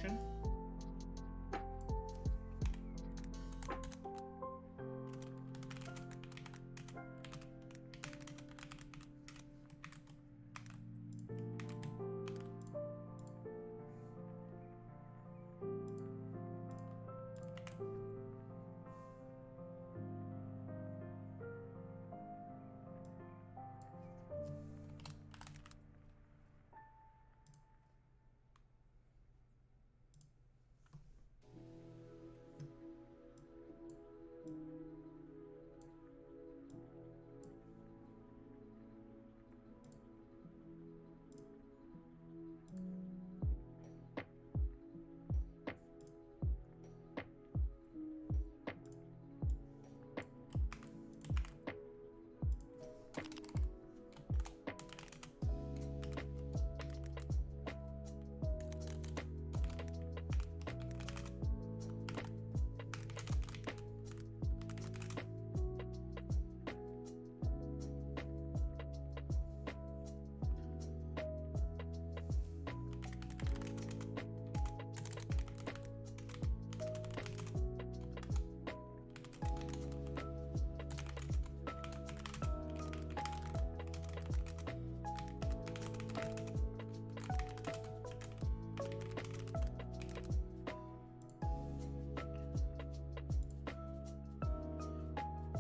mission.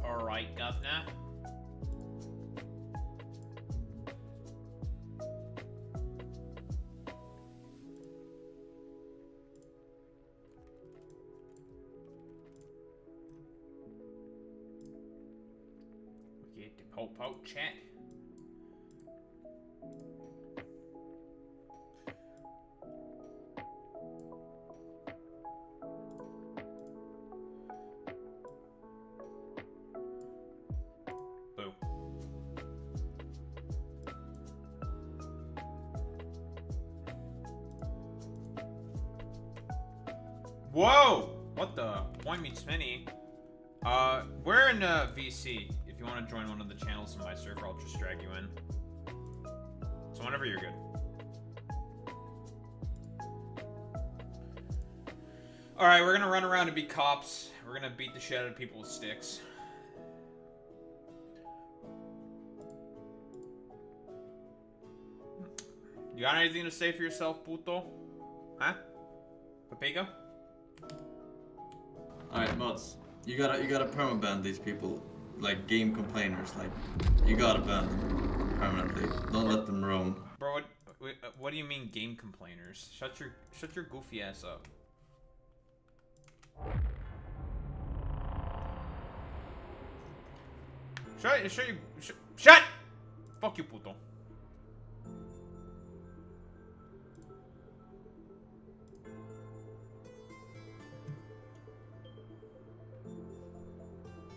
Alright, governor. We get the po-po check. Whoa! What the? Point me Smitty. We're in VC. If you want to join one of the channels in my server, I'll just drag you in. So whenever you're good. Alright, we're gonna run around and be cops. We're gonna beat the shit out of people with sticks. You got anything to say for yourself, puto? Huh? Papega? Alright, mods. You gotta permaban these people, like game complainers. Like, you gotta ban them permanently. Don't let them roam. Bro, what do you mean game complainers? Shut your goofy ass up. Shut! Fuck you, puto.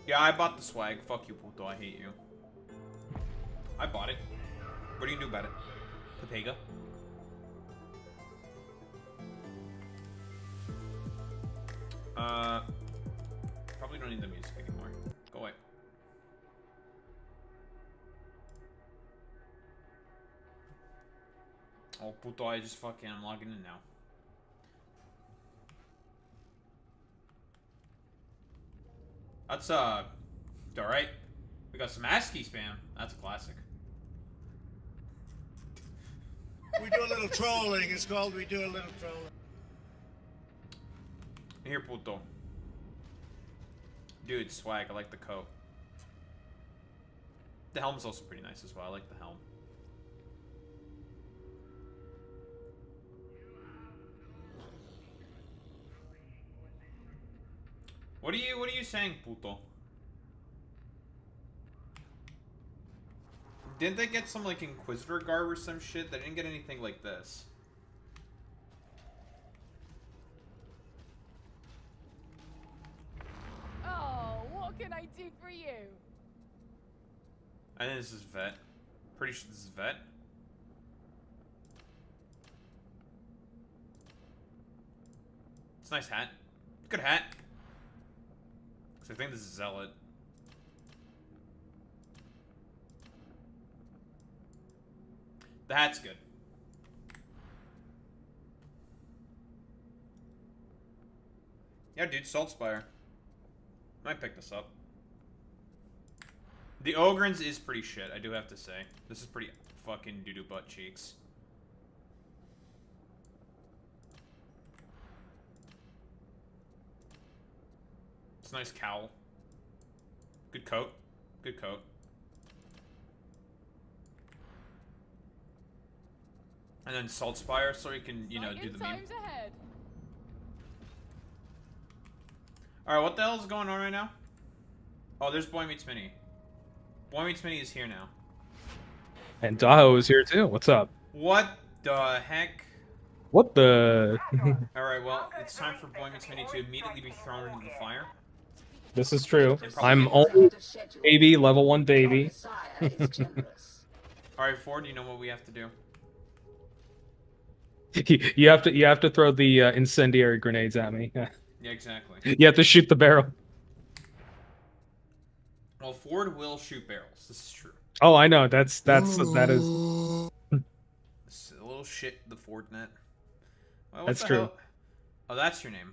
Yeah, I bought the swag. Fuck you, puto. I hate you. I bought it. What do you do about it? Papega? Probably don't need the music anymore. Go away. Oh, puto, I'm logging in now. That's, alright. We got some ASCII spam. That's a classic. We do a little trolling. It's called we do a little trolling. Here, puto. Dude, swag. I like the coat. The helm's also pretty nice as well. I like the helm. What are you saying, puto? Didn't they get some, like, Inquisitor garb or some shit? They didn't get anything like this. Oh, what can I do for you? I think this is Vet. Pretty sure this is Vet. It's a nice hat. Good hat. Cause I think this is Zealot. The hat's good. Yeah, dude, Salt Spire. Might pick this up. The Ogrins is pretty shit, I do have to say. This is pretty fucking doo-doo butt cheeks. It's a nice cowl. Good coat. Good coat. And then Salt Spire, so you can, you know, do the meme. Times ahead. Alright, what the hell is going on right now? Oh, there's Boy Meets Mini. Boy Meets Mini is here now. And Daho is here too. What's up? What the heck? What the? Alright, well, it's time for Boy Meets Mini to immediately be thrown into the fire. This is true. And probably I'm get only baby, level 1 baby. Alright, Ford, you know what we have to do. You have to throw the incendiary grenades at me. Yeah, exactly. You have to shoot the barrel. Well, Ford will shoot barrels. This is true. Oh, I know. That is. This is a little shit, the Ford net. Well, what That's the true. hell? Oh, that's your name.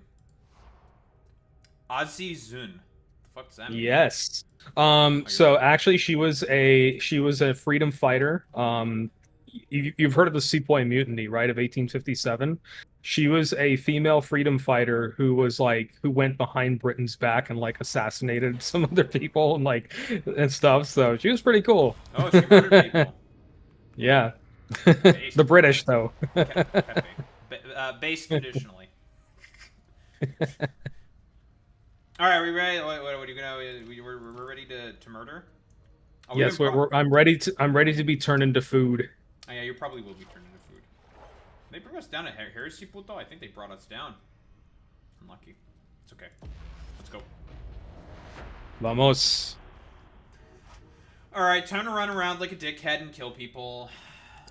Azizun. The fuck does that mean? Yes. So actually, she was a freedom fighter. You've heard of the Sepoy Mutiny, right? Of 1857. She was a female freedom fighter who went behind Britain's back and like assassinated some other people and stuff. So she was pretty cool. Oh, she murdered people. Yeah. The British though. Based conditionally. All right, are we ready? What are you gonna? We're ready to murder. Oh, Yes, I'm ready to be turned into food. Oh, yeah, you probably will be turned into food. They bring us down at Heresy Puto? I think they brought us down. Unlucky. It's okay. Let's go. Vamos. Alright, time to run around like a dickhead and kill people.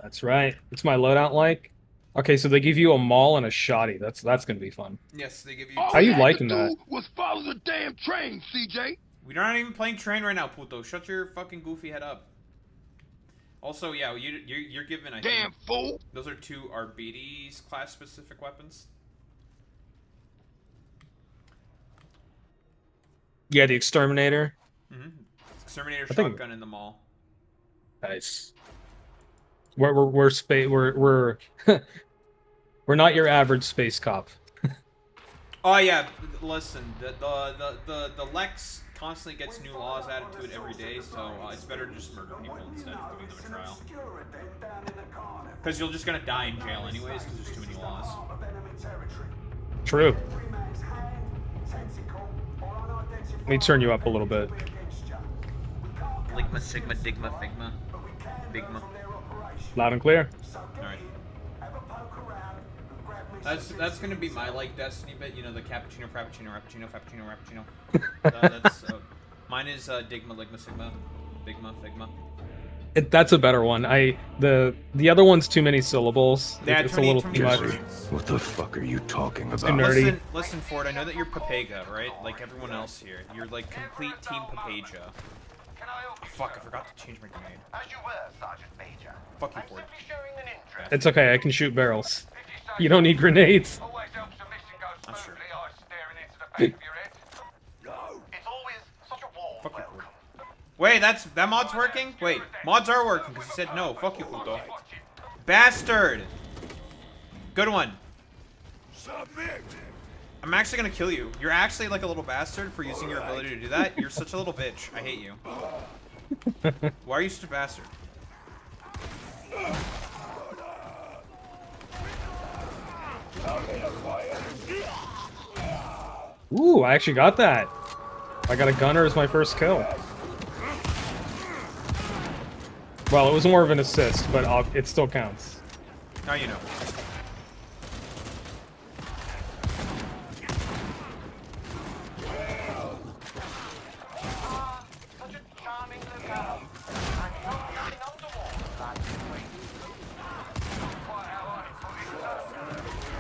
That's right. What's my loadout like? Okay, so they give you a maul and a shotty. That's gonna be fun. Yes, they give you... How you liking that? Was follow the damn train, CJ. We're not even playing train right now, Puto. Shut your fucking goofy head up. Also, yeah, you're given, I Damn think, fool. those are 2 arbites class-specific weapons. Yeah, the exterminator. Mm-hmm. Exterminator I think- shotgun in the mall. Nice. We're not your average space cop. Oh yeah, listen, the Lex constantly gets new laws added to it every day, so it's better to just murder people instead of giving them a trial. Because you're just gonna die in jail anyways, because there's too many laws. True. Let me turn you up a little bit. Ligma, Sigma, Digma, Figma, Bigma. Loud and clear. Alright. That's gonna be my Destiny bit, you know, the cappuccino, frappuccino, rappuccino, frappuccino, rappuccino. Mine is Digma, Ligma, Sigma, Bigma, Figma. That's a better one. The other one's too many syllables. Yeah, It's a little too much. What the fuck are you talking about? Too nerdy. Listen, Ford, I know that you're Papega, right? Like everyone else here. You're like complete team Papeja. Fuck, I forgot to change my grenade. Fuck you, Ford. It's okay. I can shoot barrels. You don't need grenades. That's true. Fuck you, Ford. Wait, that mod's working? Wait, mods are working because he said no. Fuck you, Pluto. Bastard! Good one. I'm actually gonna kill you. You're actually like a little bastard for using your ability to do that. You're such a little bitch. I hate you. Why are you such a bastard? Ooh, I actually got that. I got a gunner as my first kill. Well, it was more of an assist, but it still counts. Now you know.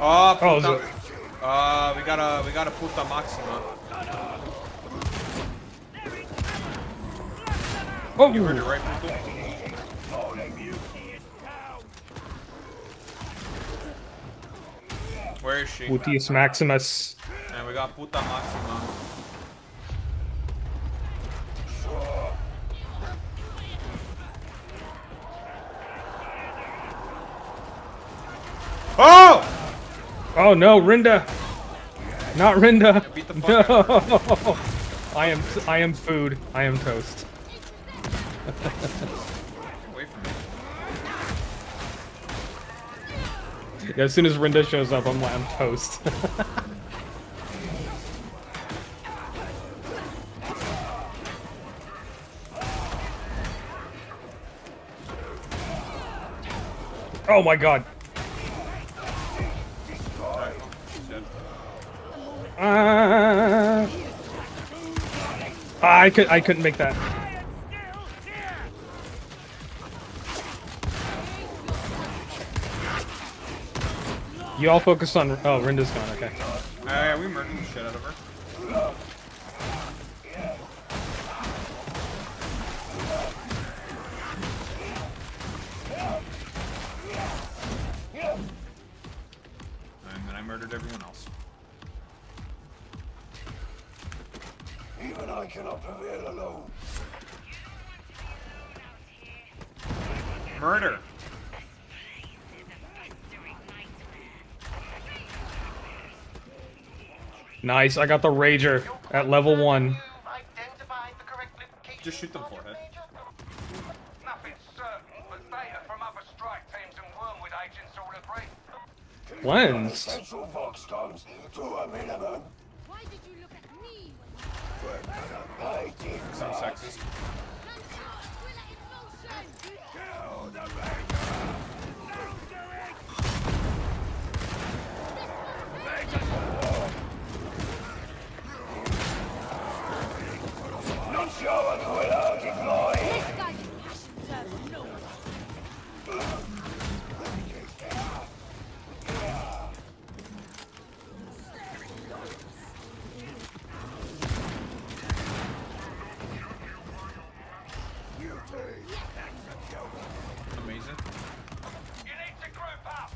Oh, puta. We got a puta maxima. Oh, You heard it right, puto? Where is she? Putius Maximus. And we got Puta Maxima. Oh! Oh no, Rinda! Not Rinda! Beat the fuck No! out of I am food. I am toast. Away from me. Yeah, as soon as Rinda shows up, I'm toast. Oh my god. I couldn't make that. You all focus on. Oh, Rinda's gone. Okay. Yeah, we murdered the shit out of her. And then I murdered everyone else. Even I cannot prevail alone. Murder. Nice. I got the Rager at level 1. Just shoot them forehead. Nothing certain, but data from other strike teams and Wormwood agents all agree. Cleansed. Central Vox comes to a minimum. Why did you look at me? I did Some sexist. kill the Ranger. Not sure who will deploy. This guy's passion serves no one. Amazing. You need to group up.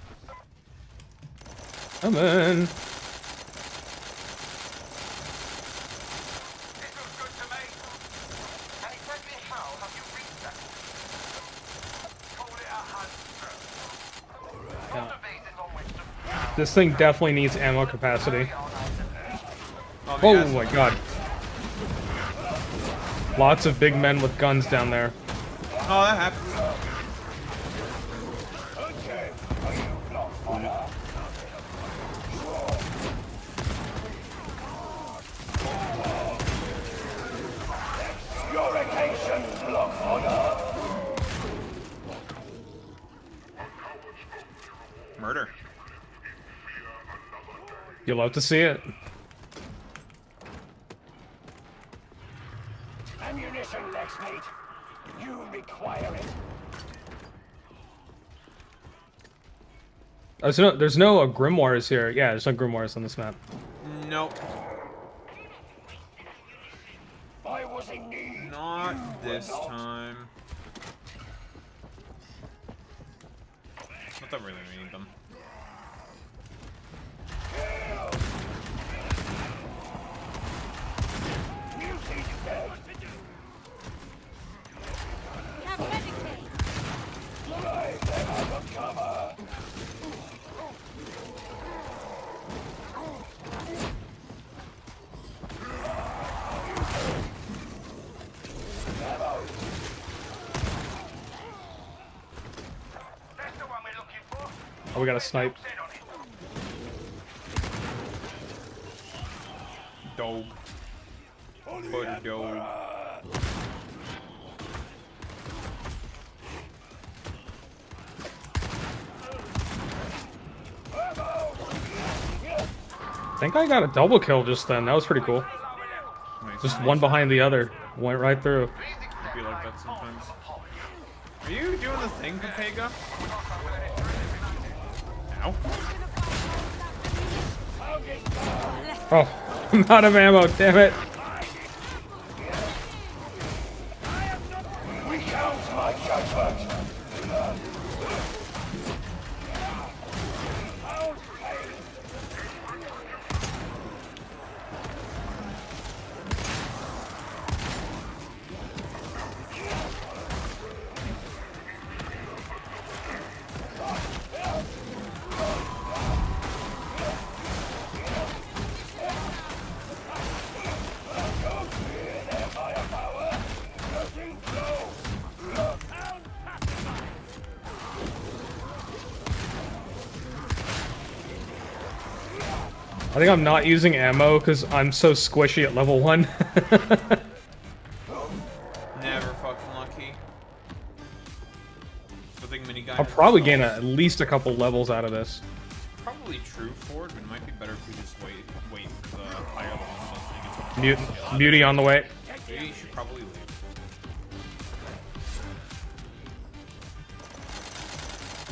Come on. This looks good to me. And exactly how have you reached that? Call it a hunt. This thing definitely needs ammo capacity. Oh, Oh yes. my god. Lots of big men with guns down there. Oh, that happens. Your occasion's block order. Murder. You'll love to see it. Ammunition, Lexmeat. You require it. Oh, so there's no grimoires here. Yeah, there's no grimoires on this map. Nope. I was in need. Not this time. Not that really we need them. We have medicaid. That's the one we're looking for. Oh, we got a snipe. Sit on it. Dog. Buddy dog. I think I got a double kill just then. That was pretty cool. Nice. Just one behind the other. Went right through. Be like that sometimes. Are you doing the thing, Pepega? Ow. Oh, I'm out of ammo, damn it. Recount my judgment. I think I'm not using ammo because I'm so squishy at level 1. Never fucking lucky. Good thing minigun. I'll probably gain at least a couple levels out of this. Probably true, Ford, but it might be better if we just wait for the higher level stuff. Beauty on the way. Maybe you should probably leave.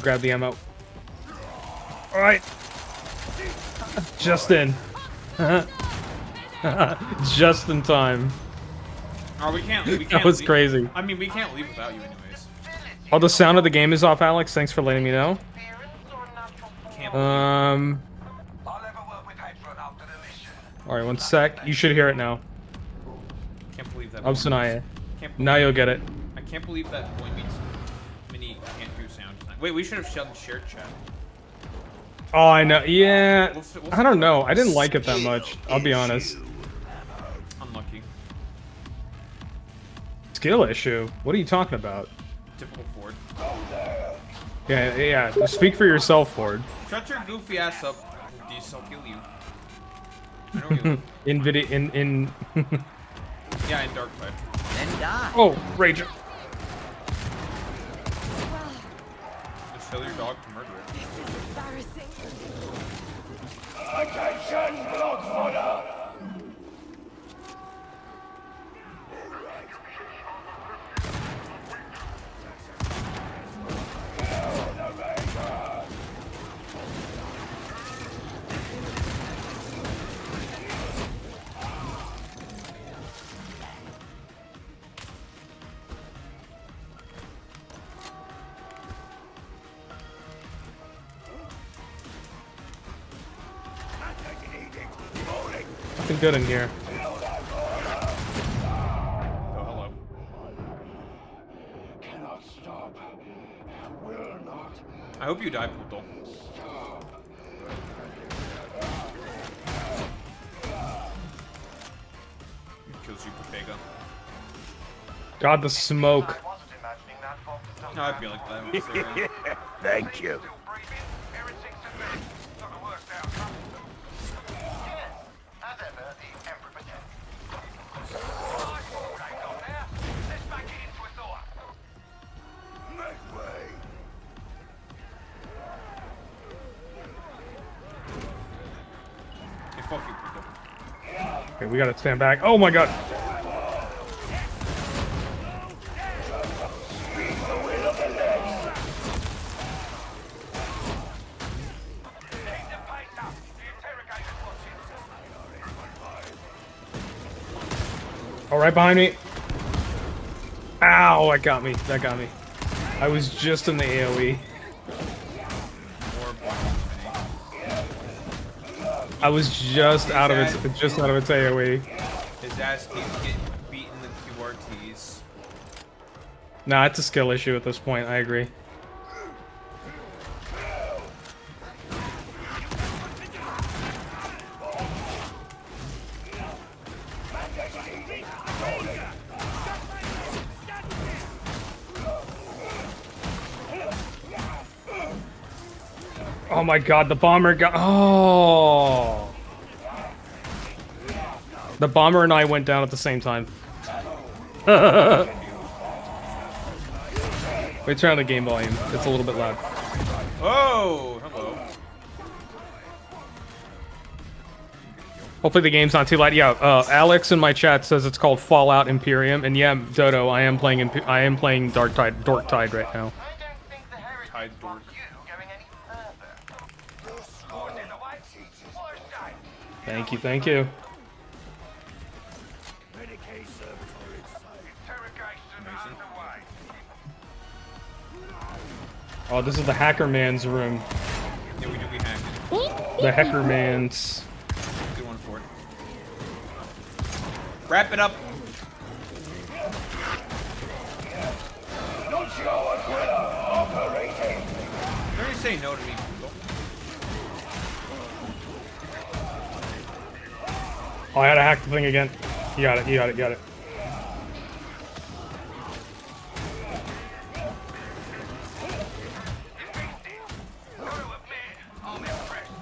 Grab the ammo. Alright. Just in. Just in time. Oh, we can't leave. That was crazy. I mean, we can't leave without you anyways. Oh, the sound of the game is off, Alex. Thanks for letting me know. Can't I'll ever work with Hydron after the mission. Alright, one sec. You should hear it now. can't believe that. Up Sanaya. Can't Now you'll get it. I can't believe that Boy Meets Mini can't do sound design. Wait, we should have shared chat. Oh, I know. Yeah. We'll I don't know. I didn't like it that much. I'll be honest. Unlucky. Skill issue? What are you talking about? Typical Ford. Yeah. Speak for yourself, Ford. Shut your goofy ass up. I'll kill you. I know you. in Yeah, in Darktide. Oh, Rage. Just tell your dog to murder it. This is embarrassing. Nothing good in here. Oh, hello. Cannot stop. Will not. I hope you die, Pluto. Kills you, Pepega. God, the smoke. I wasn't imagining that for the No, I feel like that. Thank you. Still breathing, everything's a bit. Not the worst outcome. Yes, as ever, the Emperor pretends. Right on there. Let's back it into a thought. Make way. Hey, fuck you, Pluto. Okay, we gotta stand back. Oh my god. Keep the pace up. The interrogator's watching. Oh, right behind me. Ow, that got me. That got me. I was just in the AoE. Or Boy Meets Mini. I was just out of its AoE. His ass keeps getting beaten the QRTs. Nah, it's a skill issue at this point. I agree. Oh my god, the bomber got. Oh! The bomber and I went down at the same time. Wait, turn on the game volume. It's a little bit loud. Oh, hello. Hopefully the game's not too loud. Yeah, Alex in my chat says it's called Fallout Imperium, and yeah, Dodo, I am playing Darktide right now. I don't think the heritage Tide dork. wants you going any further. Scored in the way. What a shame. Thank you. Medicaid servitor inside. Interrogation underway. Oh, this is the Hacker Man's room. Yeah, we do be hacked. The Hacker Man's. Good one for it. Wrap it up. Not sure what we're operating. Don't you say no to me, Pluto. Oh, I gotta hack the thing again. You got it. Gotta admit, I'm impressed.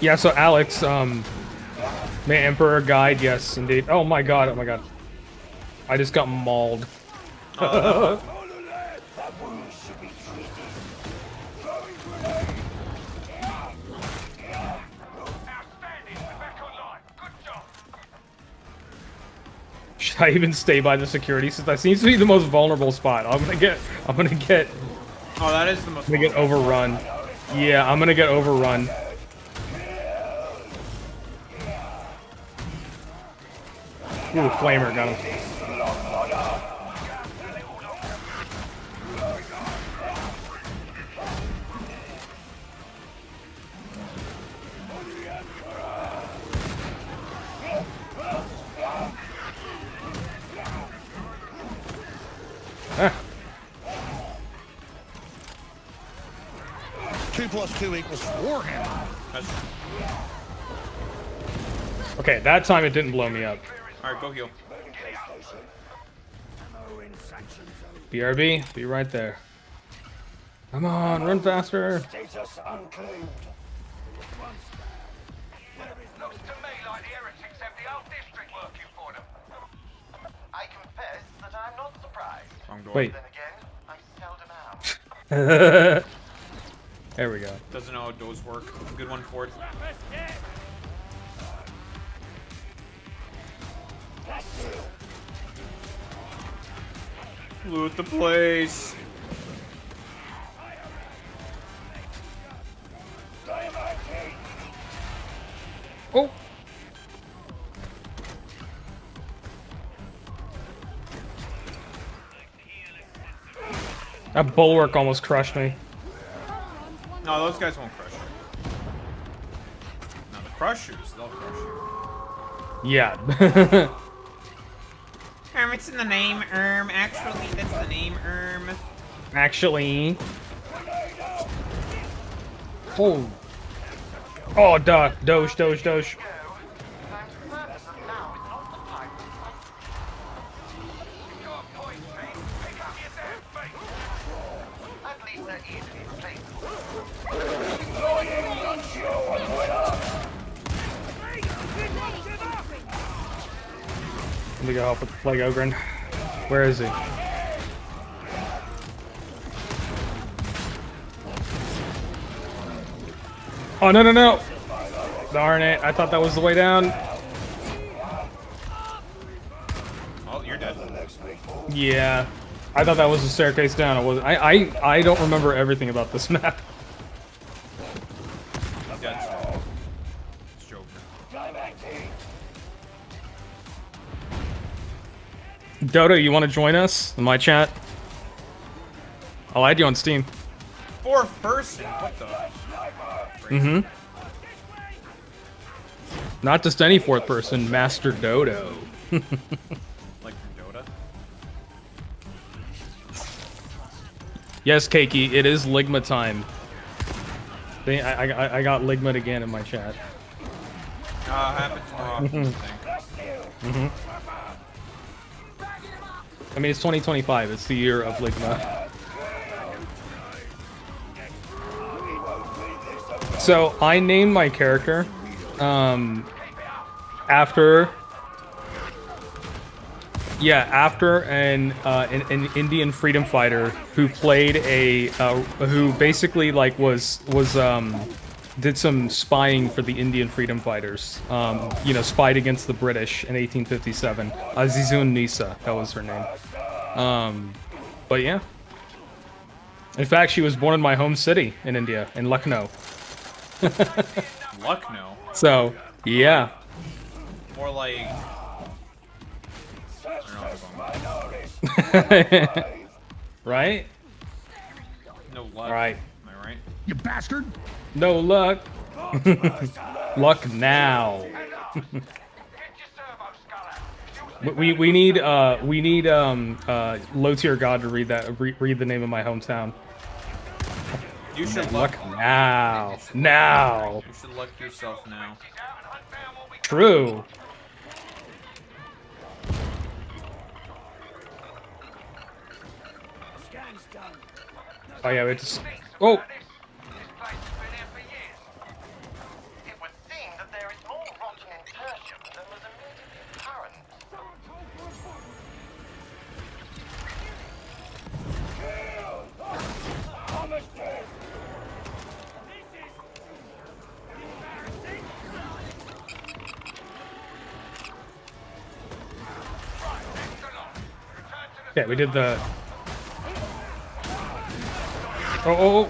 Yeah, so Alex, may Emperor guide, yes, indeed. Oh my god, oh my god. I just got mauled. Outstanding. We're back online. Good job. Should I even stay by the security? Since that seems to be the most vulnerable spot. I'm gonna get Oh, that is the most. overrun. Yeah, I'm gonna get overrun. Ooh, flamer, got him. Ah. 2 + 2 = Warhmmer. Okay, that time it didn't blow me up. Alright, go heal. BRB, be right there. Come on, run faster. Looks to me like the heretics have the whole district working for them. I confess that I'm not surprised. Wrong door. Wait. Then again, I seldom am. There we go. Doesn't know how doors work. Good one, Ford. Loot the place. Oh. That bulwark almost crushed me. No, those guys won't crush you. No, the crushers, they'll crush you. Yeah. It's in the name, actually, that's the name, Actually. Oh. Oh, duh. Doge. I'm certain that now is not the time to fight. You've got a point, mate. Pick up your damn feet. At least they're easily replaceable. Let me go help with the Plague Ogren. Where is he? Oh, no, no, no! Darn it, I thought that was the way down. Oh, you're dead. Yeah. I thought that was the staircase down. It wasn't. I don't remember everything about this map. He's dead. It's Joker. Dodo, you want to join us in my chat? I'll add you on Steam. Fourth person? What the? Mm-hmm. Not just any fourth person, Master Dodo. Like from Dota? Yes, Keiki, it is Ligma time. I got Ligma again in my chat. Happens more often than you think. Mm-hmm. I mean, it's 2025. It's the year of Ligma. So I named my character after an Indian freedom fighter who played who basically like did some spying for the Indian freedom fighters. You know, spied against the British in 1857. Azizun Nisa, that was her name. But yeah. In fact, she was born in my home city in India, in Lucknow. Lucknow? So, yeah. More like... Right? No luck. Right. Am I right? You bastard! No luck. Luck now. Get your servo, Sculler. We need low tier god to read the name of my hometown. You should Luck now. Now. You should luck yourself now. True. Oh yeah, we just. Oh. This place has been here for years. It was Yeah, we did the... Oh.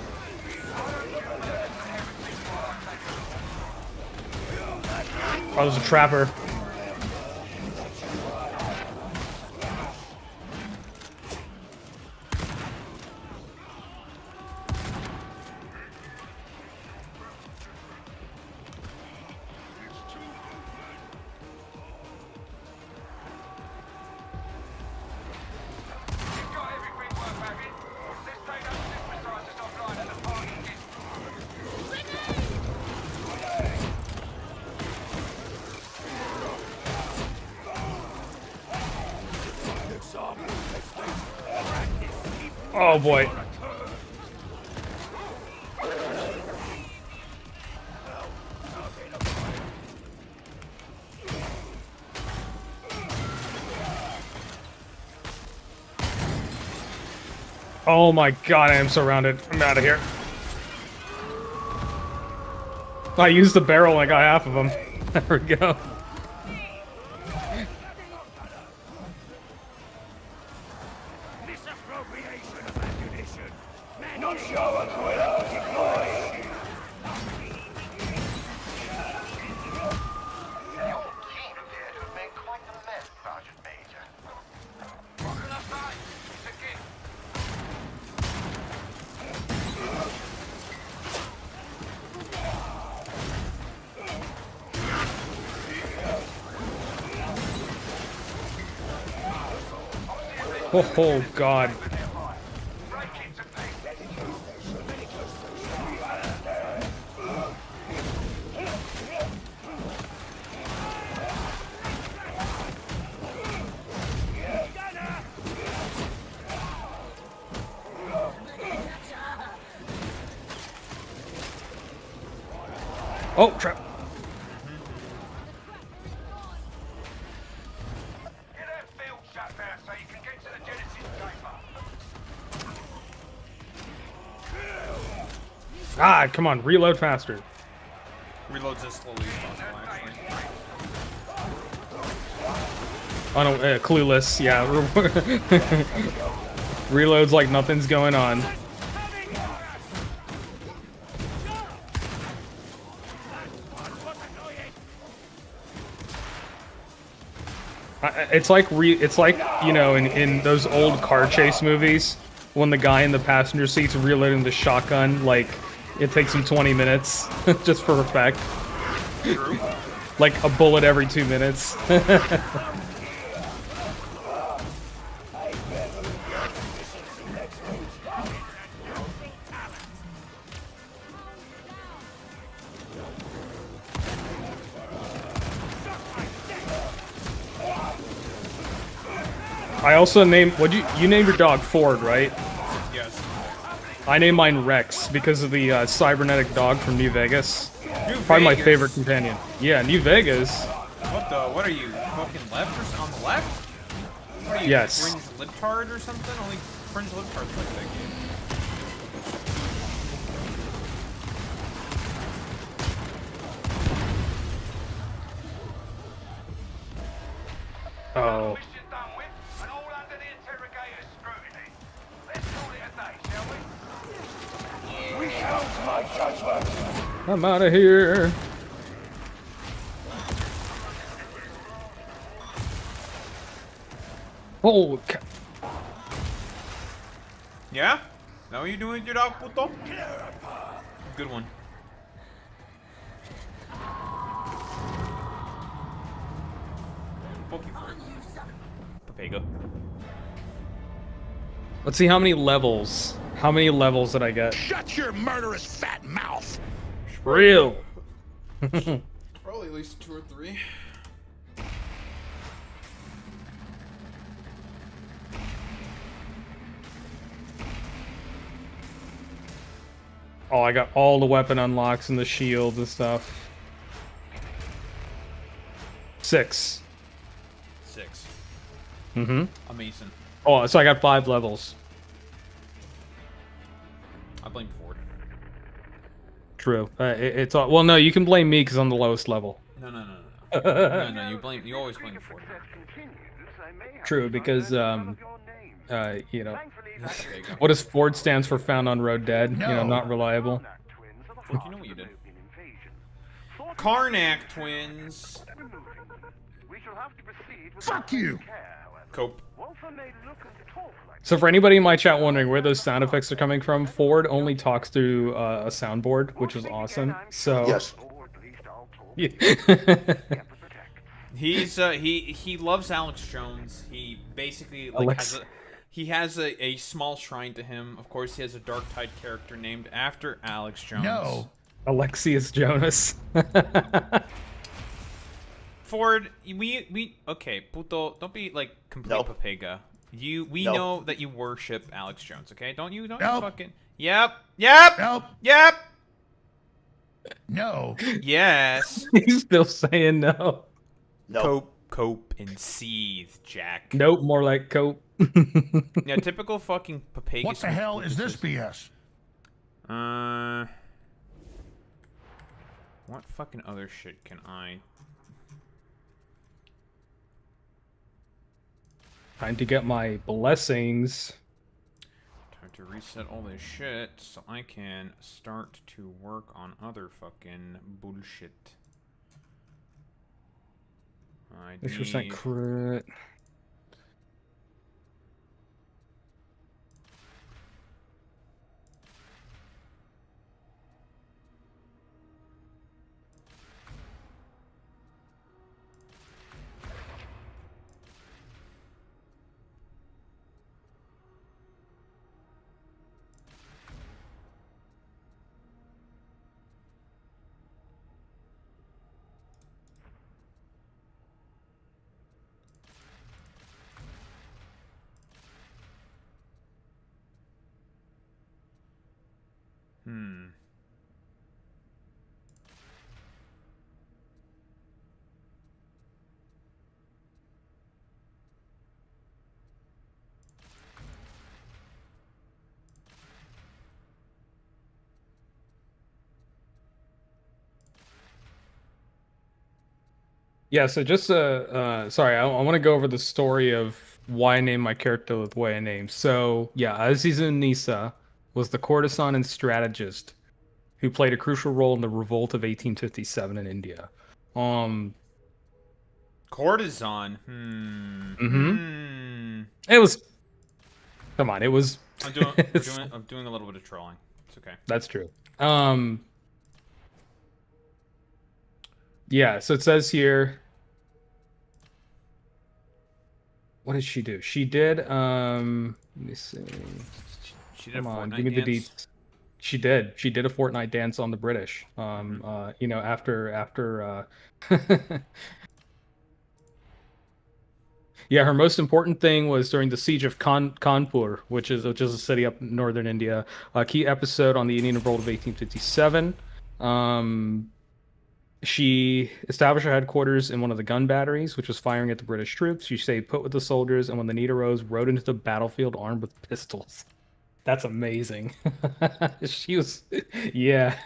Oh, there's a trapper. Oh boy. Oh my god, I am surrounded. I'm out of here. I used the barrel and I got half of them. There we go. Misappropriation of ammunition. Not sure what's going on. Your team appear to have made quite the mess, Sergeant Major. What can I say? It's a gift. Oh god. Oh, trap. Get that field shut down so you can get to the Genesis chamber. Ah, come on, reload faster. Reloads as slowly as possible, actually. Oh no, clueless, yeah. Reloads like nothing's going on. It's like you know, in those old car chase movies, when the guy in the passenger seat's reloading the shotgun, like it takes him 20 minutes just for effect. True. Like a bullet every 2 minutes. I also named you named your dog Ford, right? Yes. I named mine Rex because of the cybernetic dog from New Vegas. New Probably my Vegas. favorite companion. Yeah, New Vegas. What are you, fucking left or on the left? What are you, Yes. fringe libtard or something? Only fringe libtards like that game. Oh. Mission done with, and all under the interrogator's scrutiny. Let's call it a day, shall we? We count my judgment. I'm out of here. Oh, Yeah? Now what you doing with your dog, puto? Good one. Fuck you for it. Papega. let's see how many levels. How many levels did I get? Shut your murderous fat mouth. Real. Probably at least 2 or 3. Oh, I got all the weapon unlocks and the shield and stuff. 6. 6. Mm-hmm. Amazing. Oh, so I got 5 levels. I blame Ford. True. It's all, well, no, you can blame me because I'm the lowest level. No. No, you always blame Ford. True, because You know, Thankfully, that There you go. what does Ford stands for? Found on road dead. You know, not reliable. Karnak twins are the Fuck, you know what you heart did. of an invasion. Sorting Karnak twins. and removing them. We shall have to proceed with Fuck great you. care, however. Cope. Walter may look and talk like So for anybody in my chat wondering where those sound effects are coming from, Ford only talks through a soundboard, which is awesome. So Yes. or at least I'll talk. yeah. Get the protect. He's he loves Alex Jones. He basically like he has a small shrine to him. Of course, he has a Darktide character named after Alex Jones. No. Alexius Jonas. Ford, we okay, puto, don't be like complete Nope. papega. We Nope. know that you worship Alex Jones, okay? Don't you Nope. fucking Yep. Yep. Nope. Yep. No. Yes. He's still saying no. No. Cope and seethe, Jack. Nope, more like cope. Yeah, typical fucking papega. What the hell is this BS? What fucking other shit can I? Time to get my blessings. Time to reset all this shit so I can start to work on other fucking bullshit. I 6% need... crit. Yeah, so just sorry, I want to go over the story of why I named my character the way I named. So yeah, Azizun Nisa was the courtesan and strategist who played a crucial role in the revolt of 1857 in India. Courtesan. It was, come on, it was. I'm doing a little bit of trolling. It's okay. That's true. Yeah, so it says here. What did she do? She did, let me see. She did Come a on, Fortnite give me the dance. deets. She did. She did a Fortnite dance on the British. You know, after yeah, her most important thing was during the siege of Kanpur, which is a city up in northern India. A key episode on the Indian Revolt of 1857. She established her headquarters in one of the gun batteries, which was firing at the British troops. She stayed put with the soldiers, and when the need arose, rode into the battlefield armed with pistols. That's amazing. She was, yeah.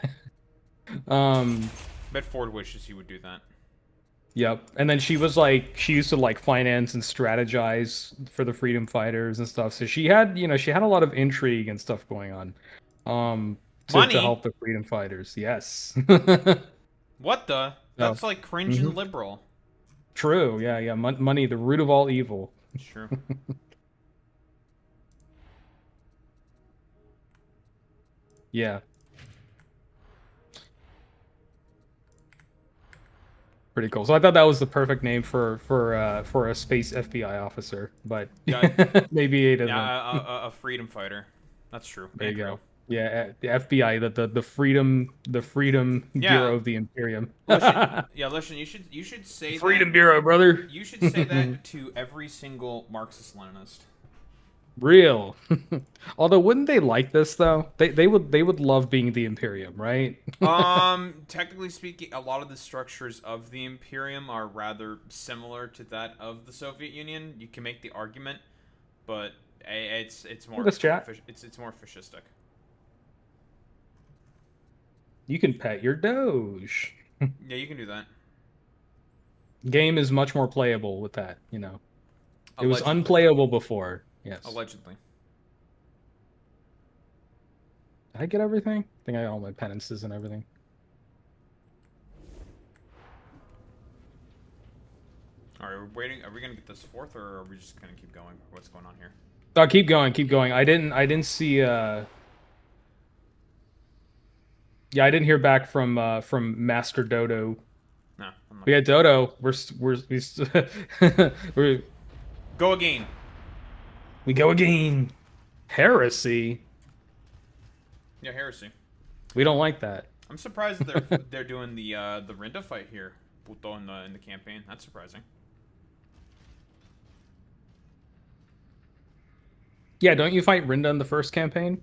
Bet Ford wishes he would do that. Yep. And then she was like, she used to like finance and strategize for the freedom fighters and stuff. So she had, she had a lot of intrigue and stuff going on. Money? To help the freedom fighters. Yes. What the? That's like cringe and liberal. True. Yeah. Yeah. Money, the root of all evil. Sure. Yeah. Pretty cool. So I thought that was the perfect name for a space FBI officer, but Yeah. maybe it isn't. Yeah, a freedom fighter. That's true. There you Andrew. go. Yeah, the FBI, the freedom Yeah. Bureau of the Imperium. Listen, you should say Freedom that. Bureau, brother. You should say that to every single Marxist-Leninist. Real. Although, wouldn't they like this though? They would love being the Imperium, right? Technically speaking, a lot of the structures of the Imperium are rather similar to that of the Soviet Union. You can make the argument, but it's more This chat. it's more fascistic. You can pet your Doge. Yeah, you can do that. Game is much more playable with that. It was Allegedly. unplayable before. Yes. Allegedly. Did I get everything? I think I got all my penances and everything. Alright, we're waiting. Are we gonna get this fourth, or are we just gonna keep going? What's going on here? Oh, keep going, keep going. I didn't see. Yeah, I didn't hear back from Master Dodo. No, I'm not. We got Dodo. We're Go again. we go again. Heresy. Yeah, heresy. We don't like that. I'm surprised that they're doing the Rinda fight here, Puto, in the campaign. That's surprising. Yeah, don't you fight Rinda in the first campaign?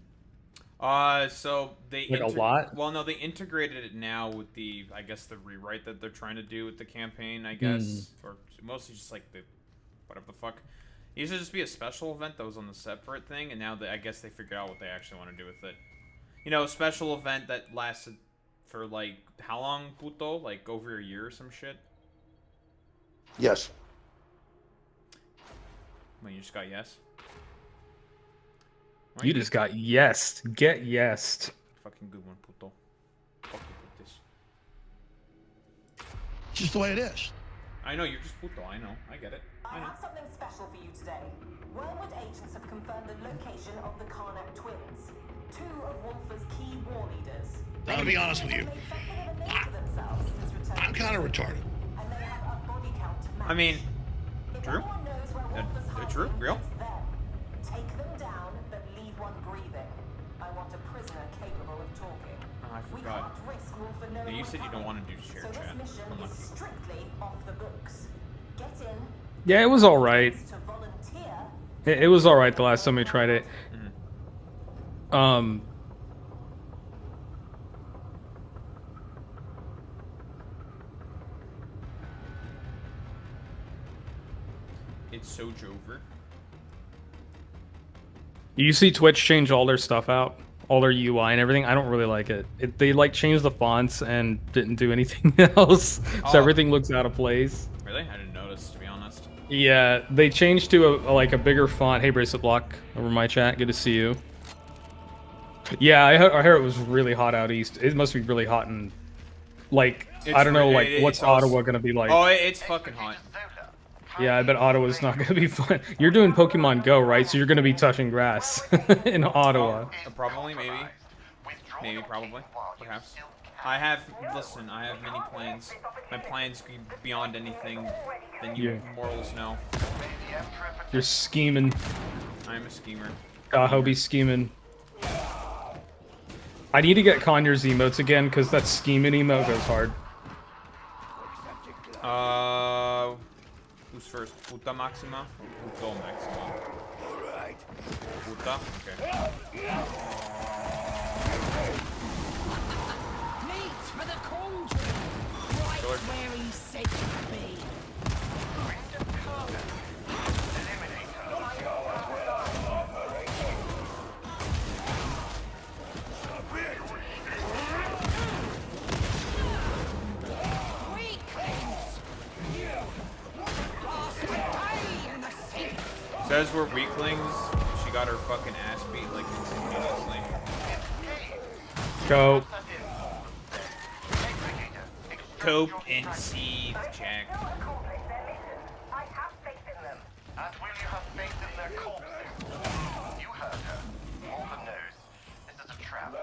So they Like a lot? Well, no, they integrated it now with the, I guess, the rewrite that they're trying to do with the campaign. I guess, or mostly just like the whatever the fuck. It used to just be a special event that was on the separate thing, and now I guess they figured out what they actually want to do with it. You know, a special event that lasted for like how long, Puto? Like over a year or some shit. Yes. Well, you just got yes. Why You just got yesed. Get yesed. fucking good one, Puto. Fuck you with this. It's just the way it is. I know you're just Puto. I know. I get it. I have something special for you today. Wormwood agents have confirmed the location of the Karnak twins, two of Warhmmer's key war leaders. I'm gonna be honest with you. They've made something of a name for themselves since returning. I'm kind of retarded. And they have a body count match. I mean, If true. anyone knows where Warhmmer's They're hiding, true, real. it's them. Take them down, but leave one breathing. I want a prisoner capable of talking. Oh, I We forgot. can't risk Wolfer knowing Yeah, you we're said you don't coming. want to do share So this chat. mission I'm not- is strictly off the books. Get in. Yeah, it was all right. To volunteer. It was all right the last time we tried it. It's so Jover. You see Twitch change all their stuff out, all their UI and everything. I don't really like it. They like changed the fonts and didn't do anything else, so Oh. everything looks out of place. Really? I didn't notice, to be honest. Yeah, they changed to a bigger font. Hey, Bracelet Block over my chat. Good to see you. Yeah, I heard it was really hot out east. It must be really hot and like I don't know, like what's Ottawa gonna be like? Oh, it's fucking hot. Yeah, I bet Ottawa's not gonna be fun. You're doing Pokemon Go, right? So you're gonna be touching grass in Ottawa. Probably, maybe. Maybe, probably. Perhaps. I have many plans. My plans go beyond anything than you mortals know. You're scheming. I'm a schemer. Hobie scheming. I need to get Conyers emotes again because that scheming emote goes hard. Who's first? Puta Maxima? Puto Maxima. Puta? Okay. Meat for the cauldron. Right Sure. where he said to be. Weaklings. Lost a day in the sea. Says we're weaklings. She got her fucking ass beat like instantaneously. Go. Cope and seethe, Jack. I have faith in them. And will you have faith in their corpses? You heard her. Wolfer knows. This is a trap.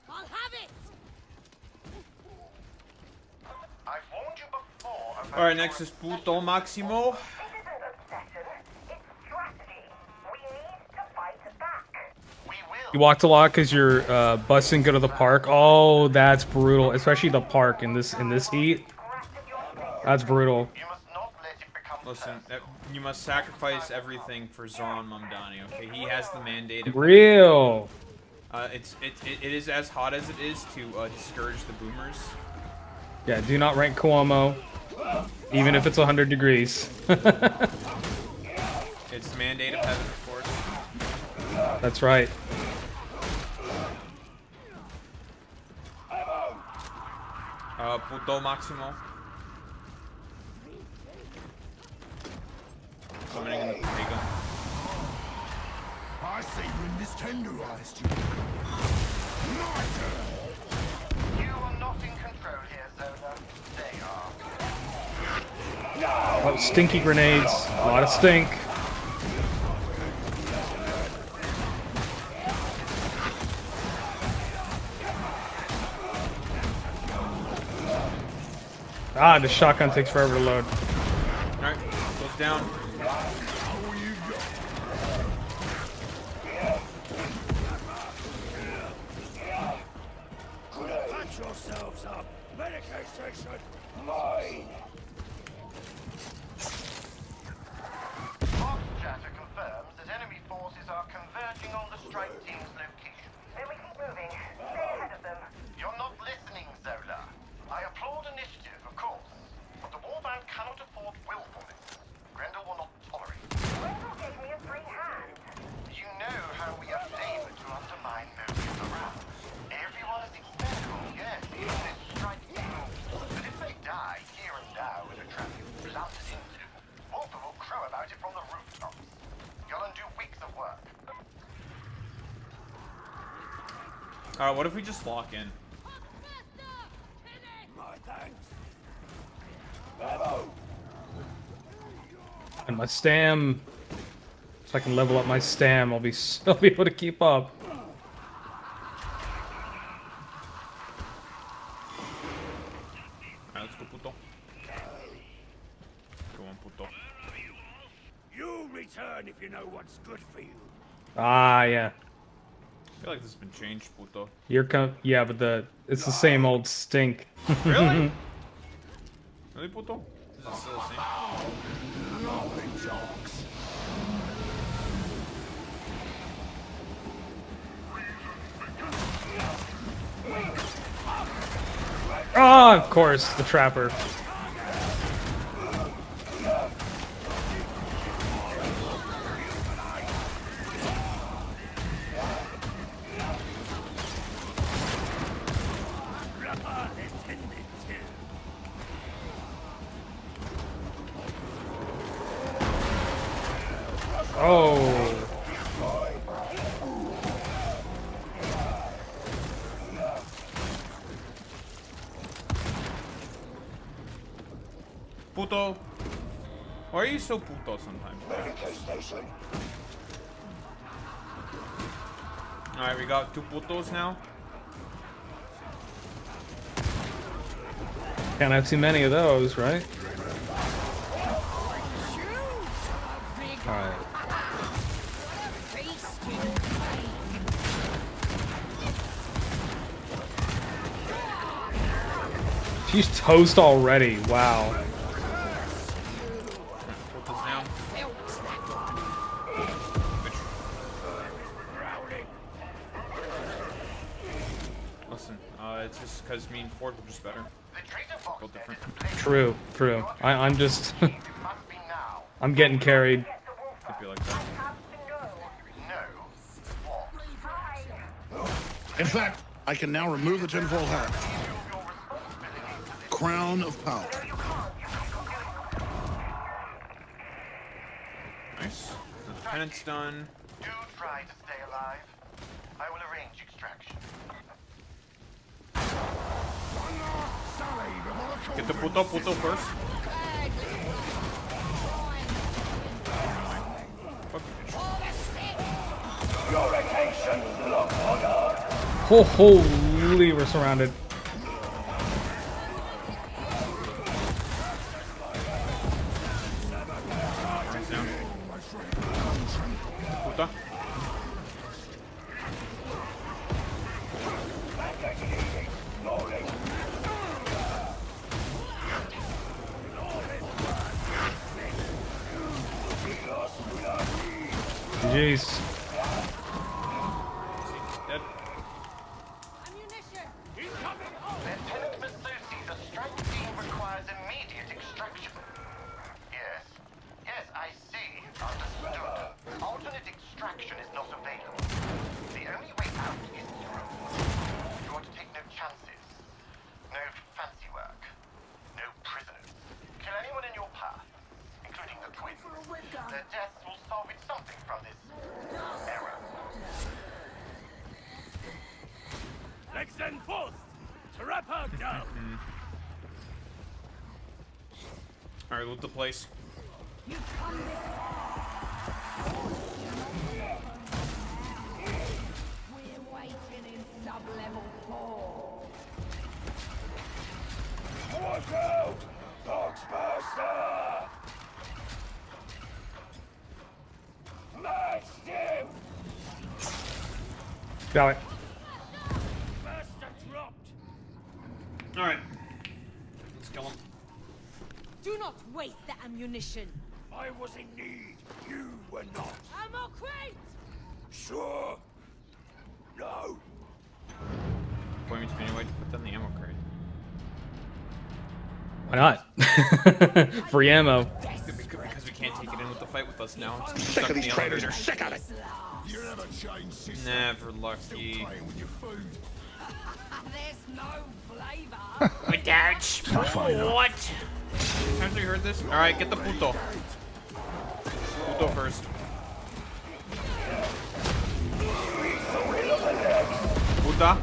I'll have it. I've warned you before about Alright, next is Puto Maximo. This isn't obsession, it's strategy. We need to fight back. We will. You walked a lot because you're busing go to the park. Oh, that's brutal, especially the park in this heat. That's brutal. You must not let it become Listen, you must sacrifice everything for Zohran Mamdani, okay? He has the mandate of... Real. It is as hot as it is to discourage the boomers. Yeah, do not rank Cuomo, even if it's 100 degrees. It's the mandate of heaven, of course. That's right. Puto Maximo. Summoning in the Pega. I see Rin is tenderized you. You are not in control here, Zohran. They are. Oh, stinky grenades. A lot of stink. Ah, the shotgun takes forever to load. Alright, goes down. Patch yourselves up. Medication station. Mine. Box chatter confirms that enemy forces are converging on the strike team's location. Then we keep moving. Stay ahead of them. You're not listening, Zola. I applaud initiative, of course, but the warband cannot afford willfulness. Grendel will not tolerate it. Grendel gave me a free hand. You know how we are favored to undermine motives around. Everyone is expendable, yes, even this strike team. But if they die here and now in a trap you've planted into, Warhmmer will crow about it from the rooftops. You'll undo weeks of work. Alright, what if we just lock in? My thanks. And my stam. If I can level up my stam, I'll be able to keep up. Alright, let's go, puto. Go on, puto. You'll return if you know what's good for you. Ah, yeah. I feel like this has been changed, puto. Yeah, but it's the same old stink. Really? Really, puto? Is it still the same? Ah, of course, the trapper. Oh. Puto. Why are you so puto sometimes? Alright, we got 2 putos now. Can't have too many of those, right? Alright. She's toast already. Wow. Putos down. Listen, it's just because me and Ford were just better. Built different. True, true. I'm just I'm getting carried. Could be like that. In fact, I can now remove the tinfoil hat. Crown of power. Nice. The penance done. Do try to stay alive. I will arrange extraction. Get the puto first. Fuck you, bitch. Holy, we're surrounded. Right down. Puta. Jeez. Dead. Lieutenant Masusi, the strike team requires immediate extraction. Yes. Yes, I see. Understood. Alternate extraction is not available. The only way out is through. You want to take no chances. No fancy work. their deaths will salvage something from this error. Lexen forth! Trap her down! Alright, loot the place. You've come this We're waiting in sub-level 4. Watch out! Foxmaster! Matched him! Got it. Master dropped! Alright. Let's kill him. Do not waste the ammunition. I was in need. You were not. Ammo crate! Sure. No. Point me to anyway to put down the ammo crate. Why not? Free ammo. Because we can't take it in with the fight with us now. It's Sick stuck of in these the traitors. elevator. Sick of it. You never change, sister. Never lucky. with your food. There's no flavor. My dad. What? Times we heard this? Alright, get the puto. Puto first. Puta.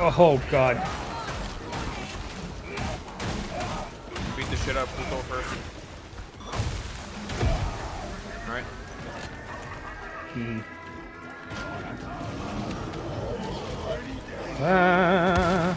Oh god. Beat the shit out of Puto first. Alright. Ah.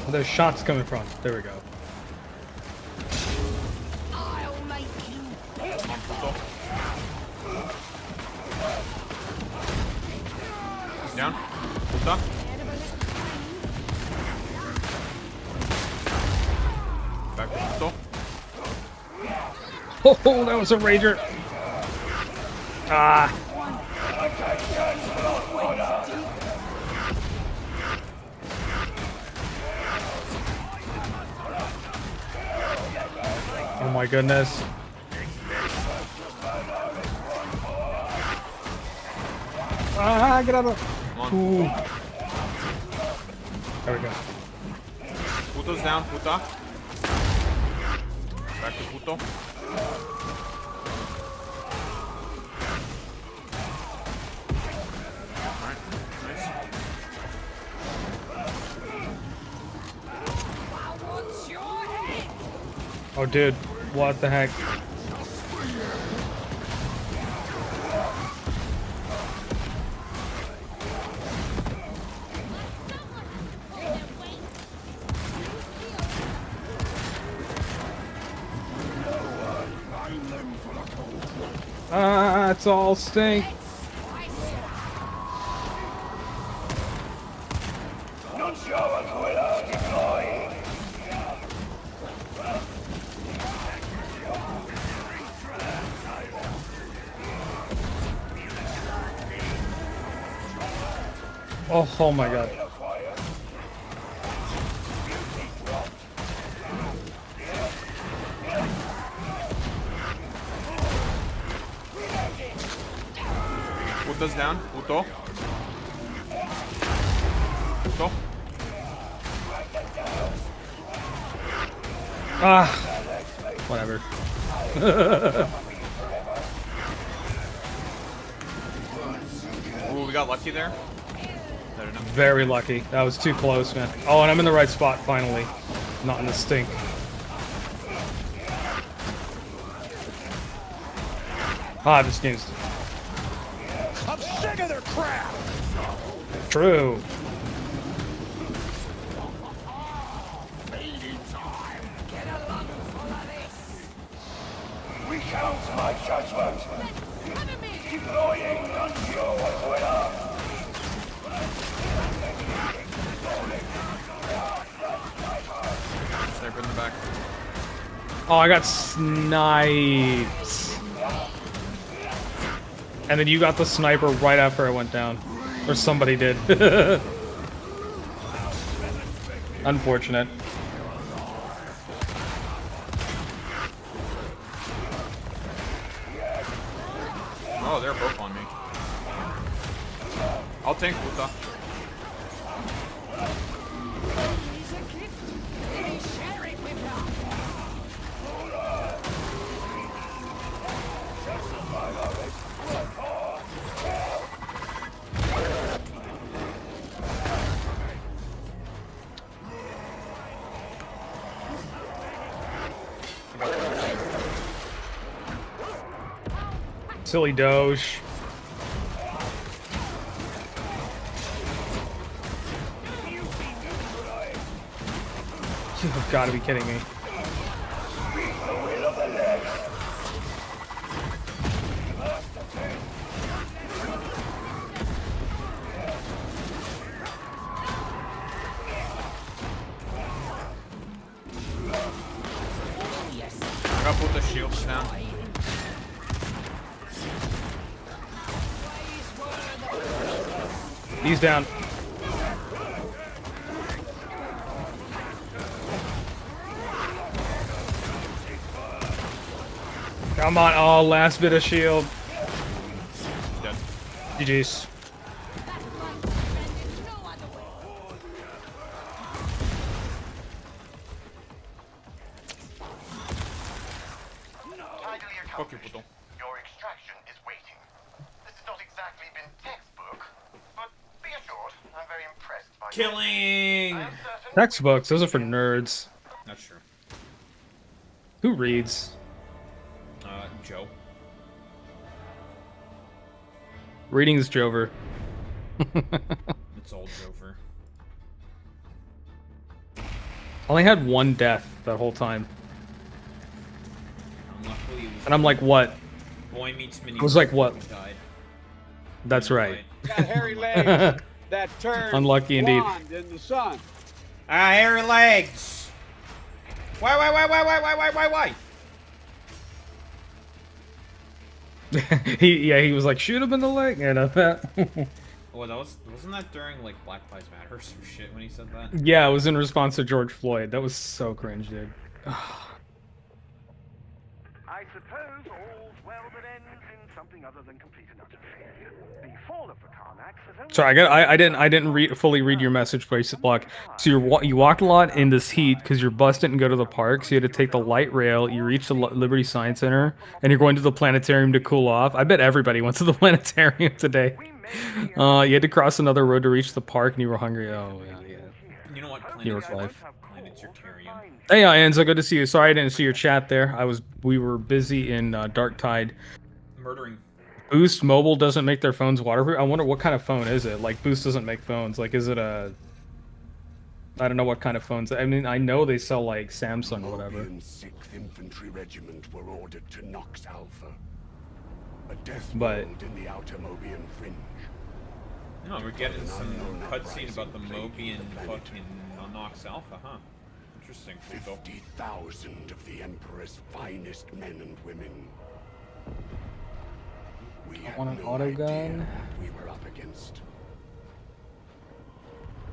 Where there's shots coming from. There we go. I'll make you. Come on, Puto. He's down. Puta. Back to Puto. Oh, that was a rager. Ah. Oh my goodness. Ah, get out of Come on. Ooh. There we go. Puto's down, Puta. Back to Puto. Alright, nice. What's your head? Oh, dude. What the heck? Ah, it's all stink. Not sure what's going on, deploying. Oh my god. Puto's down. Puto. Puto. Ah. Whatever. Ooh, we got lucky there. Better enough. Very lucky. That was too close, man. Oh, and I'm in the right spot finally. Not in the stink. Ah, this game's I'm sick of their crap! true. We count my judgment. Deploying, not sure what's going on. Sniper in the back. Oh, I got sniped. And then you got the sniper right after I went down. Or somebody did. Unfortunate. Oh, they're both on me. I'll tank Puta. Silly Doge. You've got to be kidding me. I gotta put the shields down. He's down. Come on, oh, last bit of shield. Dead. GG's. Tidily Fuck you, accomplished. Puto. Your extraction is waiting. This has not exactly been textbook, but be assured, I'm very impressed by Killing! I am certain Textbooks, those are for nerds. That's true. Who reads? Joe. Reading's Jover. It's old Jover. Only had one death that whole time. Luckily, it was And I'm like, what? Boy meets mini. I was like, what? Died. That's right. Got hairy legs that turn Unlucky indeed. blonde in the sun. Ah, hairy legs! Why? he was like, shoot him in the leg. You know that. Oh, wasn't that during like Black Lives Matter or some shit when he said that? Yeah, it was in response to George Floyd. That was so cringe, dude. I suppose all's well that ends in something other than complete and utter failure. The fall of the Karnax has only... Sorry, I didn't fully read your message, Basic Block. So you walked a lot in this heat because your bus didn't go to the park, so you had to take the light rail. You reached the Liberty Science Center, and you're going to the planetarium to cool off. I bet everybody went to the planetarium today. You had to cross another road to reach the park, and you were hungry. Oh yeah. You know what? Your Planets life. Planets are carrying. Hey, Enzo, good to see you. Sorry I didn't see your chat there. We were busy in Darktide. Murdering. Boost Mobile doesn't make their phones waterproof. I wonder what kind of phone is it? Like Boost doesn't make phones. Like, is it a? I don't know what kind of phones. I mean, I know they sell like Samsung or whatever. The 6th Infantry Regiment were ordered to Nox Alpha, a death But- world in the outer Mobian fringe. No, we're getting some cutscene about the Mobian fucking Nox Alpha, huh? Interesting. Cool. 50,000 of the Emperor's finest men and women. We had want an no auto idea gun? what we were up against.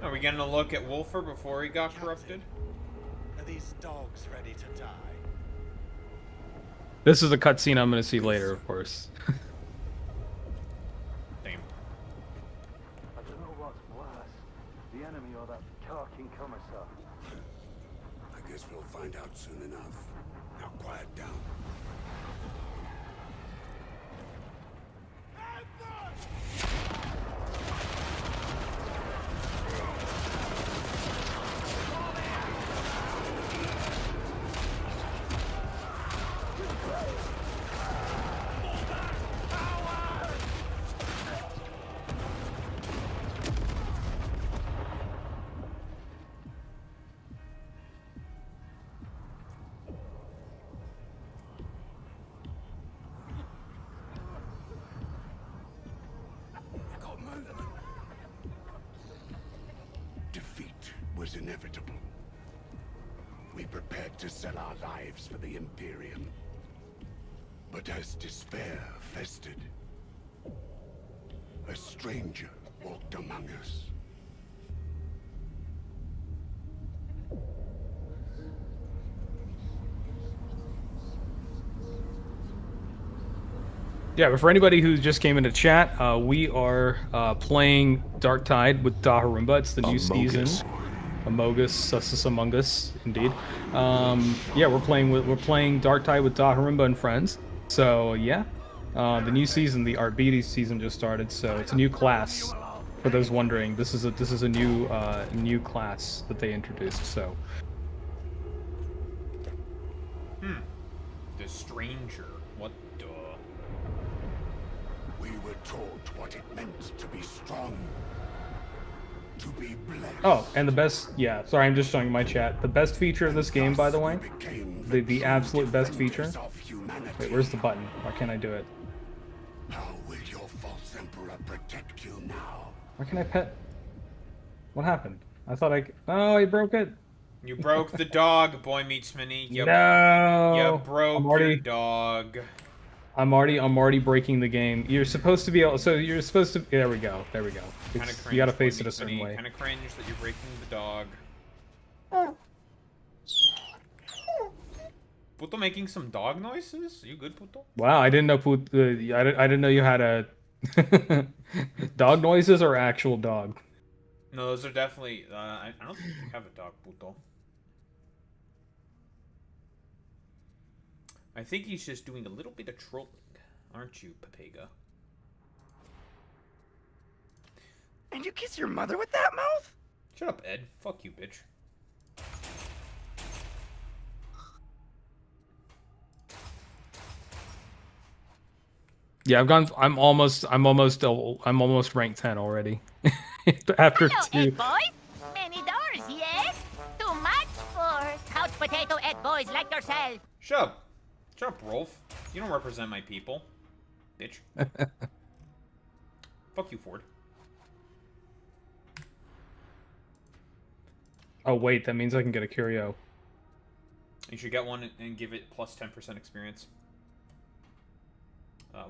Are we getting a look at Wolfer before he got corrupted? Are these dogs ready to die? This is a cutscene I'm gonna see later, of course. Damn. I don't know what's worse, the enemy or that talking commissar. I guess we'll find out soon enough. Now quiet down. Defeat was inevitable. We prepared to sell our lives for the Imperium. But as despair festered, A stranger walked among us. Yeah, but for anybody who just came into chat, we are playing Darktide with Dahurumba. It's the new season. Amogus, us among us, indeed. Yeah, we're playing Darktide with Dahurumba and friends. So yeah, the new season, the arbites season, just started. So it's a new class. For those wondering, this is a new class that they introduced. So. The stranger. What the? We were taught what it meant to be strong. To be blessed. Oh, and the best, yeah, sorry, I'm just showing my chat. The best feature of this game, by the way, the absolute best feature. Wait, where's the button? Why can't I do it? How will your false emperor protect you now? Why can't I pet? What happened? I thought oh, I broke it. You broke the dog, Boy Meets Mini. You broke your dog. I'm already breaking the game. You're supposed to be able, so you're supposed to, there we go. You gotta face it a certain way. Kinda cringe that you're breaking the dog. Puto making some dog noises? Are you good, Puto? Wow, I didn't know I didn't know you had a dog noises or actual dog. No, those are definitely, I don't think you have a dog, Puto. I think he's just doing a little bit of trolling, aren't you, Papega? And you kiss your mother with that mouth? Shut up, Ed. Fuck you, bitch. Yeah, I'm almost rank 10 already. After Hello, 2. egg boys. Many doors, yes? Too much for couch potato egg boys like yourself. Shut up. Shut up, Rolf. You don't represent my people. Bitch. Fuck you, Ford. Oh wait, that means I can get a curio. You should get one and give it plus 10% experience.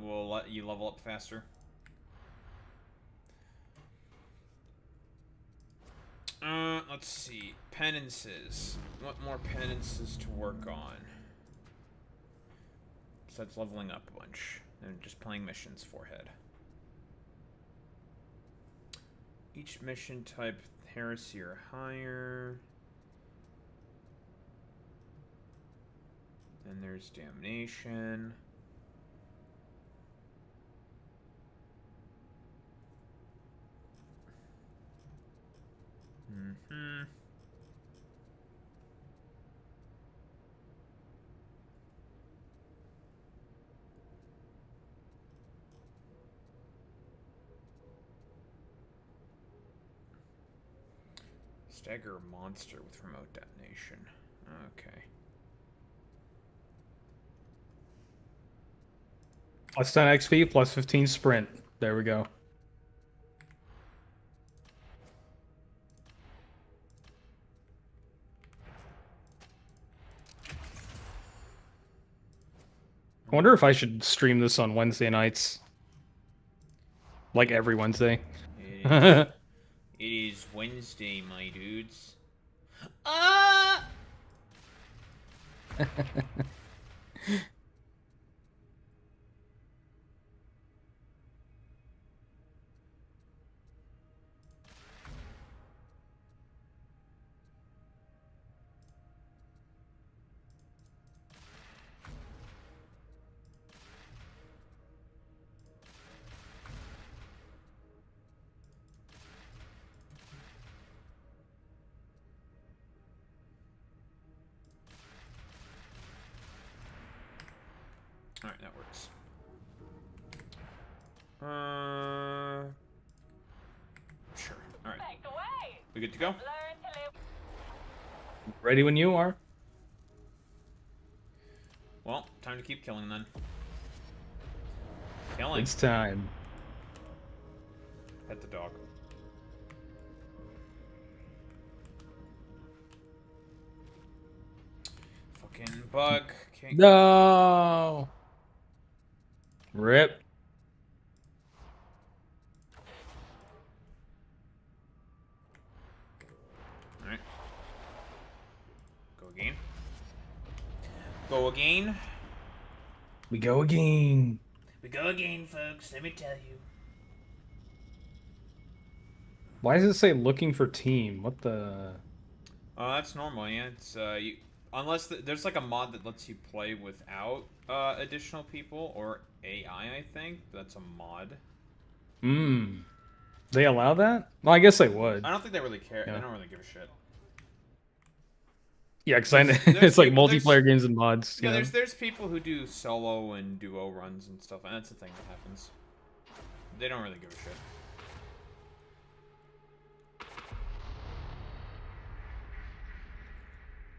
We'll let you level up faster. Let's see. Penances. What more penances to work on? Besides leveling up a bunch. And just playing missions, forehead. Each mission type, heresy or higher. And there's damnation. Mm-hmm. Stagger monster with remote detonation. Okay. Plus 10 XP, plus 15 sprint. There we go. I wonder if I should stream this on Wednesday nights. Like every Wednesday. It is Wednesday, my dudes. Ah! Alright, that works. Sure. Alright. We good to go? Ready when you are. Well, time to keep killing then. Killing. It's time. Pet the dog. Fucking bug. Can't No. Rip. again. Go again. We go again. We go again, folks. Let me tell you. Why does it say looking for team? What the? Oh, that's normal. Yeah, it's you. Unless there's like a mod that lets you play without additional people or AI. I think that's a mod. They allow that? Well, I guess they would. I don't think they really care. Yeah. They don't really give a shit. Yeah, because it's like multiplayer games and mods. Yeah, You know? there's people who do solo and duo runs and stuff, and that's the thing that happens. They don't really give a shit.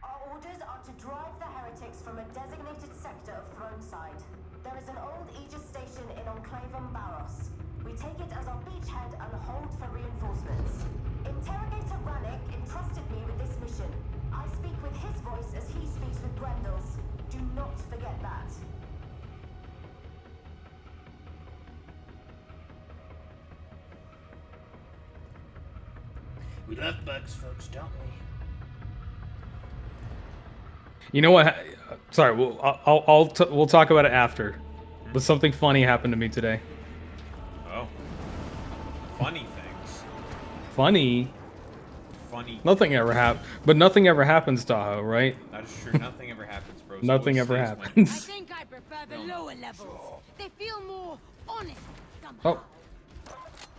Our orders are to drive the heretics from a designated sector of Throneside. There is an old Aegis station in Enclavum Barros. We take it as our beachhead and hold for reinforcements. Interrogator Rannick entrusted me with this mission. I speak with his voice as he speaks with Grendel's. Do not forget that. We love bugs, folks, don't we? You know what? Sorry, we'll talk about it after. But something funny happened to me today. Oh. Funny things. Funny? Funny. Nothing ever happens. But nothing ever happens, Tahoe, right? That is true. Nothing ever happens, bro. So Nothing it ever stays happens. I think I prefer the lower levels. They feel more honest somehow. Oh.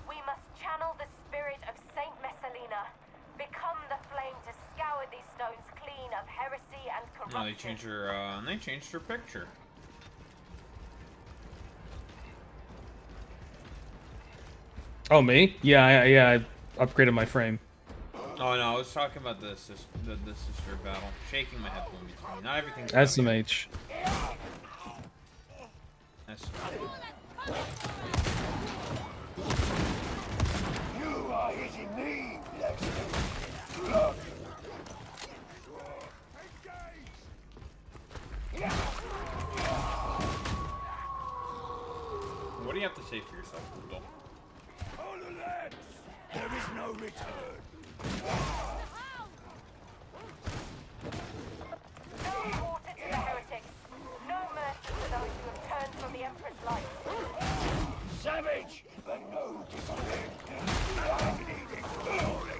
We must channel the spirit of Saint Messalina. Become the flame to scour these stones clean of heresy and corruption. No, they changed her picture. Oh, me? Yeah, I upgraded my frame. Oh no, I was talking about the sister battle. Shaking my head when between. Not everything's SMH. You are hitting me, What do you have to say for yourself, Google? All the lads, there is no return. No water to the heretics. No mercy to those who have turned from the Emperor's light. Savage, but no discipline. I'm needing glory.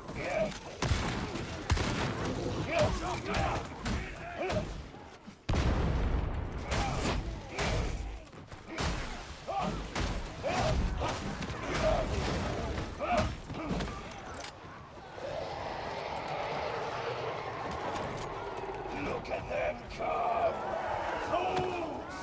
Look at them come! Fools!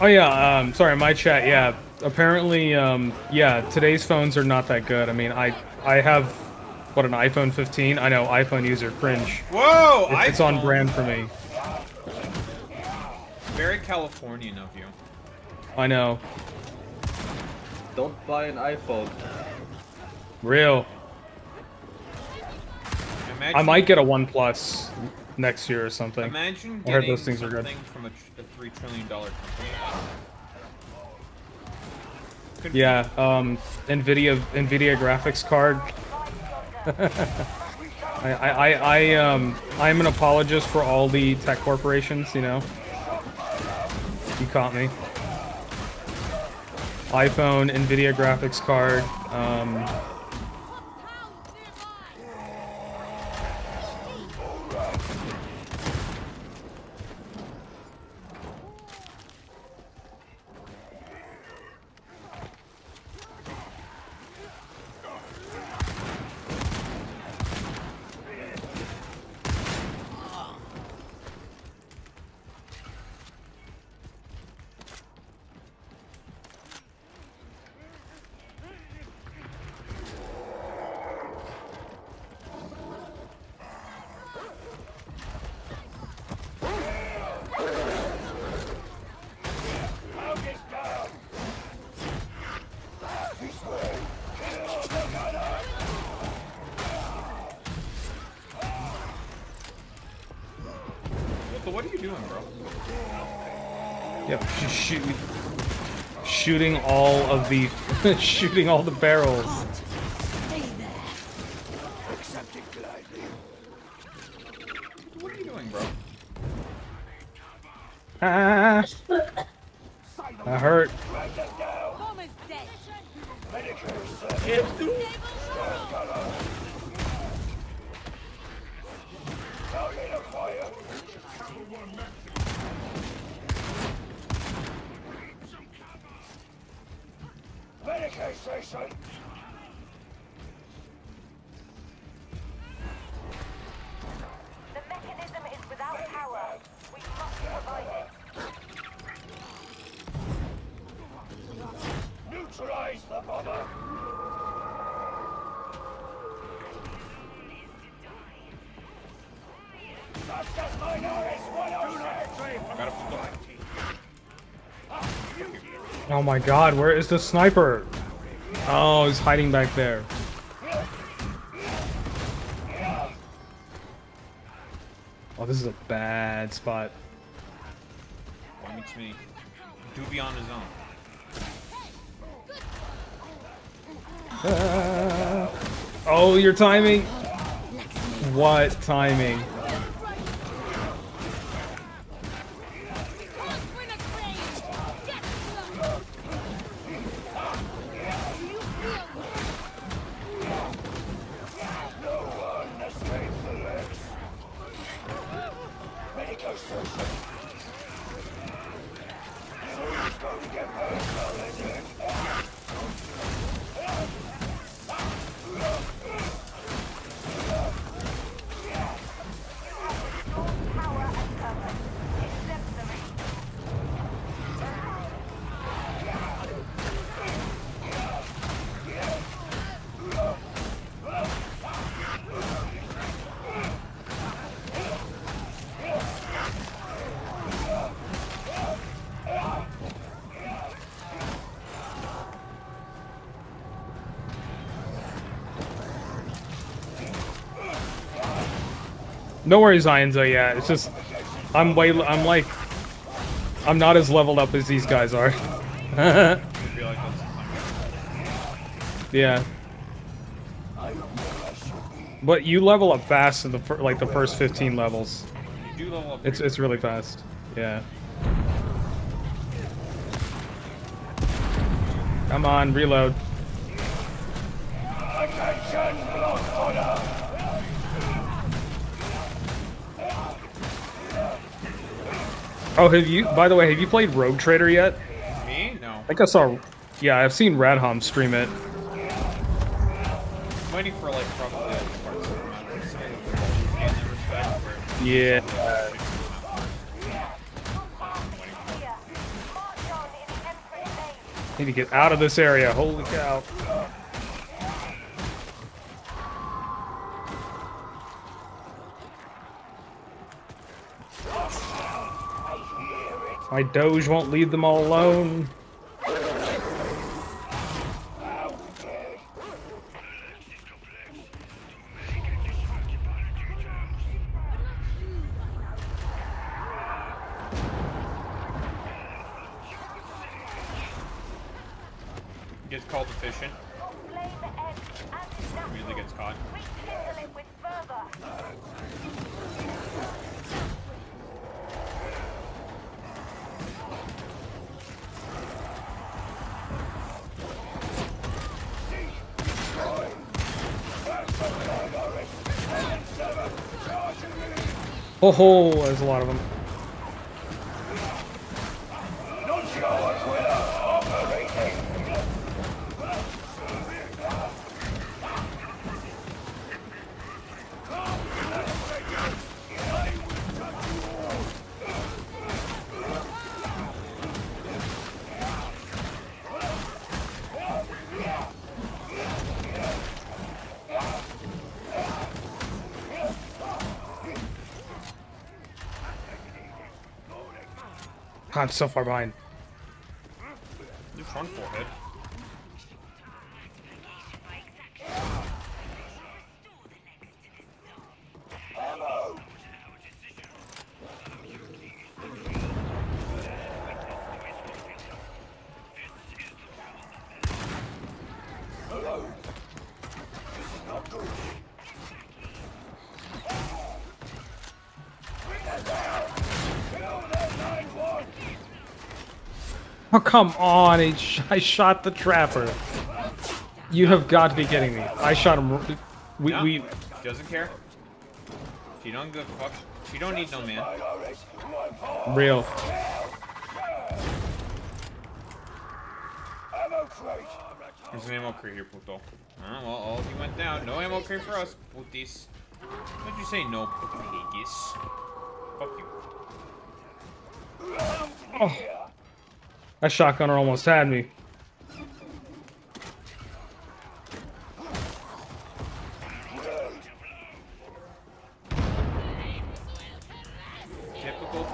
Oh yeah, sorry, my chat, yeah. Apparently, yeah, today's phones are not that good. I mean, I have, what, an iPhone 15? I know, iPhone user, cringe. Whoa! It's on brand for me. Very Californian of you. I know. Don't buy an iPhone. Real. Imagine, I might get a OnePlus next year or something. Imagine I heard getting those things are good. something from a $3 trillion company. Yeah, NVIDIA graphics card. I'm an apologist for all the tech corporations, you know. You caught me. iPhone, NVIDIA graphics card, what are you doing, bro? Yep, just shooting all of the shooting all the barrels. What are you doing, bro? Ah, I hurt. Bomber's dead. Medicaid station. The mechanism is without power. We must provide it. Neutralize the bomber. Success minor is 106. Oh my god, where is the sniper? Oh, he's hiding back there. Oh, this is a bad spot. One meets me. Doobie on his own. Oh, your timing. What timing? No worries, Ianzo, yeah. It's just I'm not as leveled up as these guys are. Yeah. But you level up fast in the the first 15 levels. You do level up. It's really fast. Yeah. Come on, reload. Oh, by the way, have you played Rogue Trader yet? Me? No. I think I saw, yeah, I've seen Radham stream it. I'm waiting for like probably the parts of the in that respect. Yeah. Need to get out of this area. Holy cow. My Doge won't leave them all alone. Gets called efficient. Immediately gets caught. Oh, there's a lot of them. I'm so far behind. Your front forehead. Oh, come on. I shot the trapper. You have got to be kidding me. I shot him. No, We doesn't care. She don't give a fuck. She don't need no man. real. There's an ammo crate here, puto. Well, all of you went down. No ammo crate for us, putis. Why'd you say no, piggies? Fuck you. Oh. That shotgunner almost had me. Typical.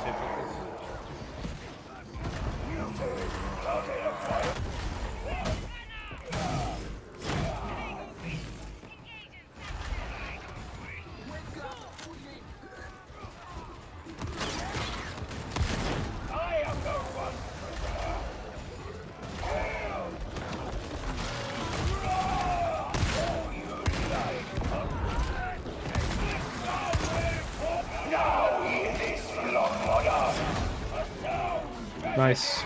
Nice.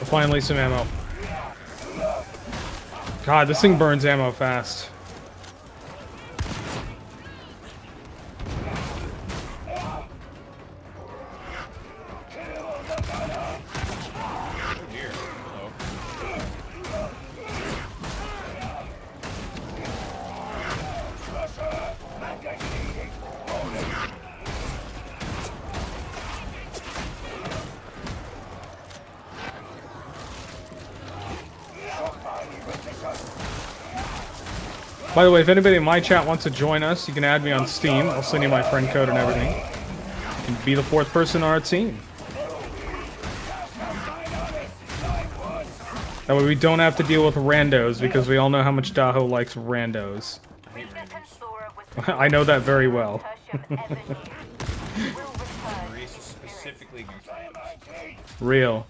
Finally some ammo. God, this thing burns ammo fast. By the way, if anybody in my chat wants to join us, you can add me on Steam. I'll send you my friend code and everything. You can be the fourth person on our team. That way we don't have to deal with randos, because we all know how much Daho likes randos. I hate randoms. I know that very well. Specifically against randoms. Real.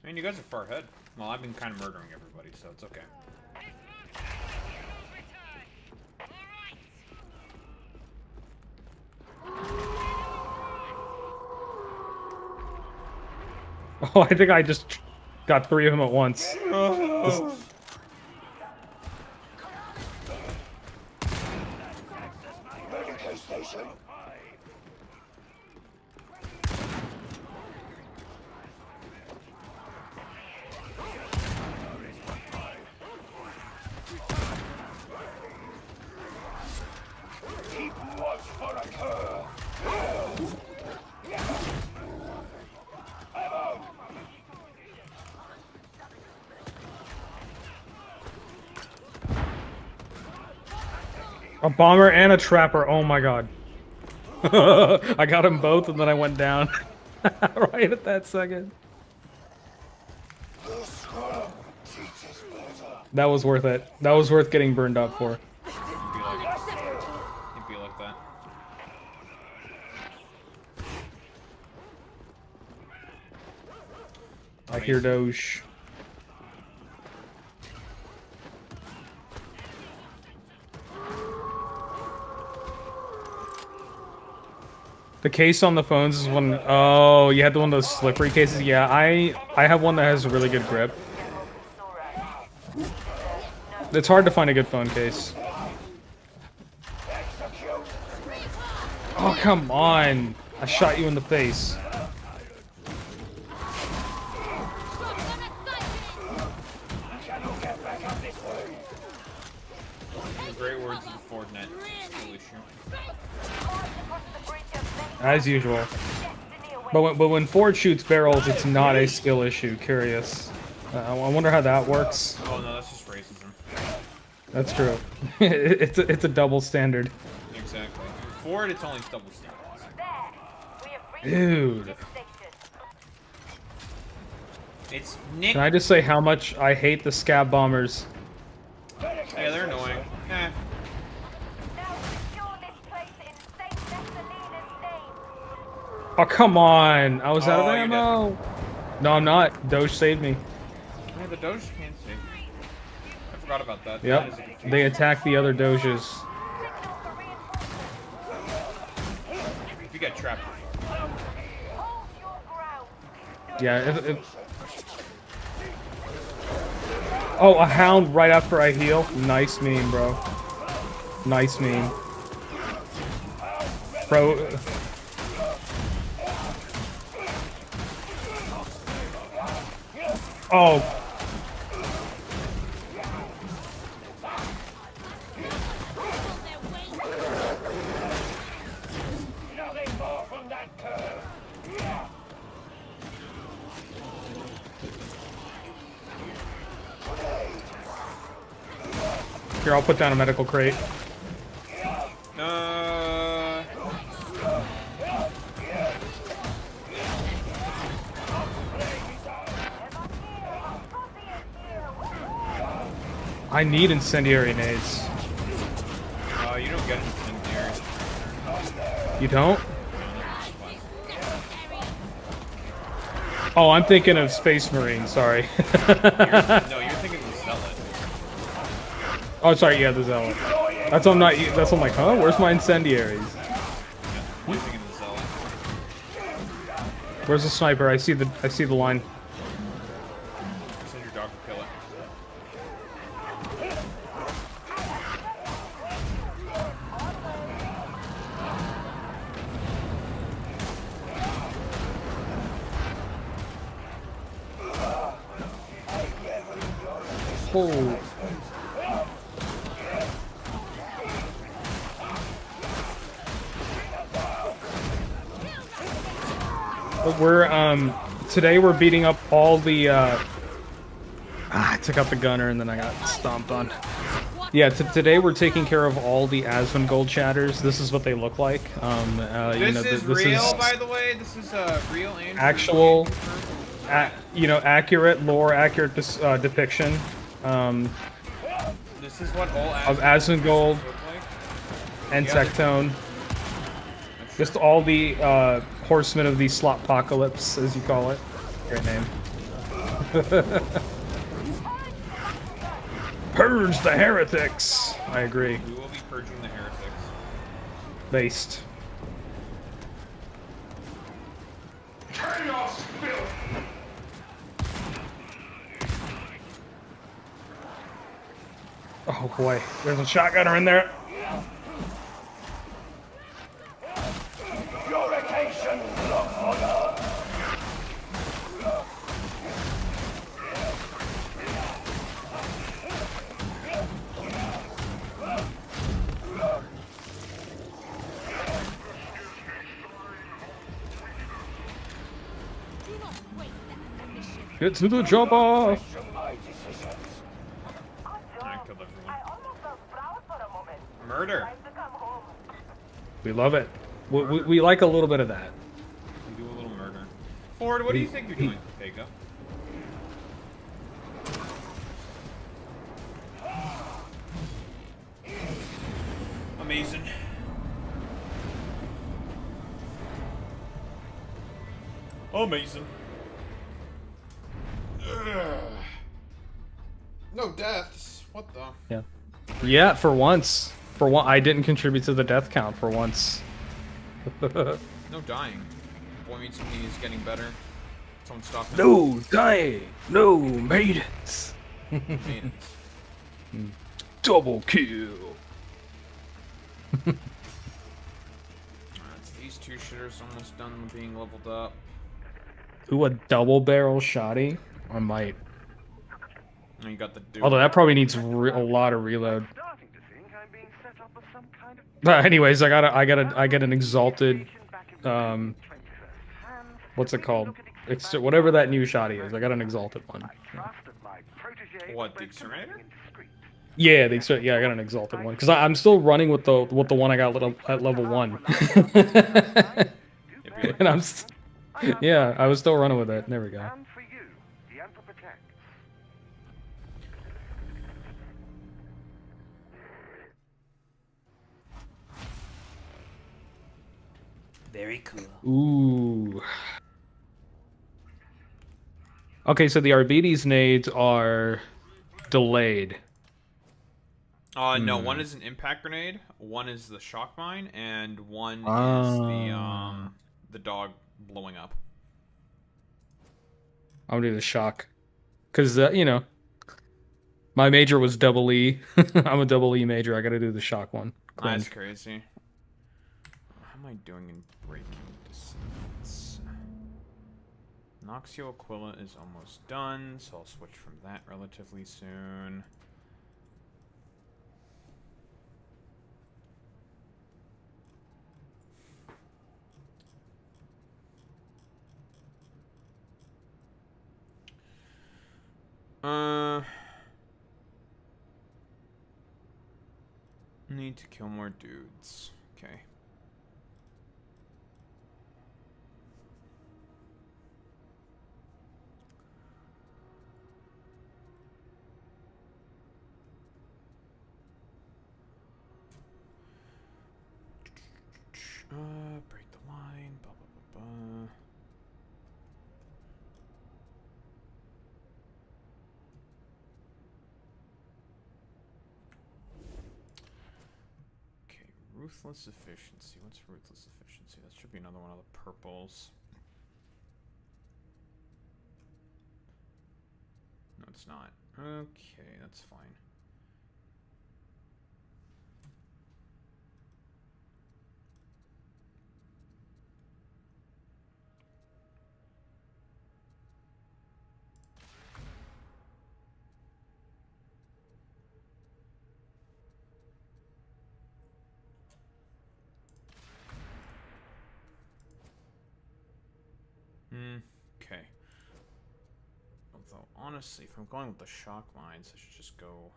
I mean, you guys are far ahead. Well, I've been kind of murdering everybody, so it's okay. Oh, I think I just got 3 of them at once. A bomber and a trapper. Oh my god. I got them both and then I went down. Right at that second. That was worth it. That was worth getting burned up for. It'd be like that. I hear Doge. The case on the phones is one. Oh, you had the one of those slippery cases. Yeah, I have one that has a really good grip. It's hard to find a good phone case. Oh, come on! I shot you in the face. Great words of the Fortnite. Skill issue. As usual. But when Ford shoots barrels, it's not a skill issue. Curious. I wonder how that works. Oh no, that's just racism. That's true. it's a double standard. Exactly. Ford, it's only double standards. Dude. It's Nick. Can I just say how much I hate the scab bombers? Yeah, they're annoying. Eh. Oh, come on. I was out of Oh, you're ammo. No, I'm not. Doge saved me. Yeah, the Doge can't save. I forgot about that. That is a Yep. confusion. They attacked the other Doges. If you get trapped. Yeah, Oh, a hound right after I heal. Nice meme, bro. Nice meme. Bro. Oh. Here, I'll put down a medical crate. I need incendiary nades. You don't get incendiary. You don't? Oh, I'm thinking of Space Marine, sorry. No, you're thinking of the Zealot. Oh, sorry, yeah, the Zealot. That's what I'm not. That's what I'm like, huh? Where's my incendiaries? You're thinking of the Zealot. Where's the sniper? I see the line. Send your dog to kill it. Oh. But we're today we're beating up all the I took out the gunner and then I got stomped on. Yeah, today we're taking care of all the Asmongold chatters. This is what they look like. This you know, is this real, is by the way. This is a real Andrew. actual, you know, accurate lore, accurate depiction. This is what all of Asmongold look like. and Yeah, Tectone. Just all the horsemen of the Slotpocalypse, as you call it. Great name. Purge the heretics! I agree. We will be purging the heretics. Based. Oh boy, there's a shotgunner in there. Purification, Warhmmer. Get to the chopper! I killed everyone. Murder. We love it. We like a little bit of that. We do a little murder. Ford, what do you think you're doing, Pega? Amazing. Amazing. Ugh. No deaths. What the? Yeah. Yeah, for once. For one, I didn't contribute to the death count for once. No dying. Boy meets me is getting better. Someone stop him. No dying. No maidens. Maidens. Double kill. These two shitters almost done with being leveled up. Ooh, a double barrel shotty? I might. And you got the dude. Although that probably needs a lot of reload. Anyways, I get an exalted, what's it called? Whatever that new shotty is. I got an exalted one. What, the exterminator? Yeah, I got an exalted one because I'm still running with the one I got at level 1. And yeah, I was still running with it. There we go. Very cool. Ooh. Okay, so the arbites nades are delayed. No, one is an impact grenade, one is the shock mine, and one is the dog blowing up. I'll do the shock. Because, you know, my major was double E. I'm a double E major. I gotta do the shock one. That's crazy. How am I doing in breaking distance? Noxio Aquila is almost done, so I'll switch from that relatively soon. Need to kill more dudes. Okay. Break the line. Blah blah blah blah. Ruthless efficiency. What's ruthless efficiency? That should be another one of the purples. No, it's not. Okay, that's fine. Okay. Although, honestly, if I'm going with the shock mines, I should just go...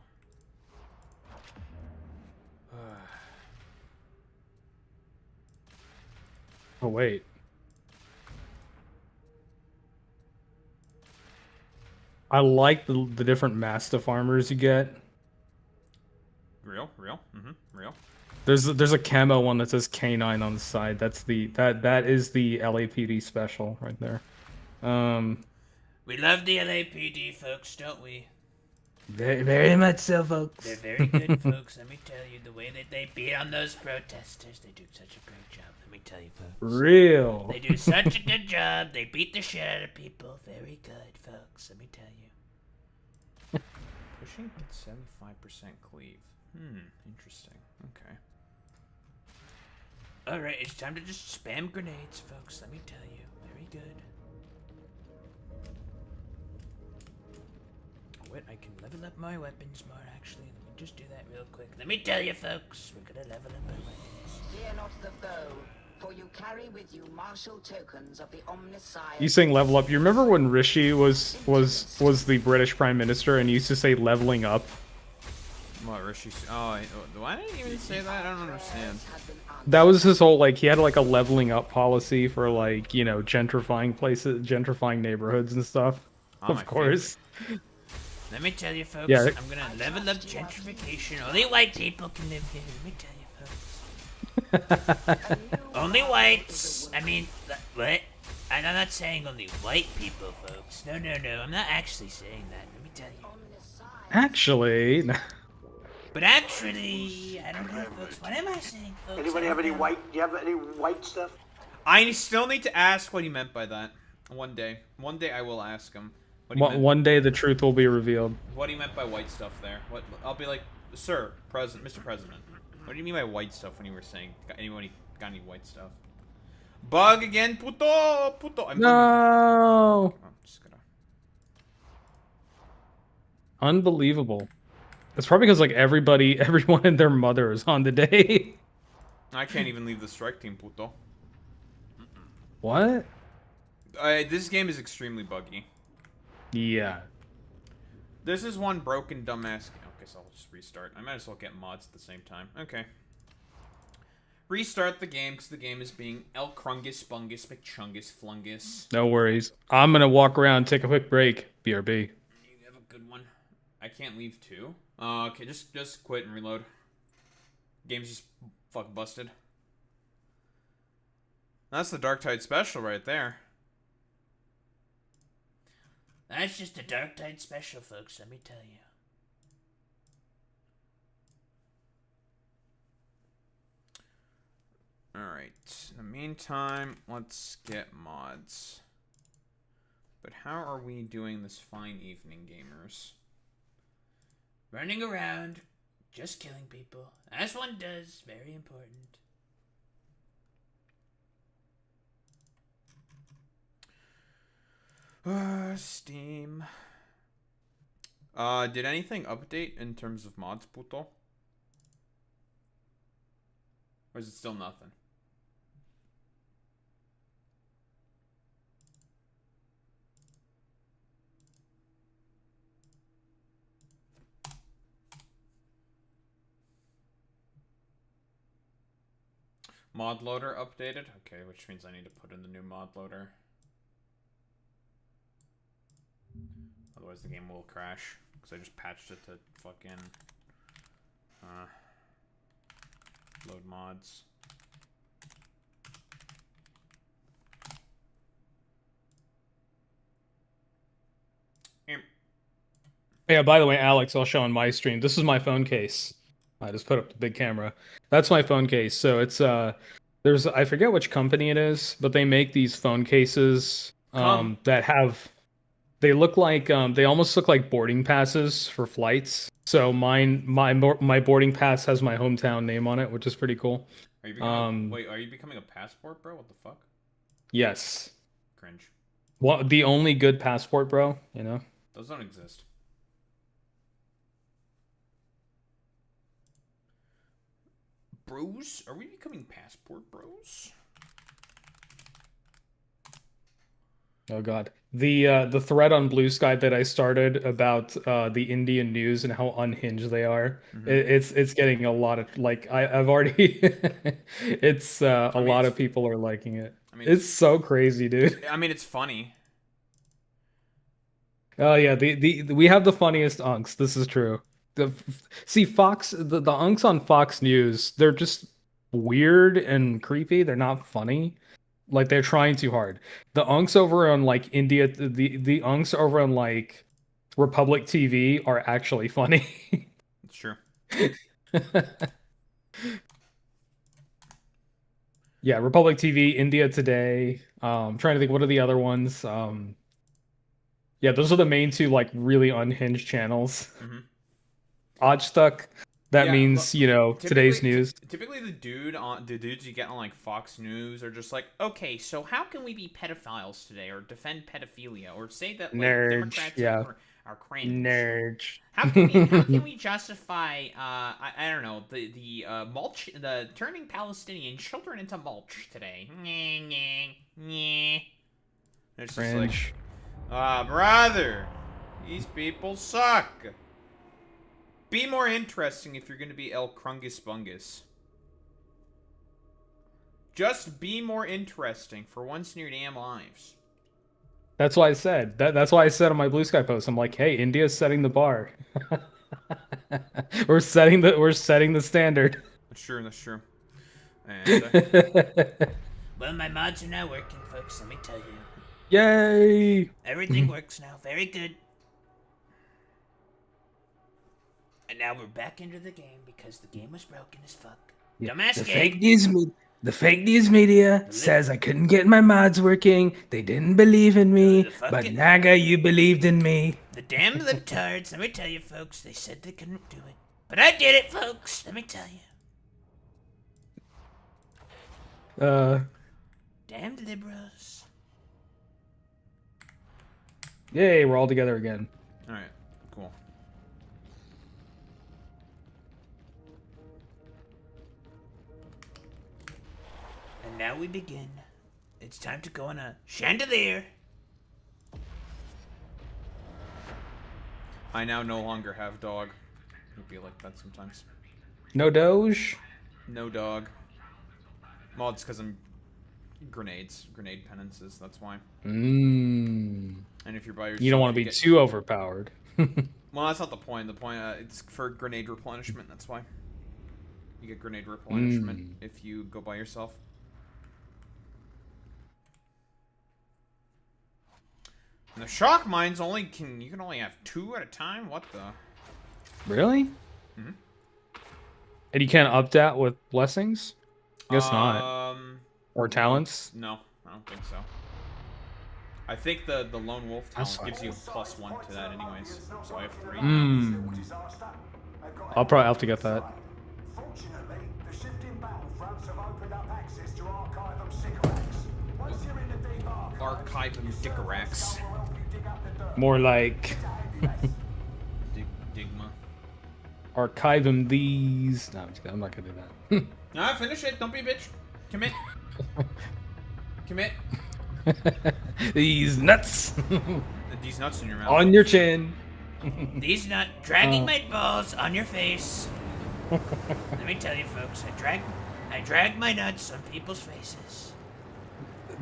Oh, wait. I like the different Mastiff armors you get. Real? Real. There's a camo one that says K9 on the side. That's that is the LAPD special right there. We love the LAPD, folks, don't we? Very much so, folks. They're very good, folks. Let me tell you, the way that they beat on those protesters, they do such a great job. Let me tell you, folks. Real. They do such a good job. They beat the shit out of people. Very good, folks. Let me tell you. Pushing at 75% cleave. Interesting. Okay. Alright, it's time to just spam grenades, folks. Let me tell you. Very good. Wait, I can level up my weapons more, actually. Let me just do that real quick. Let me tell you, folks. We're gonna level up our weapons. Fear not the foe, for you carry with you martial tokens of the Omnissiah. You saying level up? You remember when Rishi was the British Prime Minister and he used to say leveling up? What, Rishi? Oh, why did he even say that? I don't understand. That was his whole, like, he had like a leveling up policy for, like, you know, gentrifying places, gentrifying neighborhoods and stuff. Of course. Let me tell you, folks, Yeah. I'm gonna level up gentrification. Only white people can live here. Let me tell you, folks. Only whites. I mean, what? I'm not saying only white people, folks. No. I'm not actually saying that. Let me tell you. Actually. But actually, I don't know, folks. What am I saying, folks? Anybody have any white? Do you have any white stuff? I still need to ask what he meant by that. One day I will ask him. One day the truth will be revealed. What he meant by white stuff there. What I'll be like, Sir, Mr. President. What do you mean by white stuff when you were saying anybody got any white stuff? Bug again, puto. I'm No. I'm just gonna... Unbelievable. It's probably because like everyone and their mother is on the day. I can't even leave the strike team, puto. What? This game is extremely buggy. Yeah. This is one broken dumbass. Okay, so I'll just restart. I might as well get mods at the same time. Okay. Restart the game because the game is being El Krungus Bungus McChungus Flungus. No worries. I'm gonna walk around, take a quick break. BRB. You have a good one. I can't leave too. Okay, just quit and reload. Game's just fucking busted. That's the Darktide special right there. That's just a Darktide special, folks, let me tell you. Alright, in the meantime, let's get mods. But how are we doing this fine evening, gamers? Running around, just killing people, as one does, very important. Steam. Did anything update in terms of mods, puto? Or is it still nothing? Mod loader updated? Okay, which means I need to put in the new mod loader. Otherwise the game will crash. Because I just patched it to fucking... load mods. Yeah, by the way, Alex, I'll show on my stream. This is my phone case. I just put up the big camera. That's my phone case. So it's there's I forget which company it is, but they make these phone cases that have they look like they almost look like boarding passes for flights. So my boarding pass has my hometown name on it, which is pretty cool. Are you becoming wait, are you becoming a passport, bro? What the fuck? Yes. Cringe. Well, the only good passport, bro, you know? Those don't exist. Bros? Are we becoming passport bros? Oh god. The thread on Blue Sky that I started about the Indian news and how unhinged they are. It's getting a lot of like I've already it's a lot of people are liking it. I mean, it's so crazy, dude. I mean, it's funny. Oh yeah, we have the funniest unks. This is true. See, Fox, the unks on Fox News, they're just weird and creepy. They're not funny. Like they're trying too hard. The unks over on like India, the unks over on like Republic TV are actually funny. It's true. Yeah, Republic TV, India Today. I'm trying to think what are the other ones. Yeah, those are the main two like really unhinged channels. Oddstuck. That means, you know, today's news. Typically the dudes you get on like Fox News are just like, okay, so how can we be pedophiles today or defend pedophilia or say that like Democrats are cringe? Nerds. How can we justify I don't know, the mulch, the turning Palestinian children into mulch today? It's just like, brother, these people suck. Be more interesting if you're going to be El Krungus Bungus. Just be more interesting for once in your damn lives. That's why I said. That's why I said on my Blue Sky post, I'm like, hey, India's setting the bar. we're setting the standard. That's true, that's true. And, well, my mods are now working, folks, let me tell you. Yay! Everything works now, very good. And now we're back into the game because the game was broken as fuck. Yeah. Dumbass The game. fake news media says I couldn't get my mods working. They didn't believe in me, but Naga, you believed in me. The damn libtards, let me tell you, folks, they said they couldn't do it. But I did it, folks, let me tell you. Damned liberals. Yay, we're all together again. Alright, cool. And now we begin. It's time to go on a chandelier. I now no longer have dog. I feel like that sometimes. No Doge? No dog. Well, it's because I'm grenade penances, that's why. And if you're by yourself, you don't want to be too overpowered. Well, that's not the point. The point, it's for grenade replenishment, that's why. You get grenade replenishment if you go by yourself. And the shock mines you can only have 2 at a time? What the? Really? Mm-hmm. And you can't up that with blessings? Guess not. Or talents? No, I don't think so. I think the lone wolf talent gives you a +1 to that anyways. So I have 3. I'll probably have to get that. Fortunately, the shifting battlefronts have opened up access to Archivum Sycorax. Once you're in the deep Archivum Sycorax. More like Digma. Archivum these. No, I'm not gonna do that. Nah, finish it. Don't be a bitch. Commit. Commit. These nuts. These nuts in your mouth. On your chin. These nuts dragging my balls on your face. Let me tell you, folks, I drag my nuts on people's faces.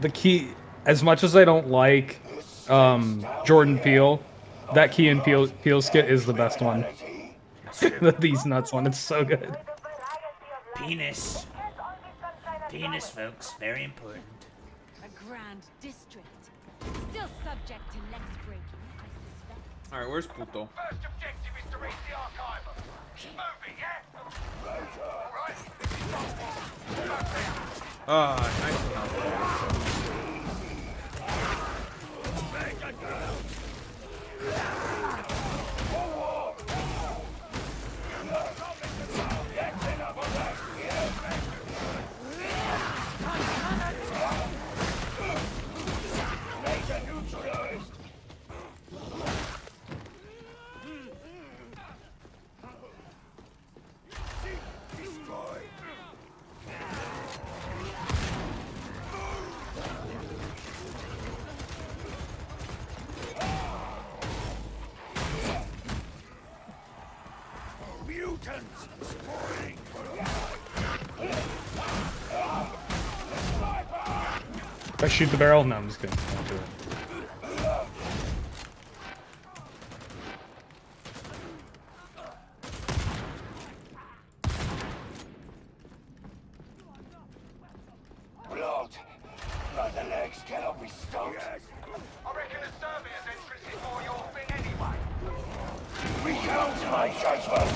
The key, as much as I don't like Jordan Peele, that Key and Peele skit is the best one. These nuts one, it's so good. Penis. Penis, folks, very important. A grand district. Still subject to lex breaking, I suspect. Alright, where's Pluto? First objective is to reach the archive. Move it, yeah? Ah, nice. If I shoot the barrel, no, I'm just kidding. I won't do it. Blocked. But the legs cannot be stopped. I reckon the surveyor's entrance is more your thing anyway. Recount my judgment.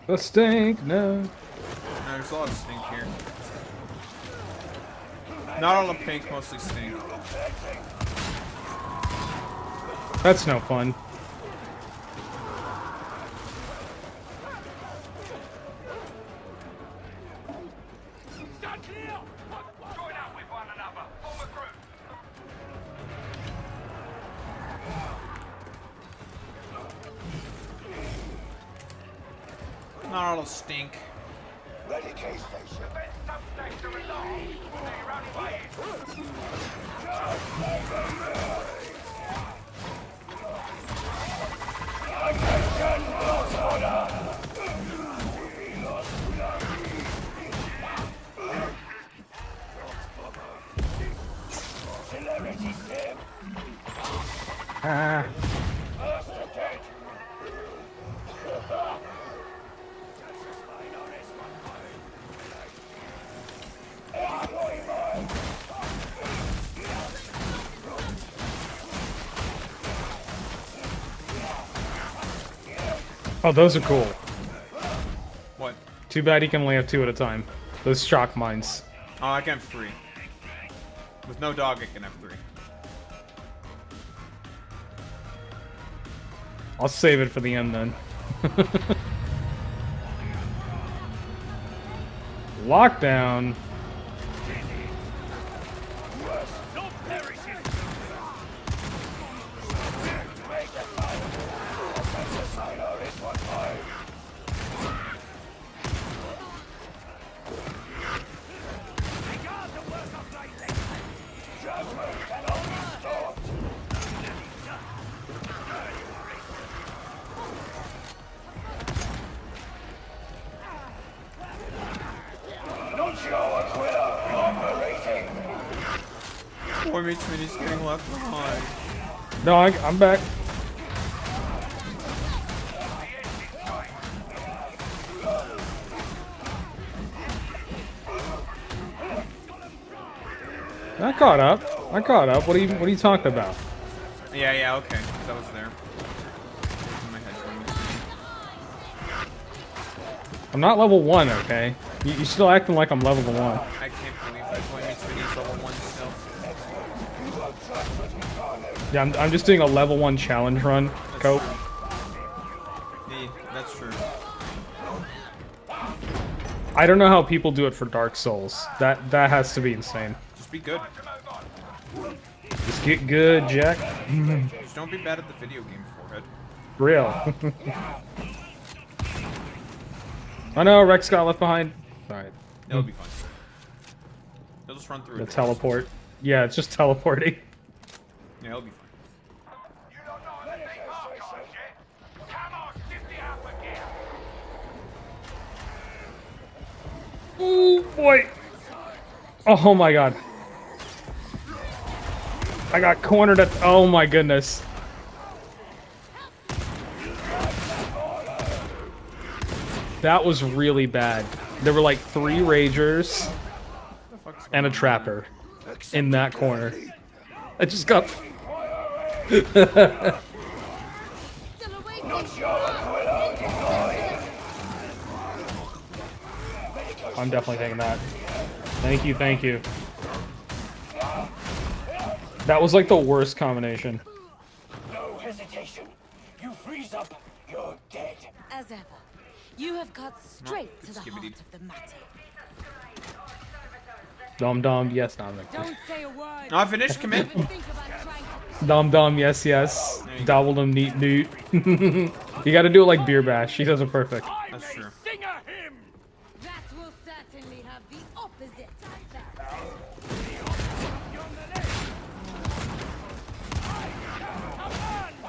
The stink, no. No, there's a lot of stink here. Not all the pink, mostly stink. That's no fun. Not all the stink. Ready, case station. Ah. Oh, those are cool. What? Too bad he can only have 2 at a time. Those shock mines. Oh, I can have 3. With no dog, I can have 3. I'll save it for the end then. Lockdown. Meets Mini's getting left behind. No, I'm back. I caught up. What are you talking about? Yeah, okay. That was there. In my head, I'm not level 1, okay? You still acting like I'm level 1. I can't believe that Boy Meets Mini's level 1 still. Yeah, I'm just doing a level 1 challenge run. Cope. Yeah, that's true. I don't know how people do it for Dark Souls. That has to be insane. Just be good. Just get good, Jack. Just don't be bad at the video game, forehead. Real. Oh no, Rex got left behind. Alright. It'll be fine. He'll just run through The it. teleport. Yeah, it's just teleporting. Yeah, it'll be fine. Oh boy. Oh my god. I got cornered at. Oh my goodness. That was really bad. There were like 3 Ragers and a Trapper in that corner. I just got. I'm definitely taking that. Thank you, thank you. That was like the worst combination. No hesitation. You freeze up, you're dead. As ever, you have got straight to the heart of the matter. Dom, yes, Dominic. Don't say a word. I finished, commit. Dom, yes. Double them, neat. You gotta do it like Beer Bash. She does it perfect. That's true. That will certainly have the opposite effect.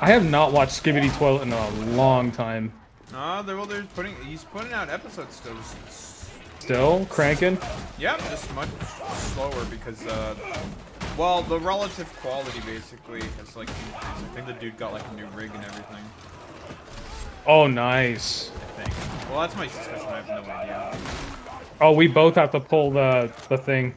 I have not watched Skibbity Toilet in a long time. He's putting out episodes still. Still cranking? Yep, just much slower because, well, the relative quality basically has like increased. I think the dude got like a new rig and everything. Oh, nice. I think. Well, that's my suspicion. I have no idea. Oh, we both have to pull the thing.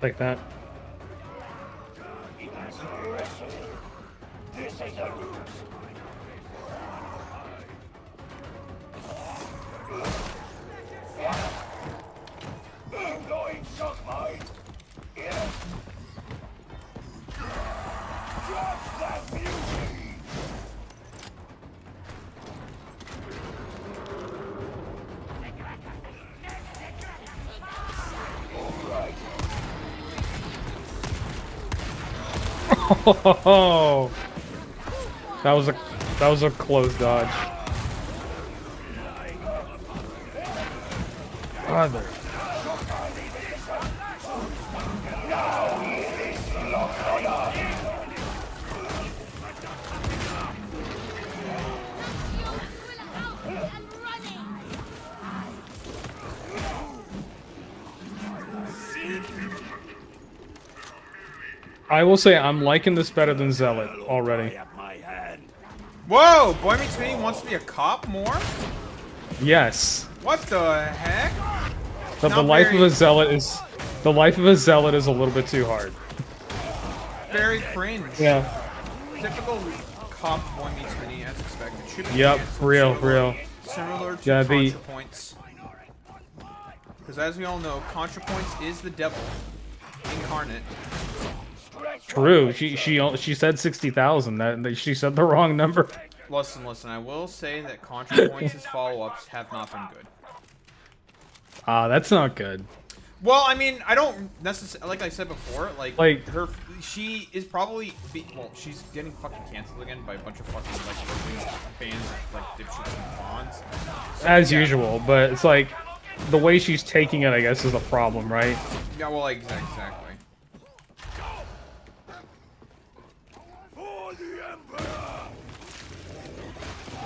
Like that. This is a ruse. I'm going shock mine. Yes. Judge that beauty. Oh, that was a close dodge. Brother. I will say I'm liking this better than Zealot already. Whoa! Boy Meets Mini wants to be a cop more? Yes. What the heck? But the life of a zealot is a little bit too hard. Very cringe. Yeah. Typical cop Boy Meets Mini as expected. should be Yep, canceled, real. Similar to Gotta be- ContraPoints. Because as we all know, ContraPoints is the devil incarnate. True. She said 60,000. That she said the wrong number. Listen. I will say that ContraPoints' follow-ups have not been good. That's not good. Well, I mean, I don't necessarily, like I said before, like she is probably, well, she's getting fucking canceled again by a bunch of fucking, like, bands, like, dipshits and bonds. So, As usual, but it's like, the way she's taking it, I guess, is a problem, right? Yeah, well, exactly.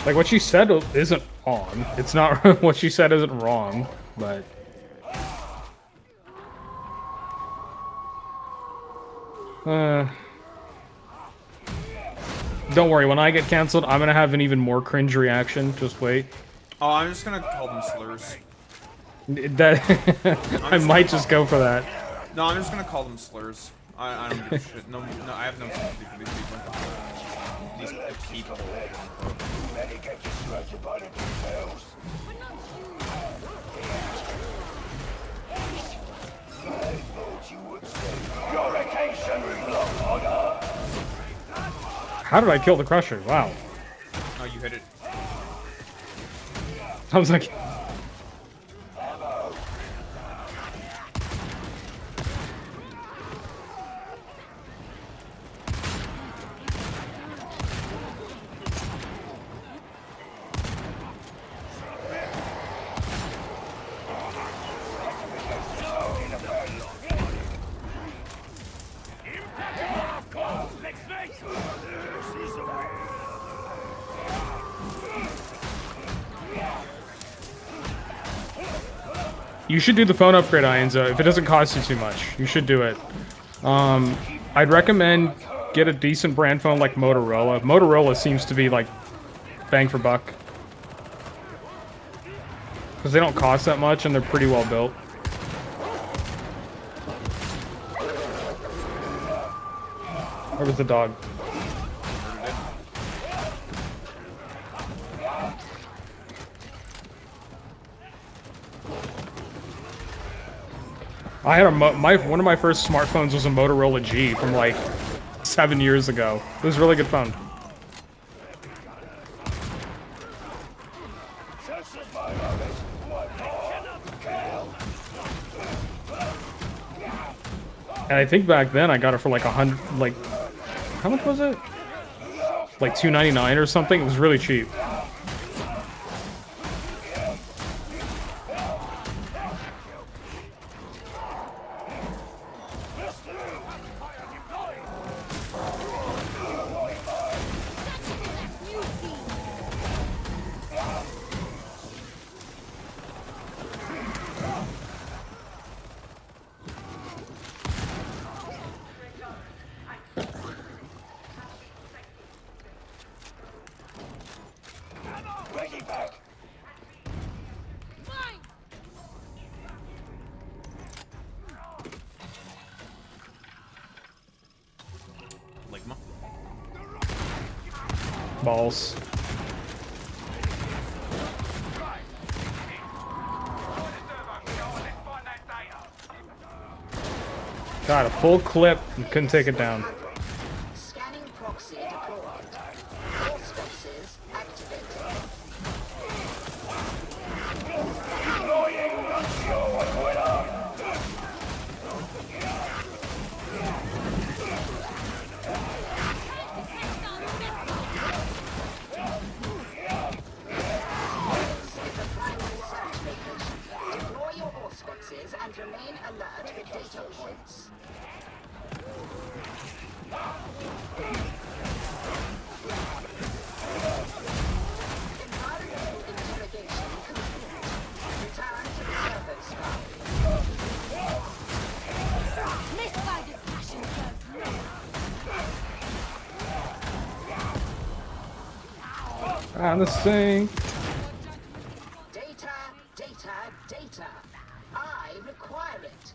Like, what she said isn't on. It's not, what she said isn't wrong, but... Don't worry, when I get canceled, I'm gonna have an even more cringe reaction. Just wait. Oh, I'm just gonna call them slurs. I might just go for that. No, I'm just gonna call them slurs. I don't give a shit. No, I have no sympathy for these people. These people. How did I kill the Crusher? Wow. Oh, you hit it. I was like... You should do the phone upgrade, Ianzo, if it doesn't cost you too much. You should do it. I'd recommend get a decent brand phone like Motorola. Motorola seems to be like bang for buck. Because they don't cost that much and they're pretty well built. Where was the dog? I had one of my first smartphones was a Motorola G from like 7 years ago. It was a really good phone. And I think back then I got it for like $100, like, how much was it? Like $299 or something. It was really cheap. Balls. Got a full clip and couldn't take it down. Scanning proxy deployed. Force boxes activated. Deploy your force boxes and remain alert for data points. Environmental interrogation complete. Return to the servo sky. Misguided passion serves no. On the sink. Data. I require it.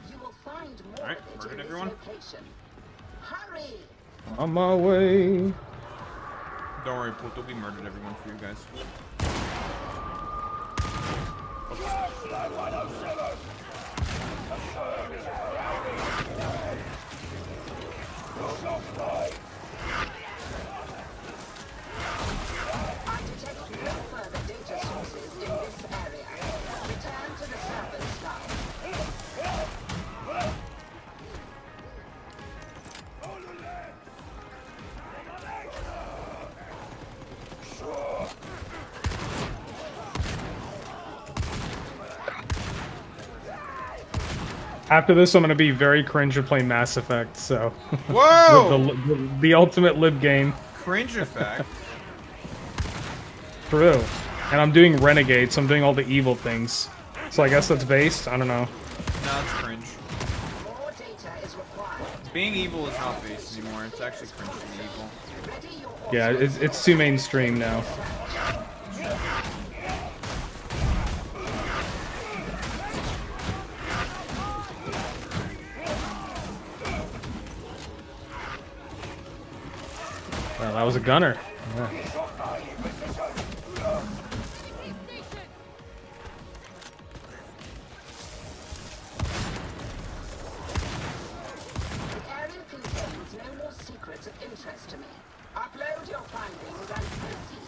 You will find more Alright, of it murdered in this everyone. location. Hurry! On my way. Don't worry, Pluto, we murdered everyone for you guys. I detect no further data sources in this area. Return to the servers now. After this, I'm gonna be very cringe to play Mass Effect. So, Whoa! the ultimate lib game. Cringe effect. True. And I'm doing Renegade, so I'm doing all the evil things. So I guess that's based. I don't know. No, it's cringe. More data is required. Being evil is not based anymore. It's actually cringe to be evil. Ready your Yeah, it's too mainstream now. Well, that was a gunner. Yeah. The area contains no more secrets of interest to me. Upload your findings and proceed.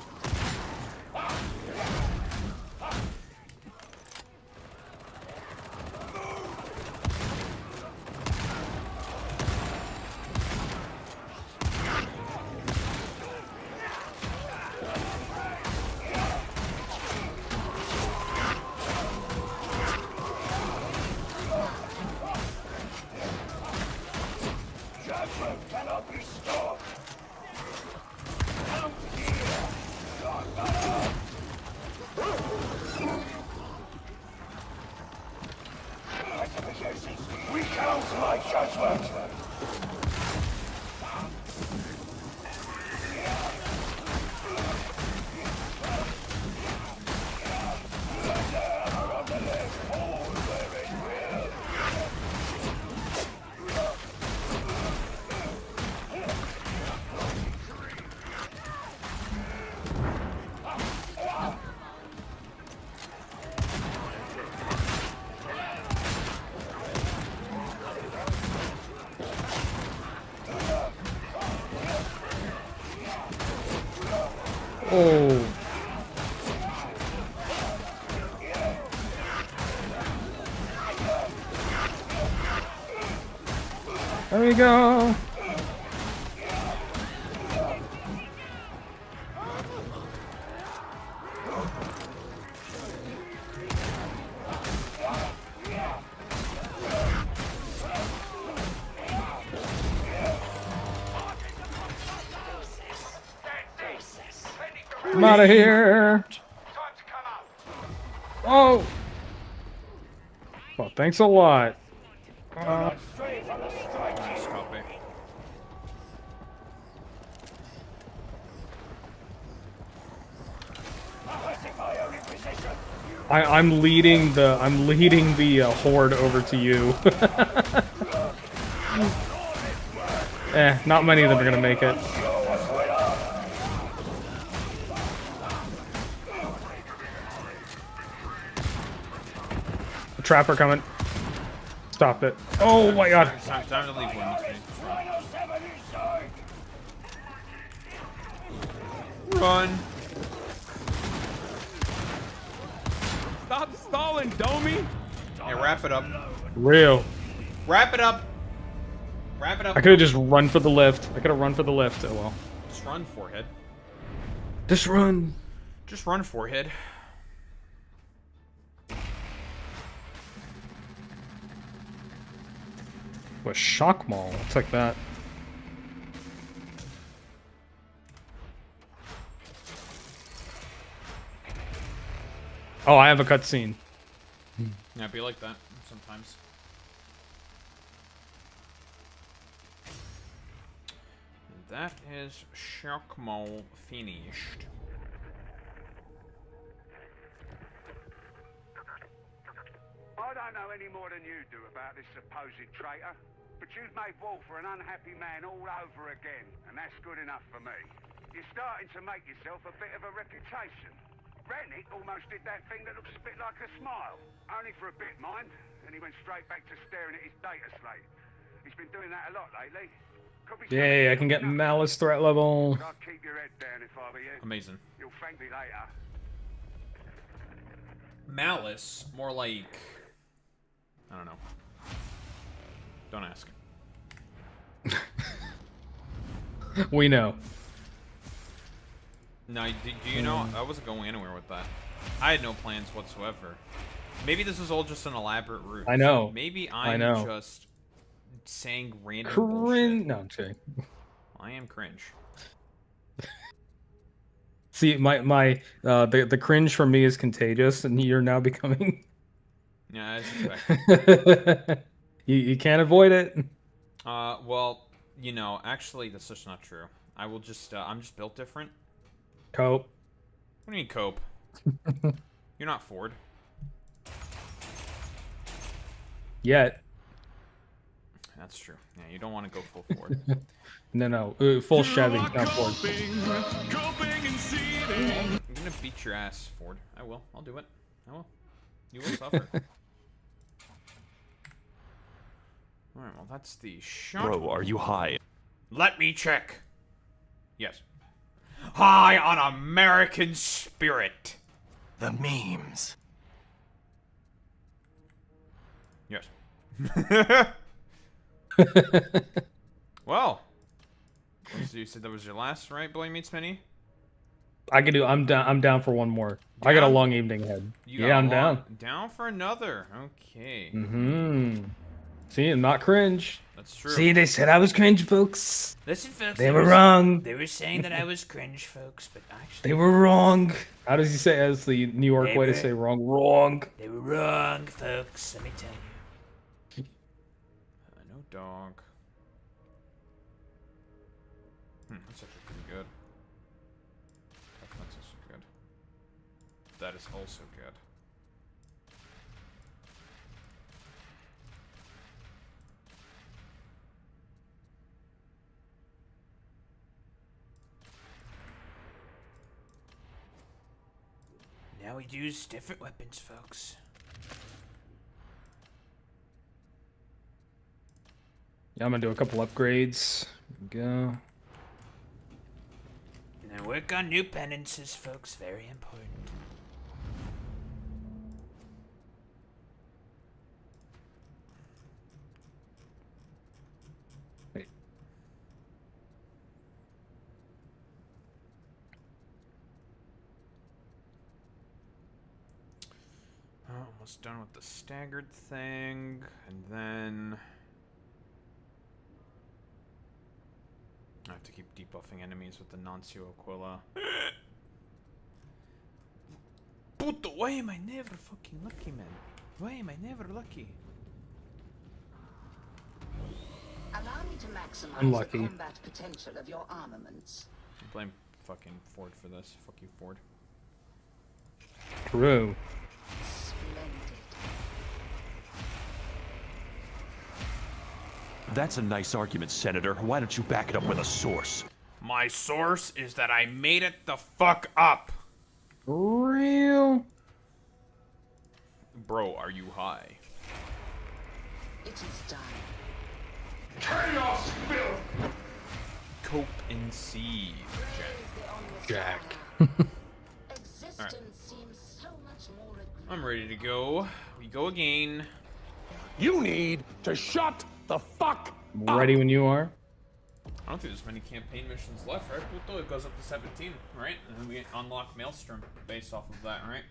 We count my judgment. Oh. There we go. I'm out of here. Oh. Well, thanks a lot. Nice copy. I'm leading the horde over to you. Not many of them are gonna make it. A trapper coming. Stop it. Oh my god. Time to leave one. Run. Stop stalling, Domi! Hey, wrap it up. Real. Wrap it up. Wrap it up. I could have just run for the lift. Oh well. Just run, forehead. Just run. Just run, forehead. What shock mall? It's like that. Oh, I have a cutscene. Yeah, it'd be like that sometimes. That is Shockmo finished. I don't know any more than you do about this supposed traitor, but you've made war for an unhappy man all over again, and that's good enough for me. You're starting to make yourself a bit of a reputation. Rennick almost did that thing that looks a bit like a smile. Only for a bit, mind. And he went straight back to staring at his data slate. He's been doing that a lot lately. Could be Yay, I can get malice threat level. But I'd keep your head down if I were you. Amazing. You'll thank me later. Malice, more like... I don't know. Don't ask. We know. No, do you know? I wasn't going anywhere with that. I had no plans whatsoever. Maybe this is all just an elaborate ruse. I know. Maybe I I'm know. just saying random Cringe. bullshit. No, I'm kidding. I am cringe. See, the cringe for me is contagious, and you're now becoming. Yeah, I expected. you can't avoid it. Well, you know, actually, that's just not true. I will just, I'm just built different. Cope. What do you mean cope? You're not Ford. Yet. That's true. Yeah, you don't want to go full Ford. No, full Chevy, not Ford. I'm gonna beat your ass, Ford. I will. I'll do it. I will. You will suffer. Alright, well, that's the shot. Bro, are you high? Let me check. Yes. High on American spirit. The memes. Yes. Well. So you said that was your last, right, Boy Meets Mini? I can do. I'm down for one more. I got a long evening ahead. Yeah, I'm down. Down for another. Okay. See, I'm not cringe. That's true. See, they said I was cringe, folks. Listen, folks. They were wrong. They were saying that I was cringe, folks, but actually... They were wrong. How does he say as the New York way to say wrong? Wrong. They were wrong, folks. Let me tell you. No dog. That's actually pretty good. That's also good. That is also good. Now we use different weapons, folks. Yeah, I'm gonna do a couple upgrades. Here we go. And then work on new penances, folks. Very important. Almost done with the staggered thing, and then I have to keep debuffing enemies with the Nuncio Aquila. Puto, why am I never fucking lucky, man? Why am I never lucky? Allow me to maximize I'm the lucky. combat potential of your armaments. I blame fucking Ford for this. Fuck you, Ford. True. That's a nice argument, Senator. Why don't you back it up with a source? My source is that I made it the fuck up. Real? Bro, are you high? It is done. Chaos filth! Cope and seed, Jack. Alright. Seems so much more I'm ready to go. We go again. You need to shut the fuck I'm ready when you are. I don't think there's many campaign missions left, right, Puto? It goes up to 17, right? And then we unlock Maelstrom based off of that, right?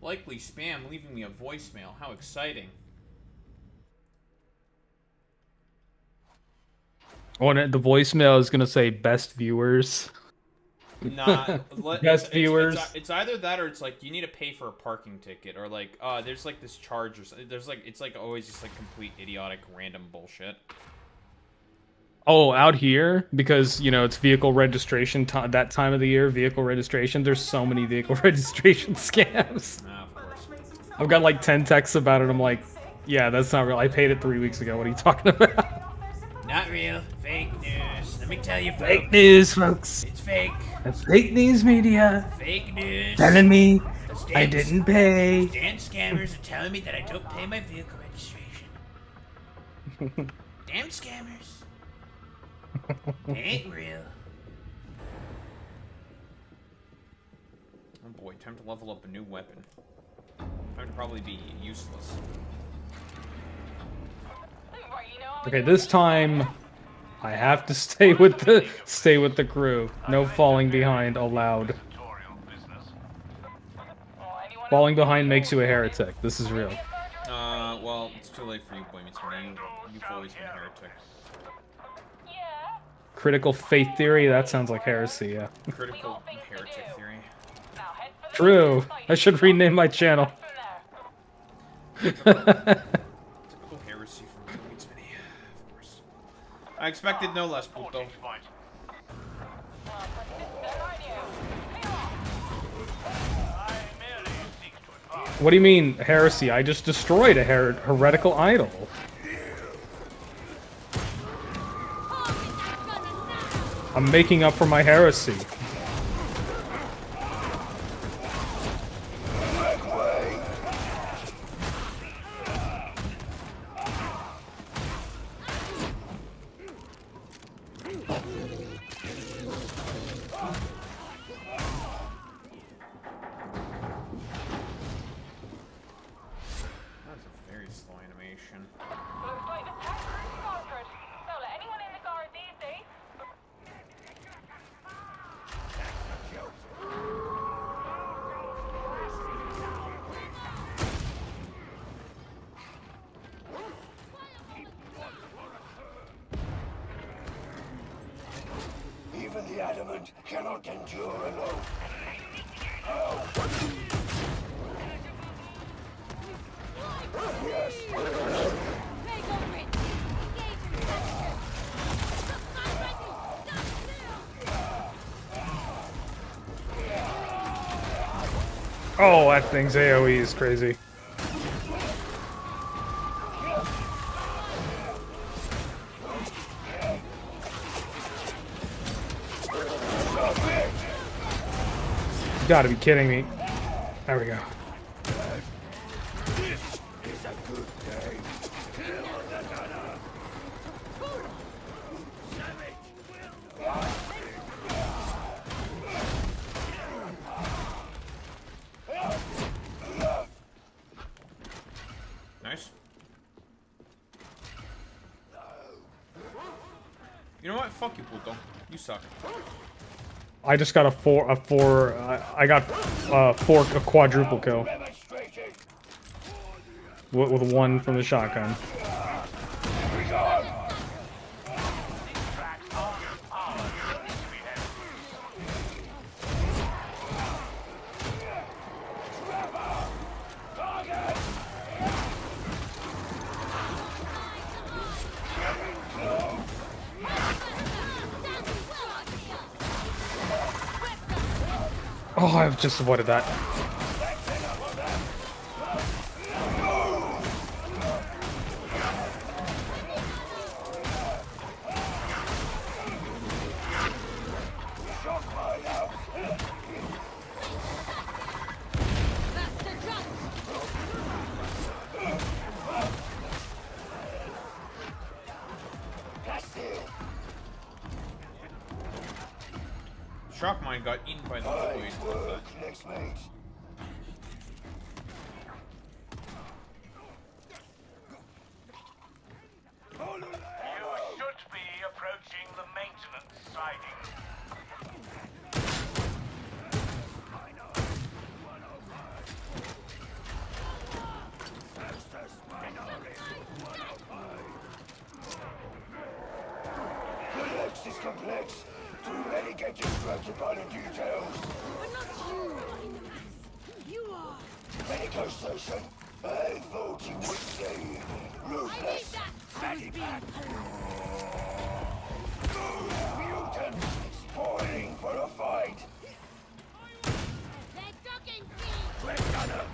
Likely spam leaving me a voicemail. How exciting. Oh, and the voicemail is gonna say best viewers. Nah, Best viewers. It's either that or it's like you need to pay for a parking ticket, or like there's like this charge or something. There's like it's like always just like complete idiotic random bullshit. Oh, out here, because you know it's vehicle registration that time of the year. Vehicle registration. There's so many vehicle registration scams. Nah, of course. I've got like 10 texts about it. I'm like, yeah, that's not real. I paid it 3 weeks ago. What are you talking about? Not real. Fake news. Let me tell you, folks. Fake news, folks. It's fake. The fake news media. Fake news. Telling me Those I didn't pay. Damn scammers are telling me that I don't pay my vehicle registration. Damn scammers. They ain't real. Oh boy, time to level up a new weapon. Time to probably be useless. Okay, this time I have to stay with the crew. No falling behind allowed. Falling behind makes you a heretic. This is real. Well, it's too late for you, Boy Meets Money. You've always been a heretic. Critical faith theory? That sounds like heresy, yeah. Critical heretic theory. True. I should rename my channel. Typical heresy from Boy Meets Money, of course. I expected no less, Puto. What do you mean, heresy? I just destroyed a heretical idol. I'm making up for my heresy. That's a very slow animation. Looks like the tanker is conquered. Don't let anyone in the guard these days. Even the adamant cannot endure alone. Yes. Oh, that thing's AoE is crazy. You gotta be kidding me. There we go. Nice. You know what? Fuck you, Puto. You suck. I just got a quadruple kill. With one from the shotgun. Oh, I've just avoided that. Shock mine got eaten by the fluid. Next mate. You should be approaching the maintenance siding. Complex is complex. Too many get distracted by the details. But not you, Dynamis. You are. Medical station. I thought you would say ruthless. Medipack. Mutant. Spoiling for a fight. They're ducking feet. Quick gunner.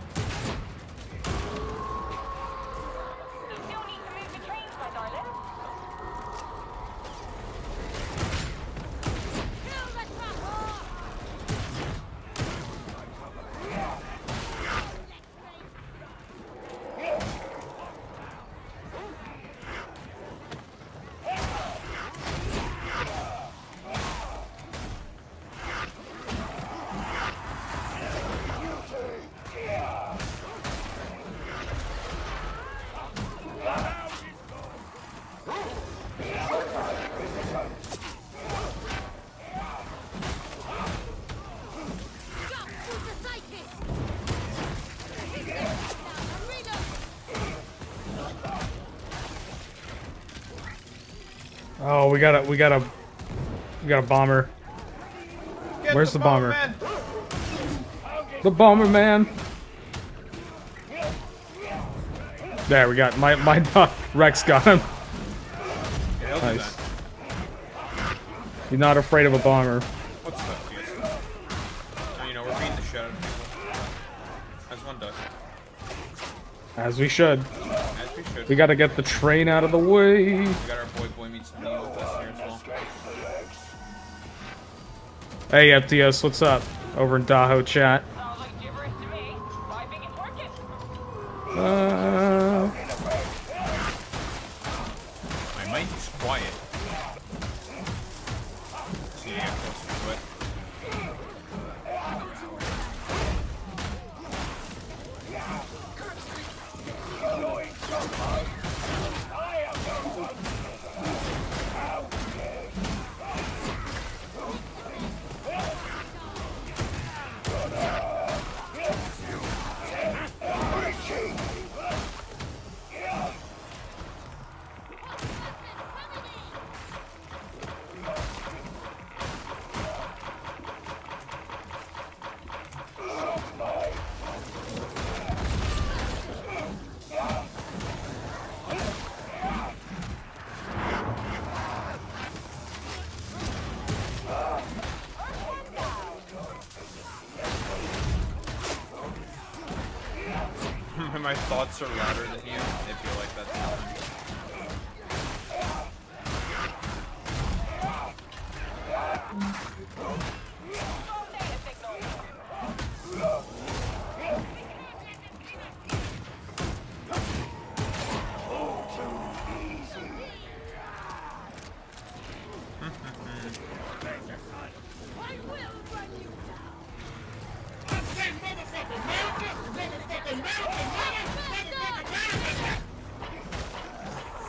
Oh, we got a bomber. Get Where's the bomber? Man. The bomber man. There we got my Rex got him. Yeah, Nice. You're not afraid of a bomber. What's that? Yes. You know, we're beating the shit out of people. As one does. As we should. As we should. We gotta get the train out of the way. We got our boy meets me with us here as well. Hey, FTS, what's up? Over in Tahoe chat. My mic is quiet. See, yeah, closer to it. My thoughts are louder than you. I feel like that's happening.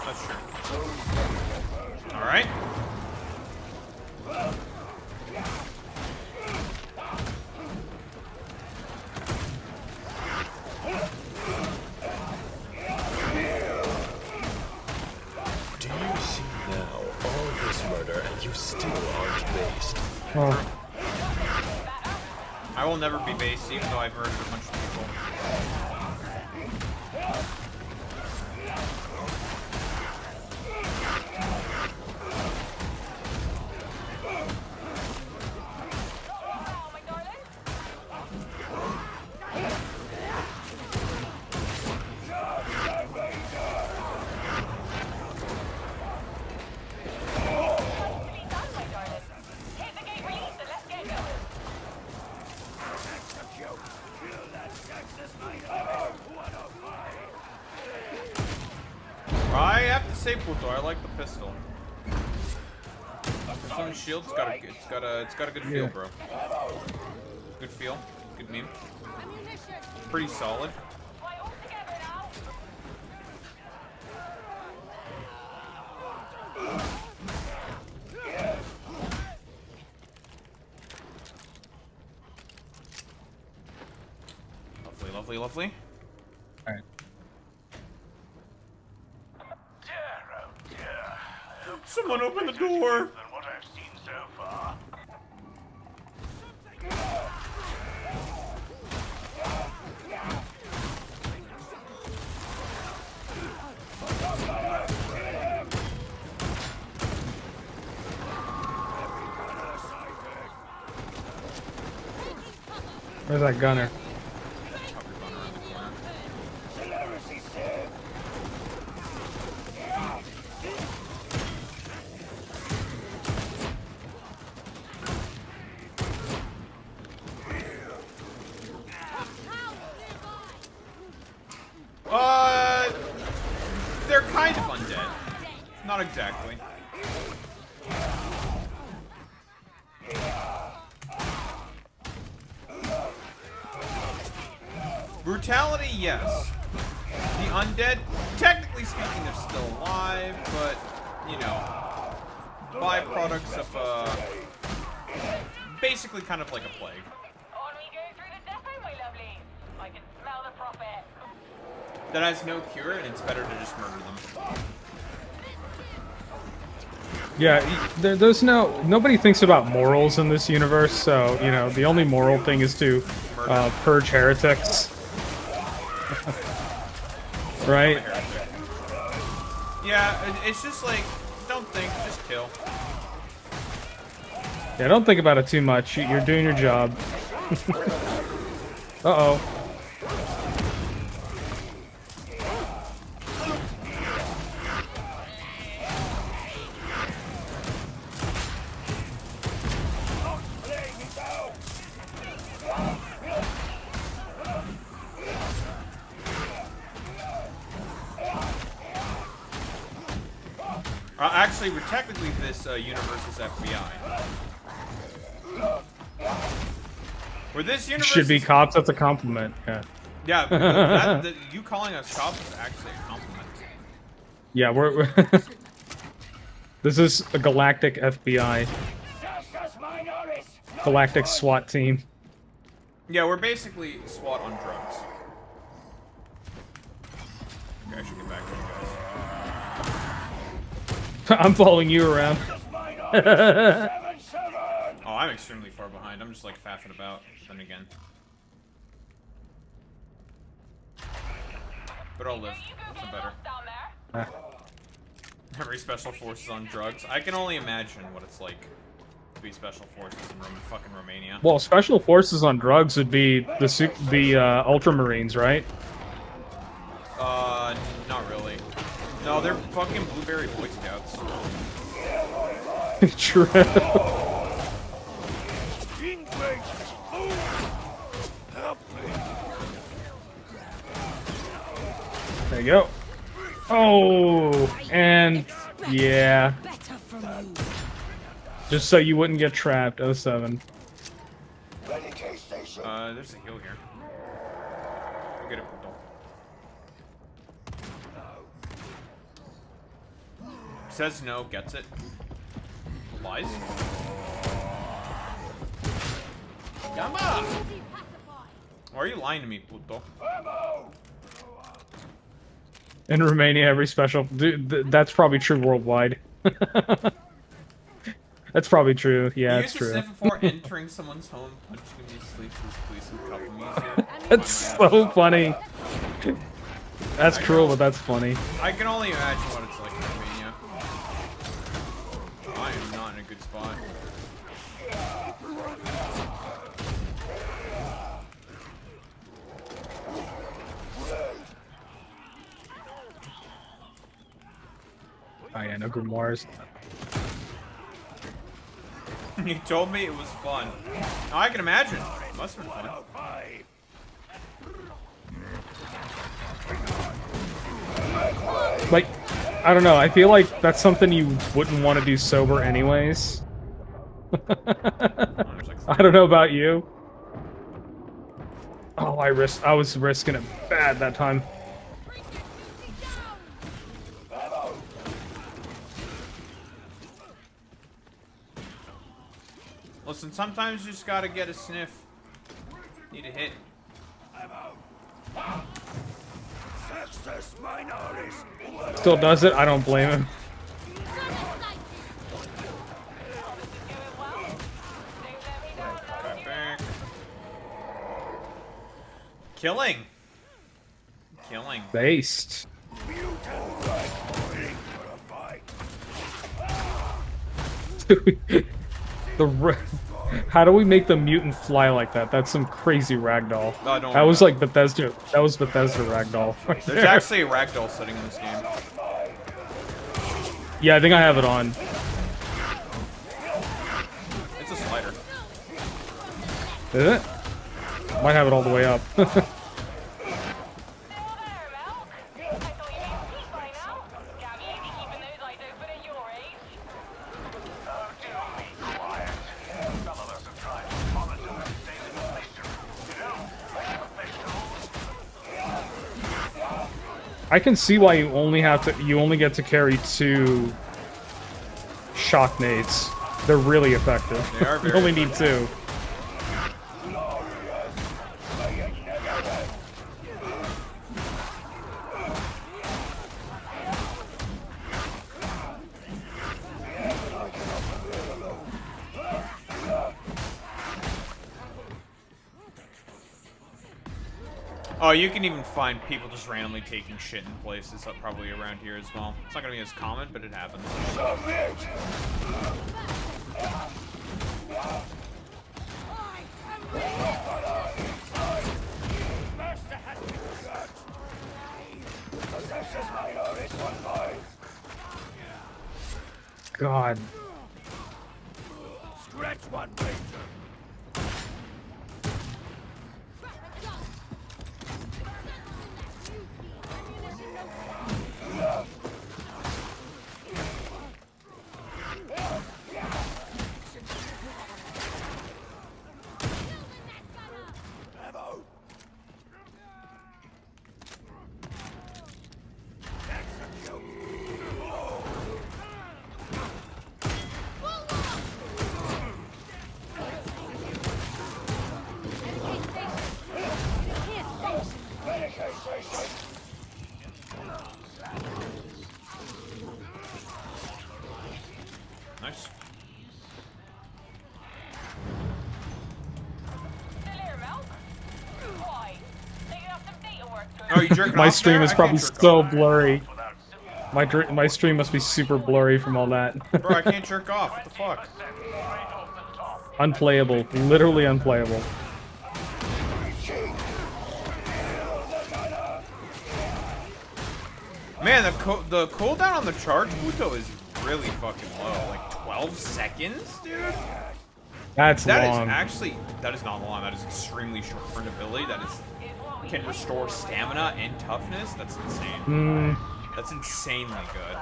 That's true. Alright. Do you see now all this murder and you still aren't based? Oh. I will never be based, even though I've murdered a bunch of people. I have to say, Puto, I like the pistol. Its own shield's got a good feel, bro. Good feel, good meme. Pretty solid. Lovely, lovely, lovely. All right. Someone open the door! What I've seen so far. Where's that gunner? They're kind of undead. Not exactly. Brutality, yes. The undead, technically speaking, they're still alive, but, you know, byproducts of, basically kind of like a plague. That has no cure, and it's better to just murder them. Yeah, there's nobody thinks about morals in this universe, so, you know, the only moral thing is to purge heretics. Right? Yeah, it's just like, don't think, just kill. Yeah, don't think about it too much. You're doing your job. Uh-oh. Actually, technically, this universe is FBI. Where this universe Should be cops, that's a compliment. Yeah. Yeah, you calling us cops is actually a compliment. Yeah, we're this is a galactic FBI. Galactic SWAT team. Yeah, we're basically SWAT on drugs. Okay, I should get back to you guys. I'm following you around. Oh, I'm extremely far behind. I'm just like faffing about, then again. But I'll live. It's better. Every special forces on drugs. I can only imagine what it's like to be special forces in fucking Romania. Well, special forces on drugs would be the Ultramarines, right? Not really. No, they're fucking Blueberry Boy Scouts. True. There you go. Oh, and yeah. Just so you wouldn't get trapped, 07. There's a hill here. Go get it, Portal. Says no, gets it. Lies. Come on! Why are you lying to me, Puto? In Romania, every special... Dude, that's probably true worldwide. That's probably true. Yeah, it's true. You used to sniff before entering someone's home, punching them in sleep with police and cuffing me easier. That's so funny. That's cruel, but that's funny. I can only imagine what it's like in Romania. I am not in a good spot. Oh yeah, no grimoires. You told me it was fun. Oh, I can imagine. It must have been fun. Like, I don't know. I feel like that's something you wouldn't want to do sober anyways. I don't know about you. Oh, I was risking it bad that time. Listen, sometimes you just gotta get a sniff. Need a hit. Still does it? I don't blame him. Killing. Killing. Based. How do we make the mutant fly like that? That's some crazy ragdoll. That was like Bethesda. That was Bethesda ragdoll. Right There's actually a ragdoll setting in this game. Yeah, I think I have it on. It's a slider. Is it? Might have it all the way up. I can see why you only get to carry 2 shock nades. They're really effective. They are You very only need 2. Oh, you can even find people just randomly taking shit in places probably around here as well. It's not gonna be as common, but it happens. God. Stretch one, Ranger. Nice. Oh, you jerking My off stream there? is I probably can't jerk so off. blurry. My stream must be super blurry from all that. Bro, I can't jerk off. What the fuck? Unplayable. Literally unplayable. Man, the cooldown on the charge Buto is really fucking low. Like 12 seconds, dude? That's That long. is actually, that is not long. That is extremely short for an ability. That is, can restore stamina and toughness. That's insane. That's insanely good.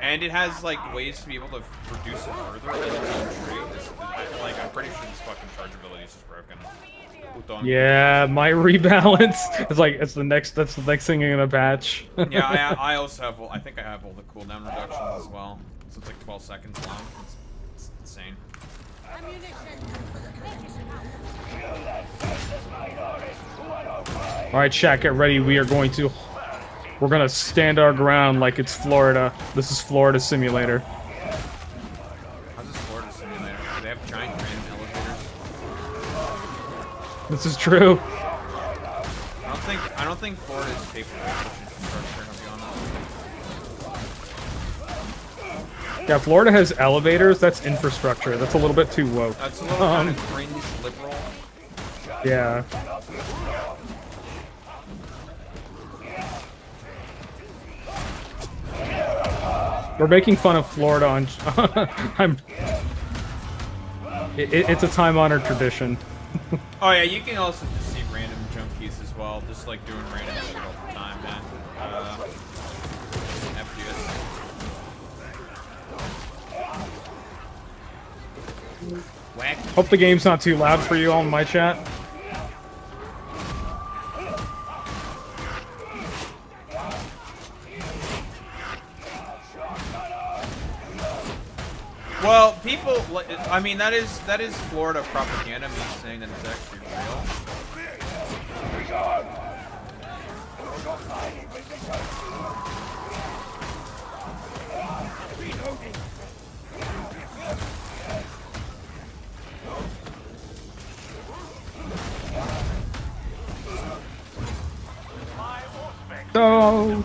And it has like ways to be able to reduce it further in its own tree. Like, I'm pretty sure this fucking charge ability is just broken. Buto. Yeah, my rebalance is like that's the next thing in a patch. Yeah, I also have. I think I have all the cooldown reductions as well. So it's like 12 seconds long. It's insane. All right, chat, get ready. We're gonna stand our ground like it's Florida. This is Florida Simulator. How's this Florida Simulator? Do they have giant random elevators? This is true. I don't think Florida is capable of such infrastructure. I'll be honest. Yeah, Florida has elevators. That's infrastructure. That's a little bit too woke. That's a little kind of cringe liberal. Yeah. We're making fun of Florida on. It's a time-honored tradition. Oh yeah, you can also just see random jump keys as well, just like doing random shit all the time, man. FPS. Whack. Hope the game's not too loud for you all in my chat. Well, people, I mean, that is Florida propaganda, me saying that it's actually real. No.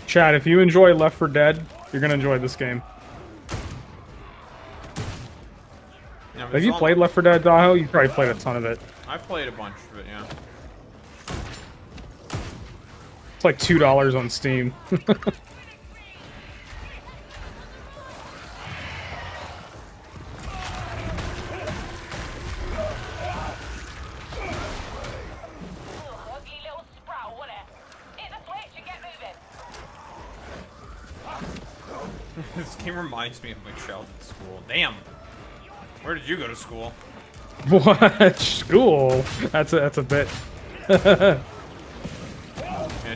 Chat, if you enjoy Left 4 Dead, you're gonna enjoy this game. Yeah, Have you played Left 4 Dead, Daho? You probably played a ton of it. I've played a bunch of it, yeah. It's like $2 on Steam. This game reminds me of my childhood school. Damn. Where did you go to school? What? School? That's a bit. Yeah,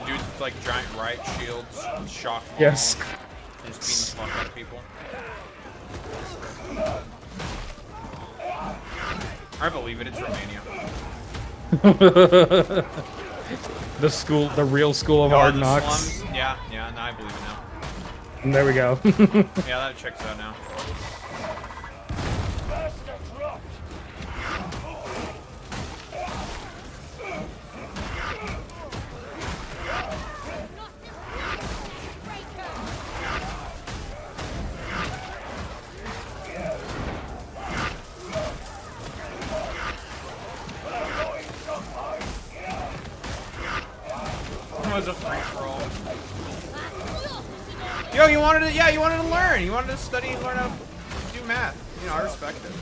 dudes with like giant riot shields, shock bombs, Yes. just beating the fuck out of people. I believe it. It's Romania. the real school of hard the knocks. slums. Yeah, now I believe it now. And there we go. Yeah, that checks out now. It was a free-for-all. Yo, you wanted to, you wanted to learn. You wanted to study and learn how to do math. You know, I respect it.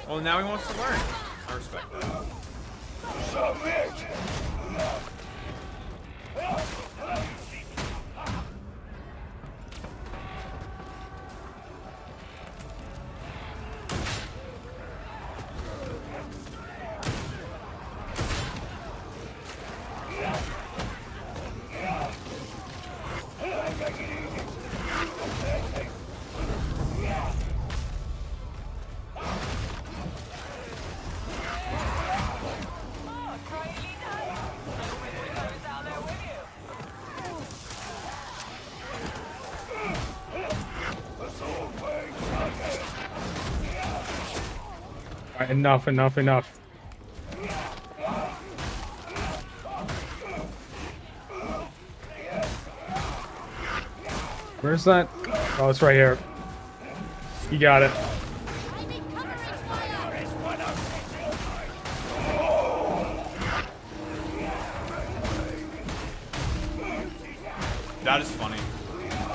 Well, now he wants to learn. I respect that. Submit! Alright, enough. Where's that? Oh, it's right here. You got it. That is funny.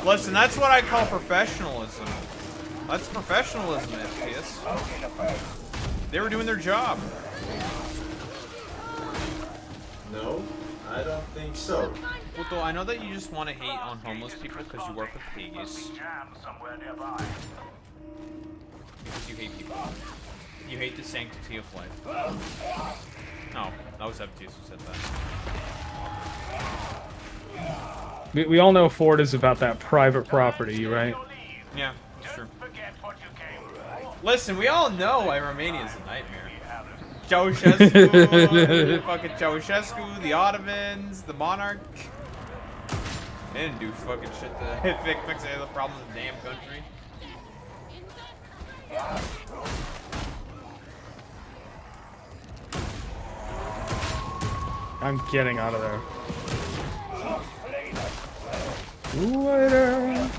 Listen, that's what I call professionalism. That's professionalism, FPS. They were doing their job. No, I don't think so. Well, though, I know that you just want to hate on homeless people because you work with piggies. Because you hate people. You hate the sanctity of life. No, that was FTS who said that. We all know Ford is about that private property, right? Yeah, that's true. Listen, we all know why Romania is a nightmare. Ceausescu, fucking Ceausescu, the Ottomans, the monarch. They didn't do fucking shit to fix any of the problems in the damn country. I'm getting out of there. Waiter.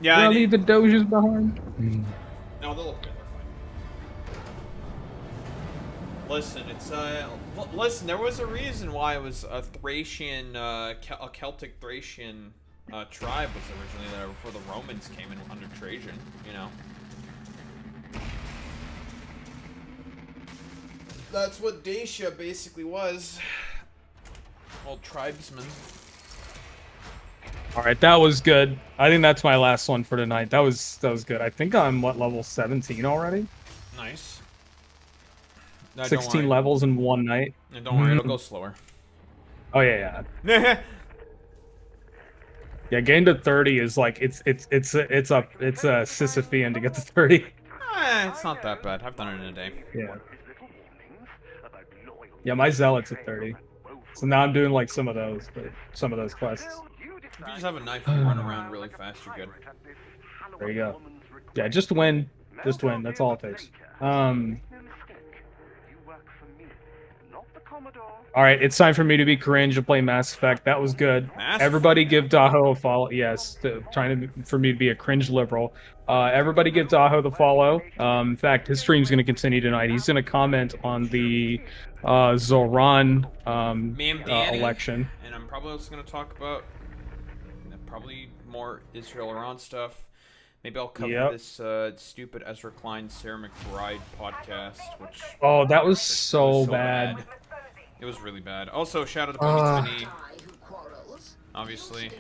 Yeah, I leave the doges behind. No, they'll look good. Listen, it's listen. There was a reason why it was a Thracian, a Celtic Thracian tribe was originally there before the Romans came in under Trajan. You know. That's what Dacia basically was. Old tribesmen. All right, that was good. I think that's my last one for tonight. That was good. I think I'm what, level 17 already? Nice. 16 levels in one night. And don't worry, it'll go slower. Oh yeah. Yeah, getting to 30 is like it's a Sisyphean to get to 30. It's not that bad. I've done it in a day. Yeah. Yeah, my zealot's at 30. So now I'm doing like some of those quests. If you just have a knife and run around really fast, you're good. There you go. Yeah, just win. Just win. That's all it takes. All right, it's time for me to be cringe and play Mass Effect. That was good. Everybody give Daho a follow. Yes, for me to be a cringe liberal. Everybody give Daho the follow. In fact, his stream's going to continue tonight. He's going to comment on the Zohran election. And I'm probably also going to talk about probably more Israel-Iran stuff. Maybe I'll cover Yep. this stupid Ezra Klein, Sarah McBride podcast, which Oh, that was it so bad. It was really bad. Also, shout out to Uh, Bonnie Smitty. Obviously,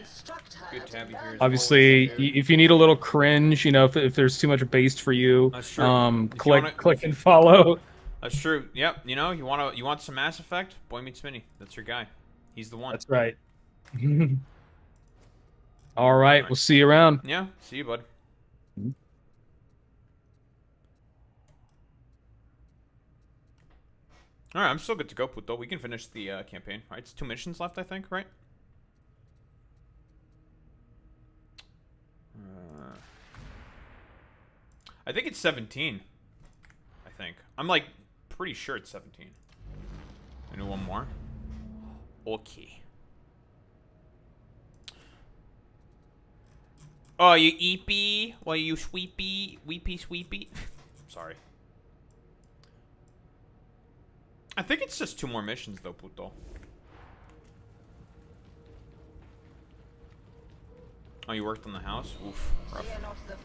good to have you here. As Obviously, always, dude. if you need a little cringe, you know, if there's too much based for you, That's true. click and follow. That's true. Yep. You know, you want some Mass Effect? Boy Meets Smitty. That's your guy. He's the one. That's right. All right, we'll see you around. Yeah. See you, bud. All right, I'm still good to go, Puto. We can finish the campaign, right? It's 2 missions left, I think, right? I think it's 17. I think. I'm like pretty sure it's 17. I do one more. Okay. Oh, you eepy? Well, you sweepy? Weepy sweepy? Sorry. I think it's just 2 more missions, though, Puto. Oh, you worked on the house? Oof. Rough.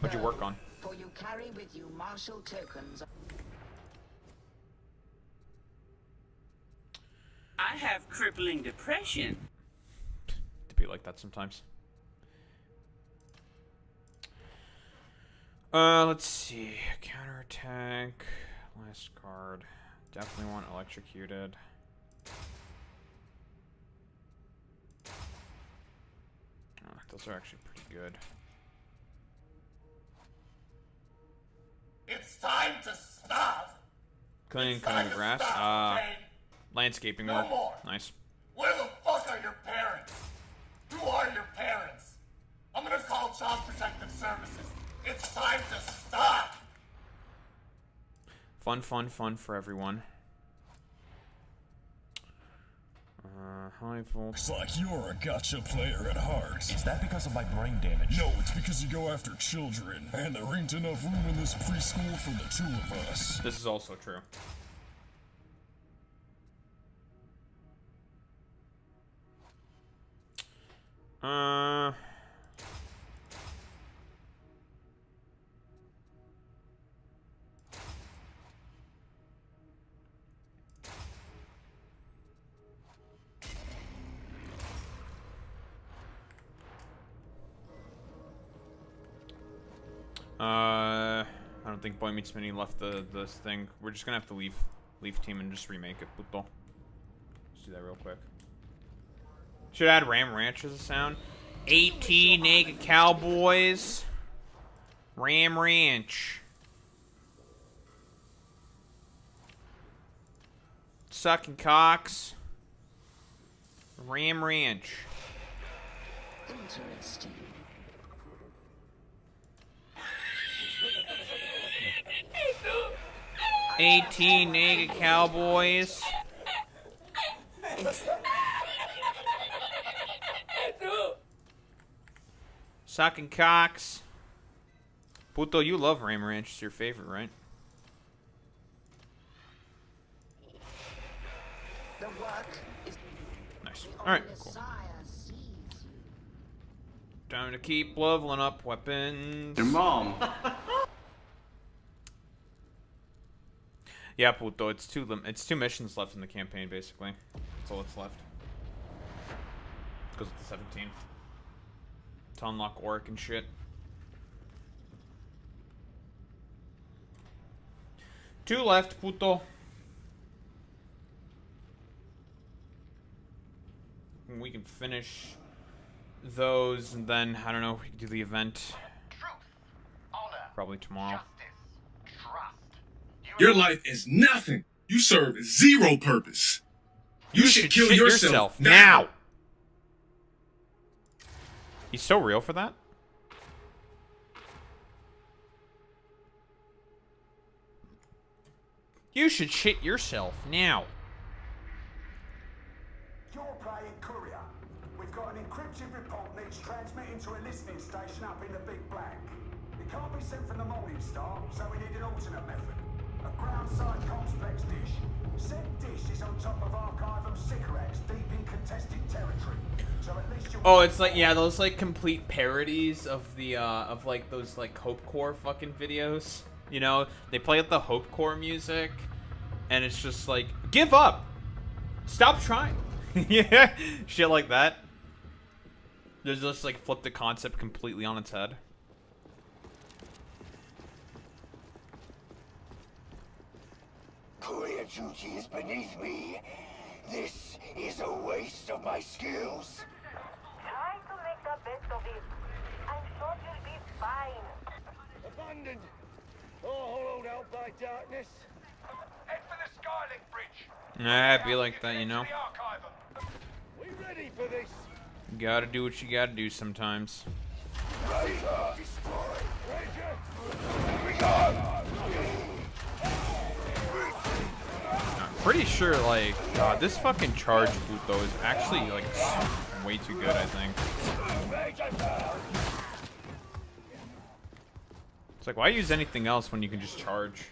What'd you work on? For you carry with you martial tokens. I have crippling depression. To be like that sometimes. Let's see. Counterattack. Last card. Definitely want electrocuted. Oh, those are actually pretty good. It's time to stop. Cleaning grass. Landscaping No work. more. Nice. Where the fuck are your parents? Who are your parents? I'm gonna call Child Protective Services. It's time to stop. Fun, fun, fun for everyone. High volt. Looks like you're a gotcha player at heart. Is that because of my brain damage? No, it's because you go after children, and there ain't enough room in this preschool for the 2 of us. This is also true. I don't think Boy Meets Mini left this thing. We're just gonna have to leave team and just remake it, puto. Let's do that real quick. Should add Ram Ranch as a sound. 18 naked cowboys. Ram Ranch. Sucking cocks. Ram Ranch. Interesting. $18 naked cowboys. Sucking cocks. Puto, you love Ram Ranch. It's your favorite, right? The work is Nice. Alright, cool. Time to keep leveling up weapons. Your mom. Yeah, Puto, it's 2 missions left in the campaign, basically. That's all that's left. Goes with the 17. To unlock Oric and shit. 2 left, Puto. And we can finish those, and then, I don't know, we can do the event. Probably tomorrow. Your life is nothing. You serve zero purpose. You should kill shit yourself now. He's so real for that. You should shit yourself now. You're playing courier. We've got an encrypted report needs transmitting to a listening station up in the Big Black. It can't be sent from the Morning Star, so we need an alternate method. A ground-side complex dish. Said dish is on top of Archivum Sycorax, deep in contested territory. So at least you. Oh, it's like, yeah, those like complete parodies of the of like those like Hope Core fucking videos. You know, they play with the Hope Core music, and it's just like, give up, stop trying. Yeah, shit like that. There's just like flip the concept completely on its head. Courier duty is beneath me. This is a waste of my skills. Try to make the best of it. I'm sure you'll be fine. Abandoned. All hollowed out by darkness. Head for the Skylink Bridge. Nah, it'd be like that, you know. We ready for this? You gotta do what you gotta do sometimes. I'm pretty sure, like, this fucking charge boot, though, is actually, like, way too good, I think. It's like, why use anything else when you can just charge?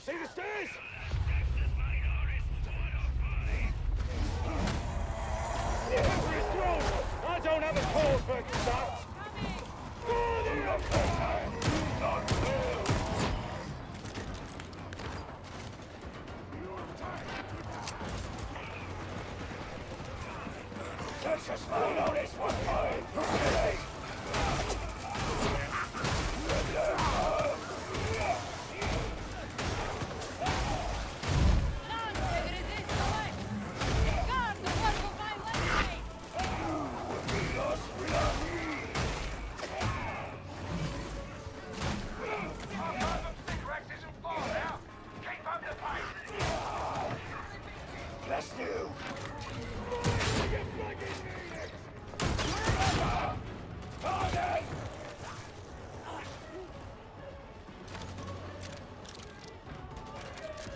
See the stairs? I don't have a cause for that. Such a small notice one time. Let's do.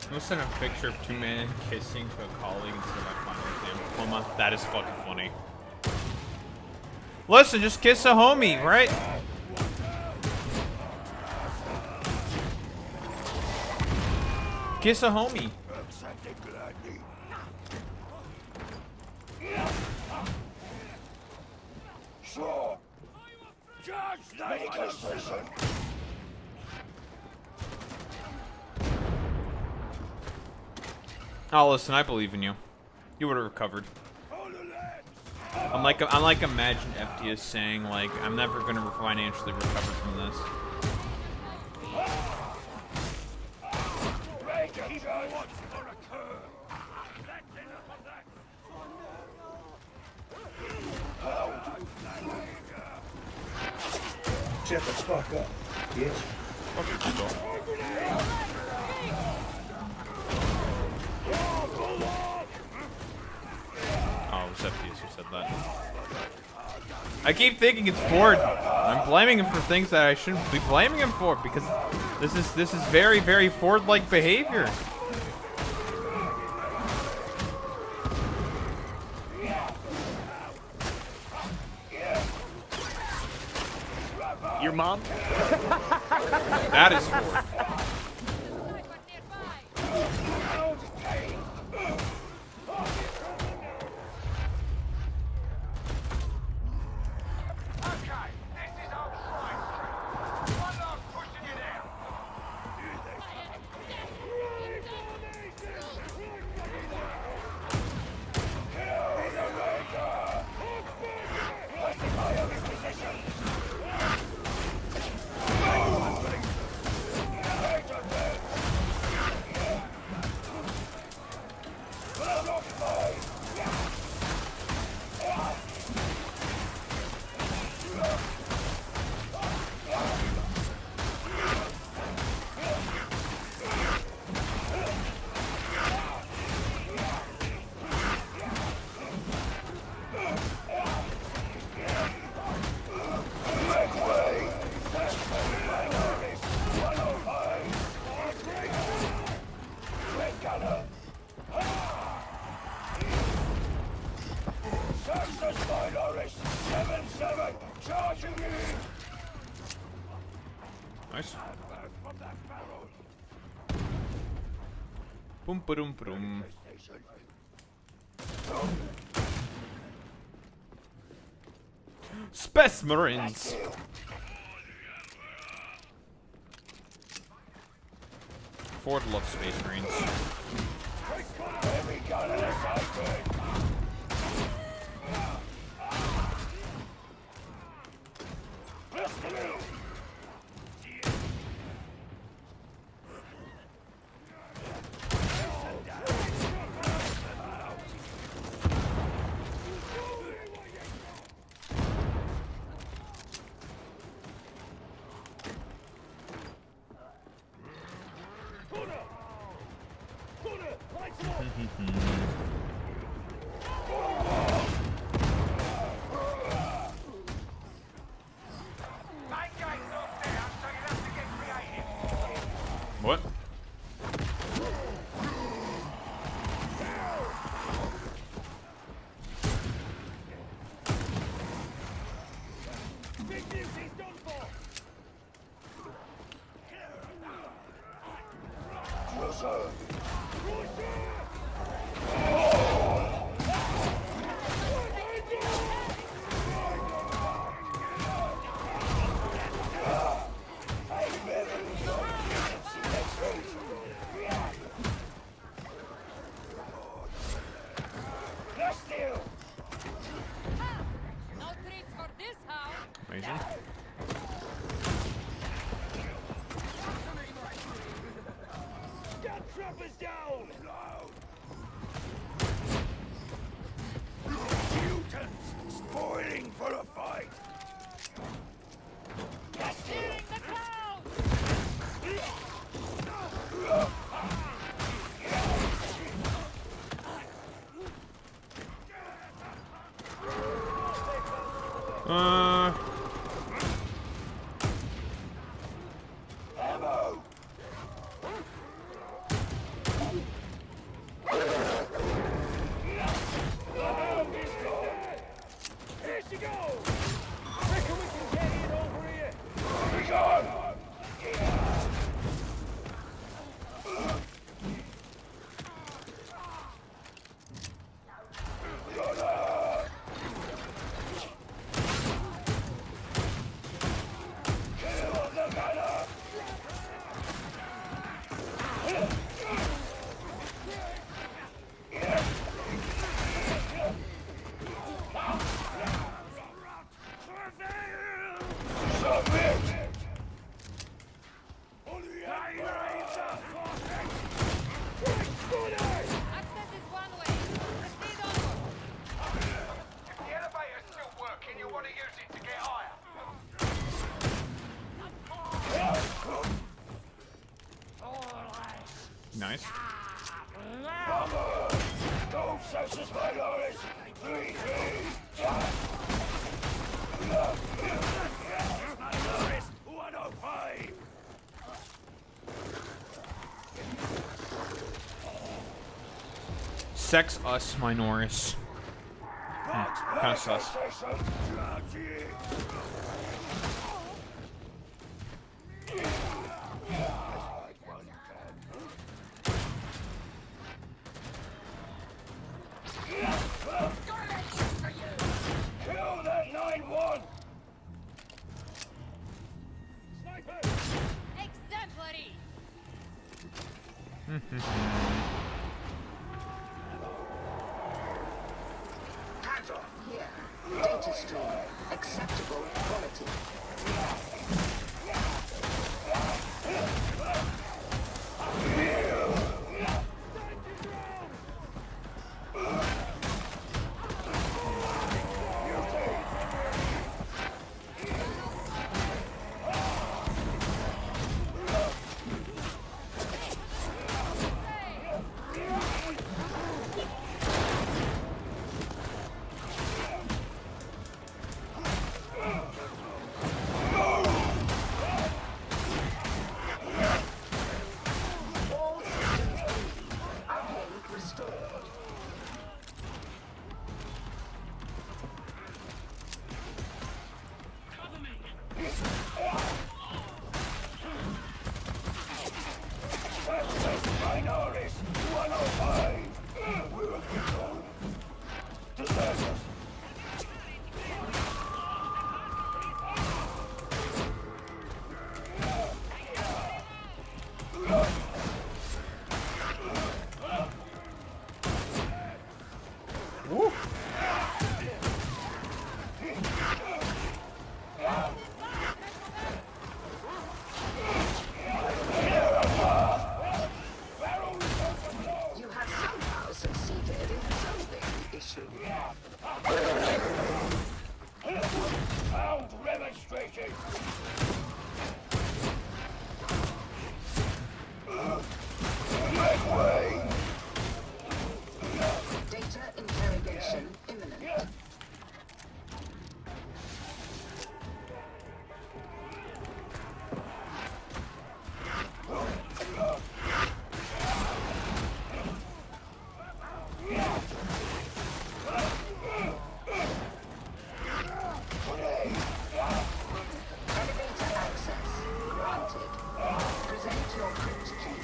I'm gonna send a picture of two men kissing to a colleague instead of my final exam diploma. That is fucking funny. Listen, just kiss a homie, right? Kiss a homie. Sure. Judge, medical station. Oh, listen, I believe in you. You would have recovered. I'm like imagine FTS saying like, I'm never gonna financially recover from this. Shut the fuck up, bitch. Fuck you, Oh, it was FTS who said that. I keep thinking it's Ford. I'm blaming him for things that I shouldn't be blaming him for because this is very, very Ford-like behavior. Your mom? That is Ford. Nice. Boom, ba-dum, ba-dum. Space Marines. Ford loves Space Marines. What? Amazing. Get trappers down! Mutants spoiling for a fight! Stealing the cloud! Ammo! Here she goes! Reckon we can get in over here? Be gone! Nice. Don't senses minorities! 105! Sex us minoris. Kind of sus. Kill that 9-1! Exemplary! Here. Data stream. Acceptable quality. Data interrogation imminent. Elevator access granted. Present your crypt key.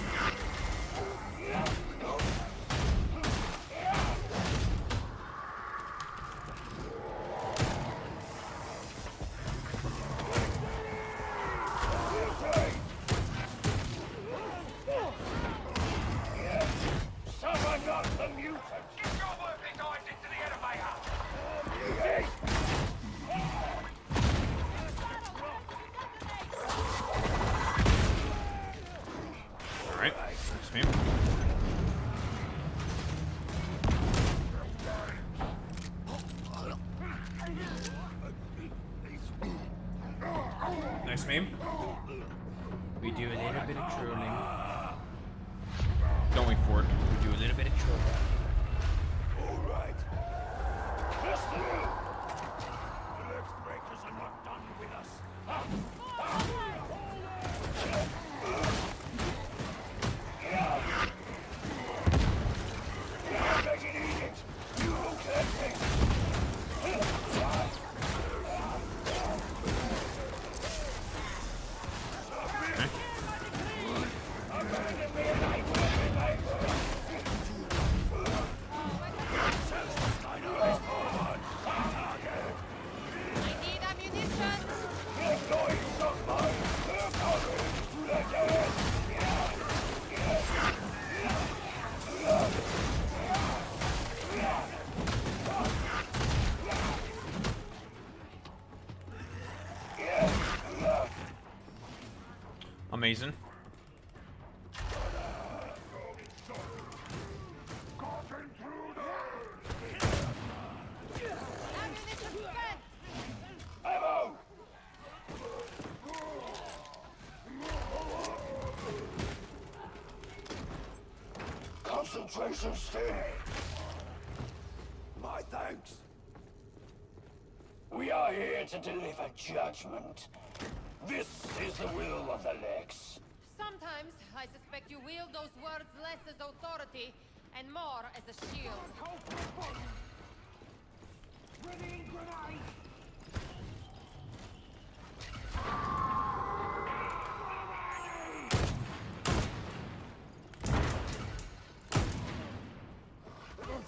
Someone got the mutant! You go work these eyes into the elevator! Alright, that's me. Nice meme. We do a little bit of trolling. Don't wait for it. We do a little bit of trolling. Alright. Listen! The next breakers are not done with us. Make it easy. You look at me. Amazing. Ammo! Concentration sting. My thanks. We are here to deliver judgment. This is the will of the Lex. Sometimes I suspect you wield those words less as authority and more as a shield. Ready, grenade!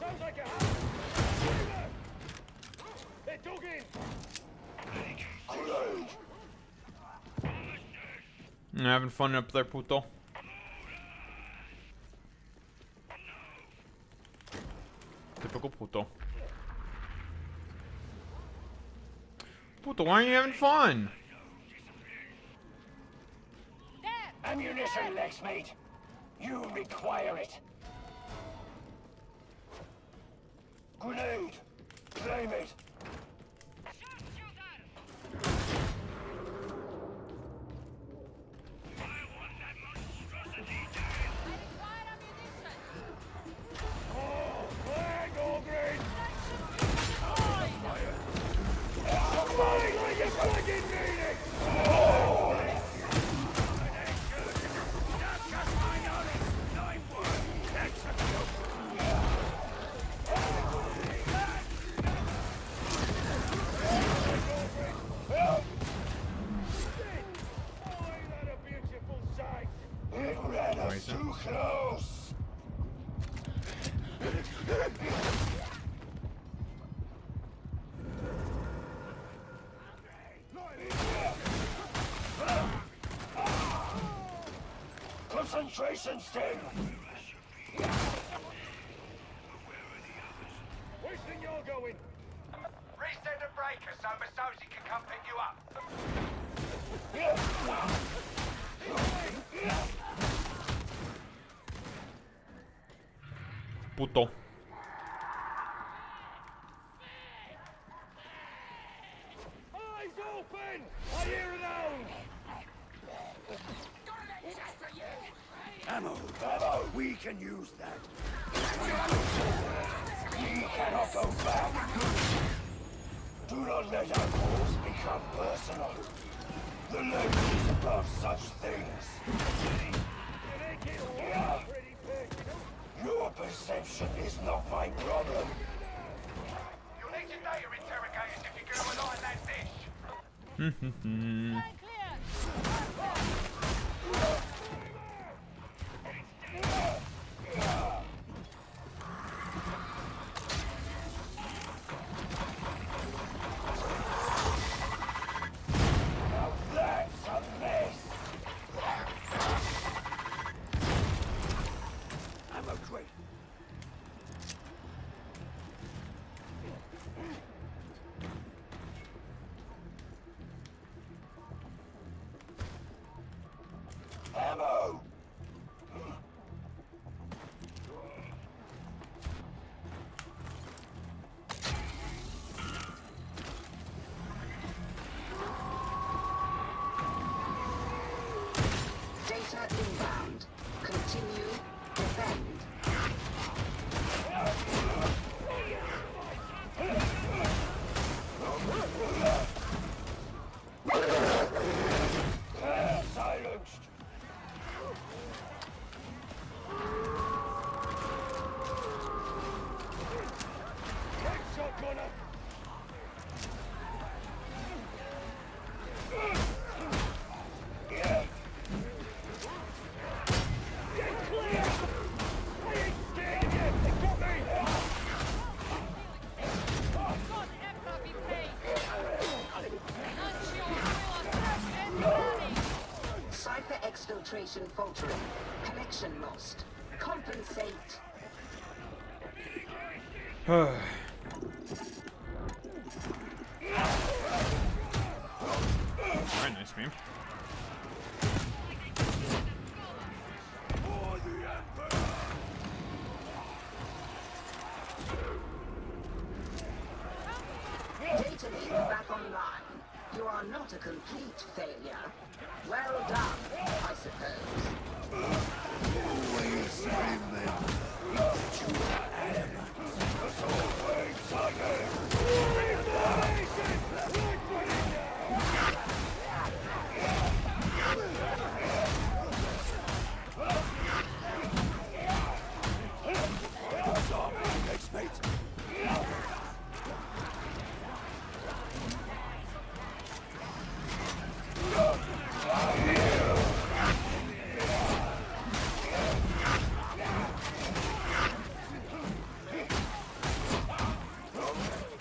Sounds like a house! They're dug in! Grenade! Having fun up there, puto. Typical puto. Puto, why aren't you having fun? Ammunition, Lex, mate. You require it. Grenade! Claim it! It ran us too close. Concentration sting. Where's the you're going? Reset the breaker so Masozi can come pick you up. Puto. Eyes open! I hear an owl! Ammo! Ammo! We can use that. We cannot go back. Do not let our cause become personal. The legend is about such things. Your perception is not my problem. You'll need your data interrogators if you're going to rely on that dish. Now that's a mess. Ammo crate. Ammo! Data inbound. Continue. Defend. Silenced. Headshot gunner. Yeah. Get clear! I ain't scared of you! They got me! Cipher exfiltration faltering. Connection lost. Compensate. Very nice meme. Data link back online. You are not a complete failure. Well done, I suppose. Always remember that you are adamant. That's always I Next mate.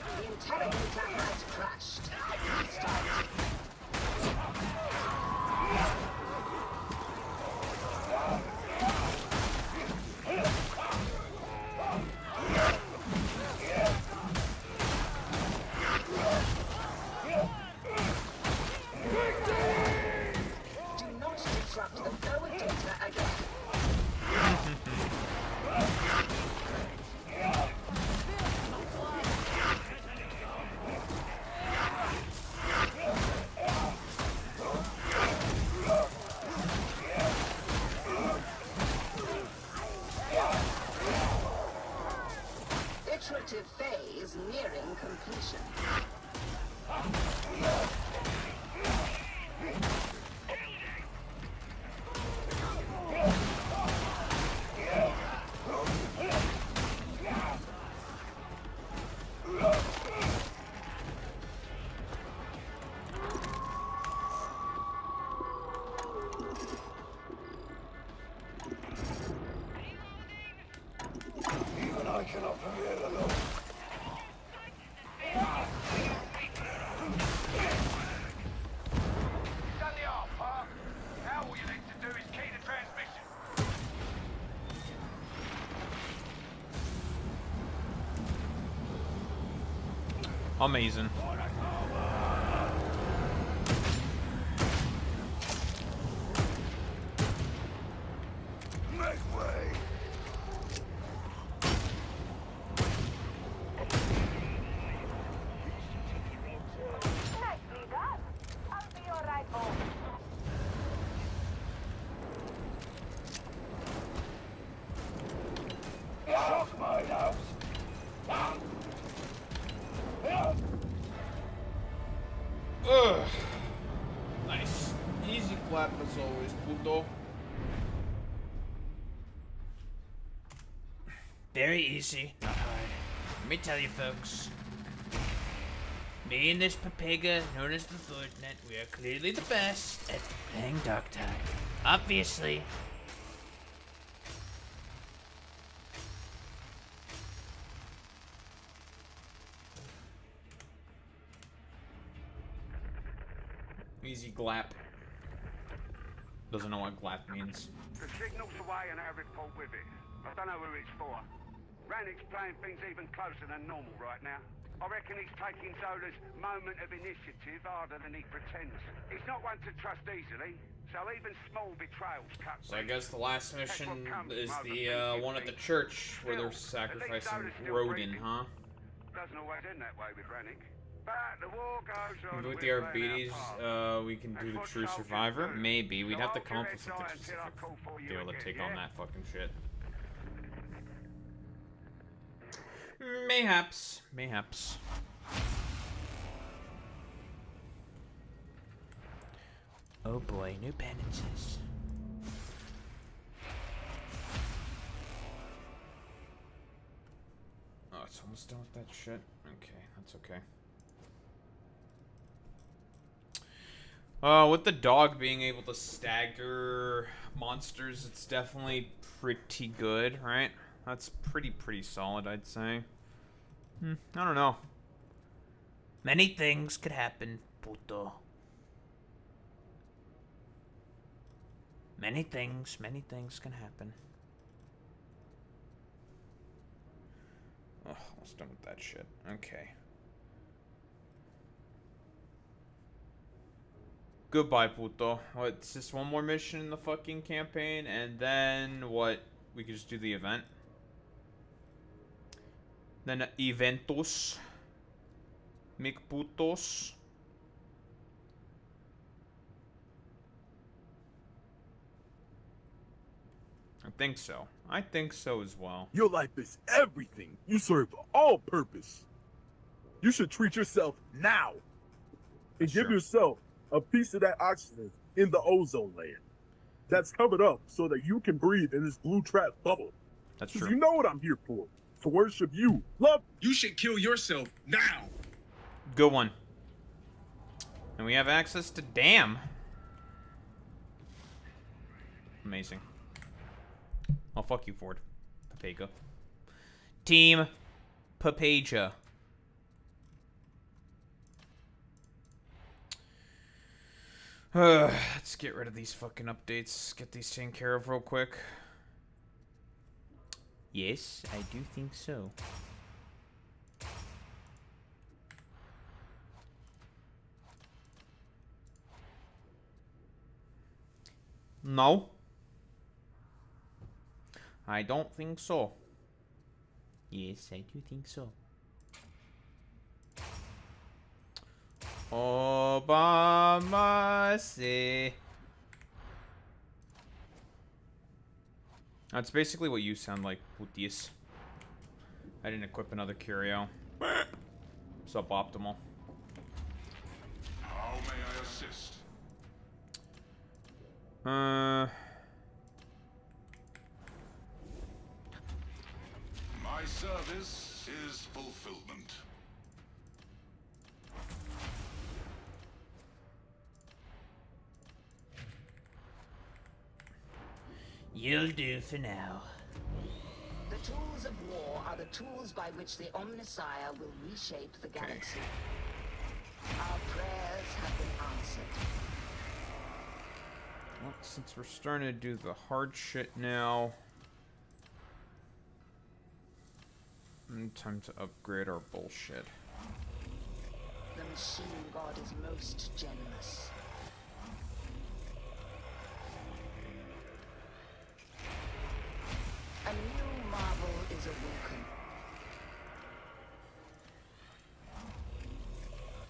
The interrogator has crashed. Restart. Do not disrupt the flow of data again. Iterative phase nearing completion. Even I cannot prevail alone. You've done the art part. Now all you need to do is key the transmission. Amazing. Make way. Nicely done. Ugh. Nice. Easy clap as always, puto. Very easy, not hard. Let me tell you, folks. Me and this Papega, known as the Lieutenant, we are clearly the best at playing Darktide. Obviously. Easy glap. Doesn't know what glap means. The signal's away and our report with it. I don't know who it's for. Rannick's playing things even closer than normal right now. I reckon he's taking Zola's moment of initiative harder than he pretends. He's not one to trust easily, so even small betrayals cut. So I guess the last mission is the one at the church where they're sacrificing Rodin, huh? Doesn't always end that way with Rannick. But the war goes on. Maybe with the arbites, we can do the true survivor. Maybe we'd have to come up with something specific to be able to take on that fucking shit. Mayhaps. Mayhaps. Oh boy, new penances. Oh, it's almost done with that shit. Okay, that's okay. With the dog being able to stagger monsters, it's definitely pretty good, right? That's pretty solid, I'd say. I don't know. Many things could happen, puto. Many things can happen. Oh, almost done with that shit. Okay. Goodbye, puto. What, it's just one more mission in the fucking campaign, and then what? We could just do the event. Then eventos. Mick putos. I think so. I think so as well. Your life is everything. You serve all purpose. You should treat yourself now and give yourself a piece of that oxygen in the ozone layer that's covered up so that you can breathe in this blue trap bubble. That's 'cause true. you know what I'm here for. To worship you. Love. You should kill yourself now. Good one. And we have access to Dam. Amazing. Oh, fuck you, Ford. Papega. Team Papaja. Let's get rid of these fucking updates. Get these taken care of real quick. Yes, I do think so. No. I don't think so. Yes, I do think so. Obama say. That's basically what you sound like, putis. I didn't equip another curio. Suboptimal. How may I assist? My service is fulfillment. You'll do for now. The tools of war are the tools by which the Omnissiah will reshape the galaxy. Our prayers have been answered. Well, since we're starting to do the hard shit now, time to upgrade our bullshit. The machine god is most generous. A new marvel is awoken.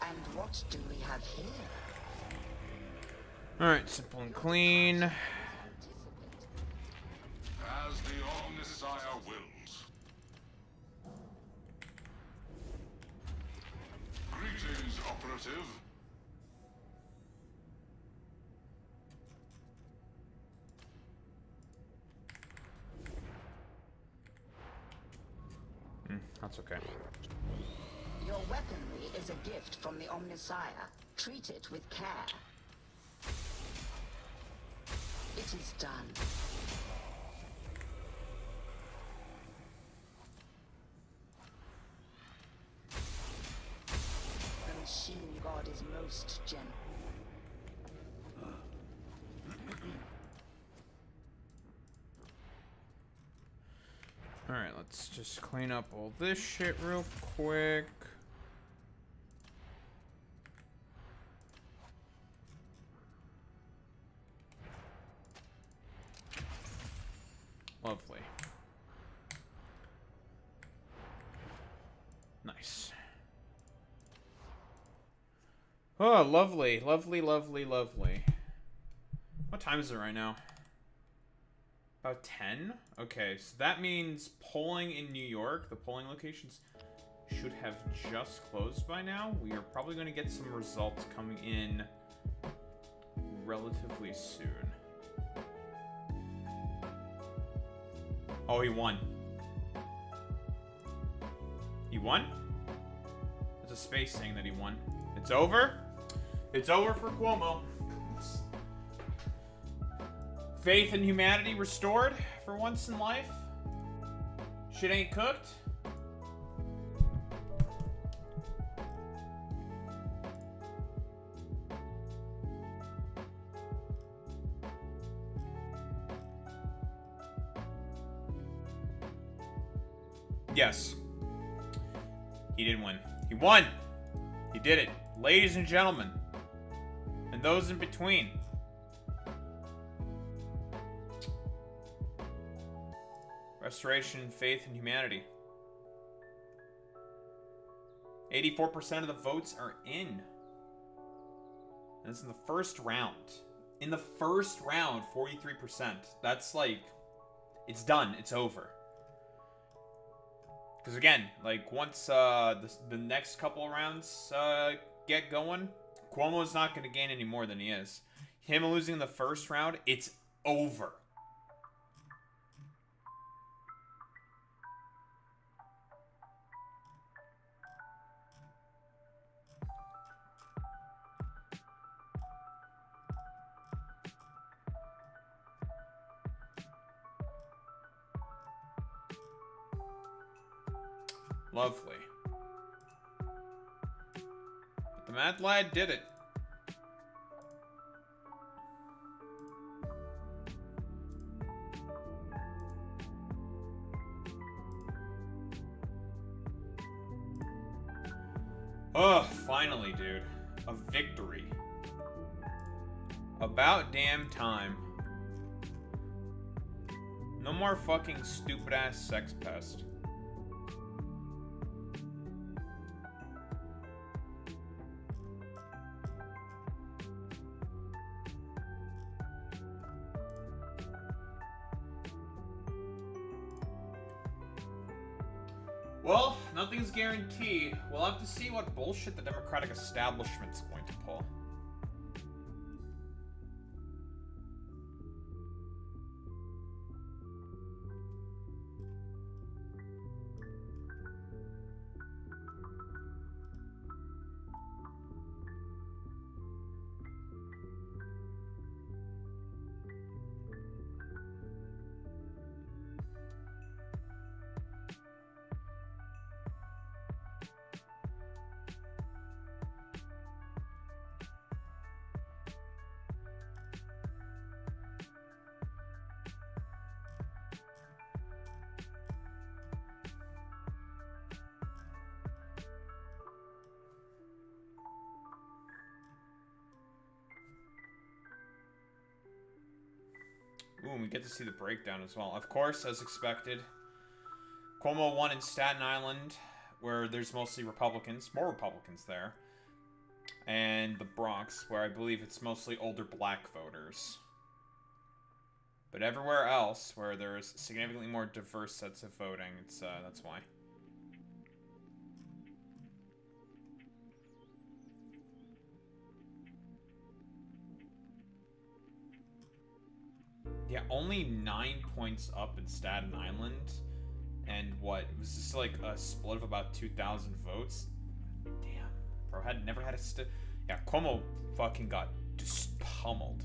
And what do we have here? Alright, simple and clean. As the Omnissiah wills. Greetings, operative. it's okay. Your weaponry is a gift from the Omnissiah. Treat it with care. It is done. The machine god is most gentle. Alright, let's just clean up all this shit real quick. Lovely. Nice. Oh, lovely, lovely, lovely, lovely. What time is it right now? About 10? Okay, so that means polling in New York, the polling locations should have just closed by now. We are probably going to get some results coming in relatively soon. Oh, he won. He won? There's a space saying that he won. It's over? It's over for Cuomo. Faith in humanity restored for once in life. Shit ain't cooked. Yes. He did win. He won! He did it. Ladies and gentlemen. And those in between. Restoration, faith, and humanity. 84% of the votes are in. And it's in the first round. In the first round, 43%. That's like, it's done. It's over. Because again, like once the next couple of rounds get going, Cuomo's not going to gain any more than he is. Him losing the first round, it's over. Lovely. But the mad lad did it. Oh, finally, dude. A victory. About damn time. No more fucking stupid-ass sex pest. Well, nothing's guaranteed. We'll have to see what bullshit the Democratic establishment's going to pull. Ooh, and we get to see the breakdown as well. Of course, as expected, Cuomo won in Staten Island, where there's mostly Republicans, more Republicans there, and the Bronx, where I believe it's mostly older black voters. But everywhere else, where there's significantly more diverse sets of voting, it's that's why. Yeah, only 9 points up in Staten Island, And what? It was just like a split of about 2,000 votes. Damn, bro, had never had a yeah, Cuomo fucking got just pummeled.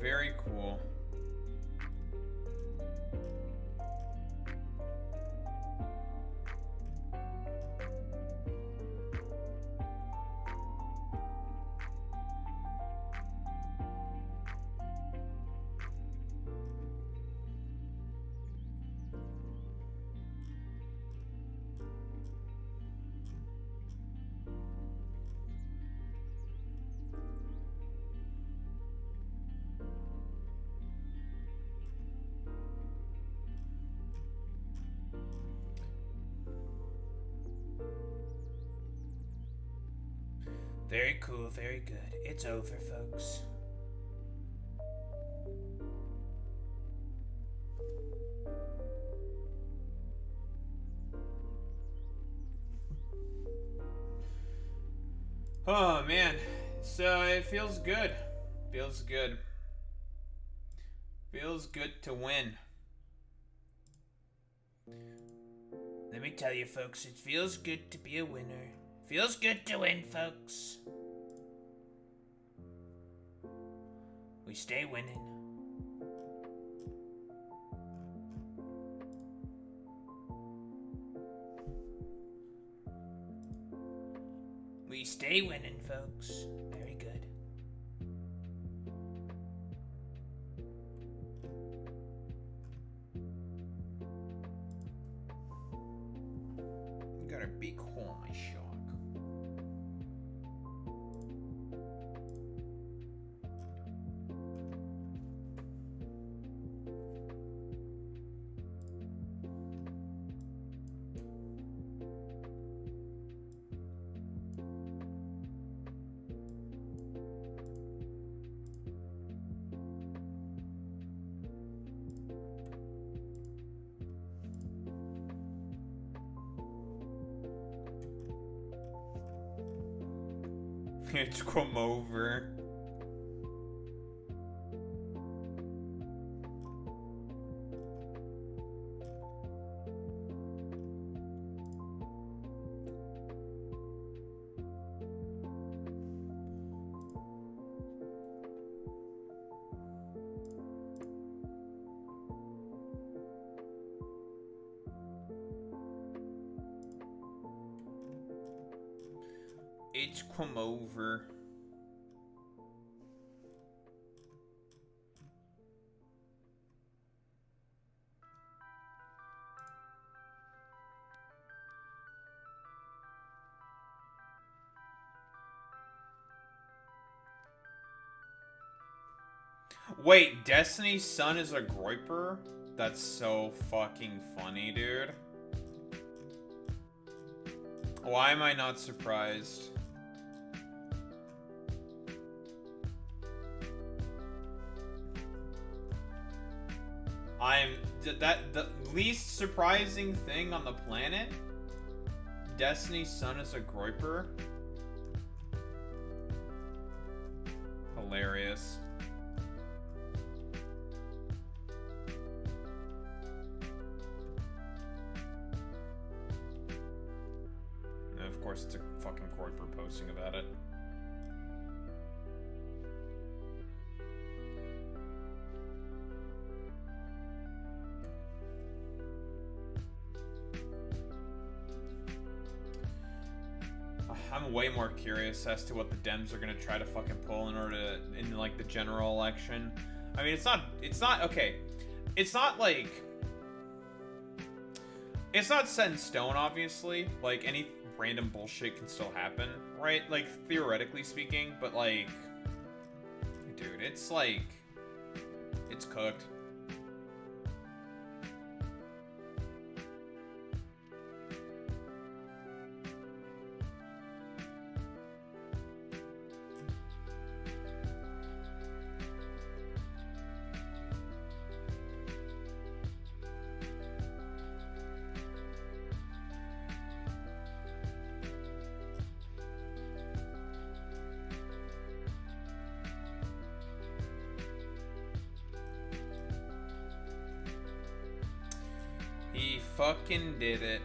Very cool. Very cool, very good. It's over, folks. Oh man, so it feels good. Feels good. Feels good to win. Let me tell you, folks, it feels good to be a winner. Feels good to win, folks. We stay winning. We stay winning, folks. Very good. You got a big hole in my shark. It's come over. It's come over. Wait, Destiny's son is a groiper? That's so fucking funny, dude. Why am I not surprised? The least surprising thing on the planet? Destiny's son is a groiper? Hilarious. And of course it's a fucking groiper posting about it. I'm way more curious as to what the Dems are gonna try to fucking pull in order to, in like the general election. I mean, it's not, okay. It's not like, it's not set in stone, obviously. Like, any random bullshit can still happen, right? Like, theoretically speaking, but like, dude, it's like, it's cooked. He fucking did it.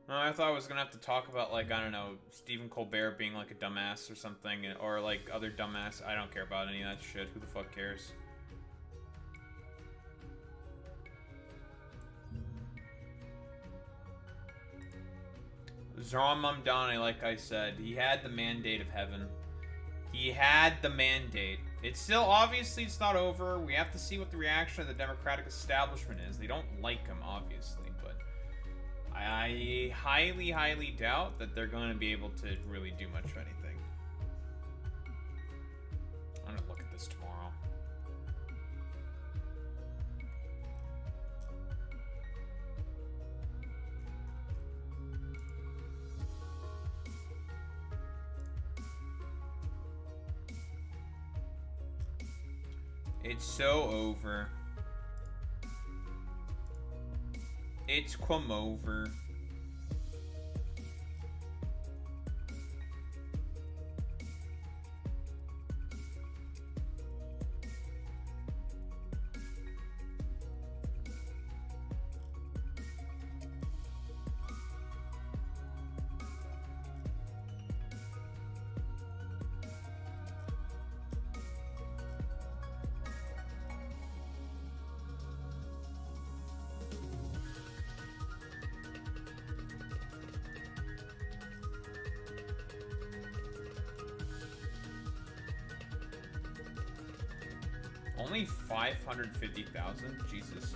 I thought I was gonna have to talk about, like, I don't know, Stephen Colbert being like a dumbass or something, or like other dumbass. I don't care about any of that shit. Who the fuck cares? Zohran Mamdani, like I said, he had the mandate of heaven. He had the mandate. It's still, obviously, it's not over. We have to see what the reaction of the Democratic establishment is. They don't like him, obviously, but I highly, highly doubt that they're going to be able to really do much of anything. I'm gonna look at this tomorrow. It's so over. It's over. Only 550,000? Jesus.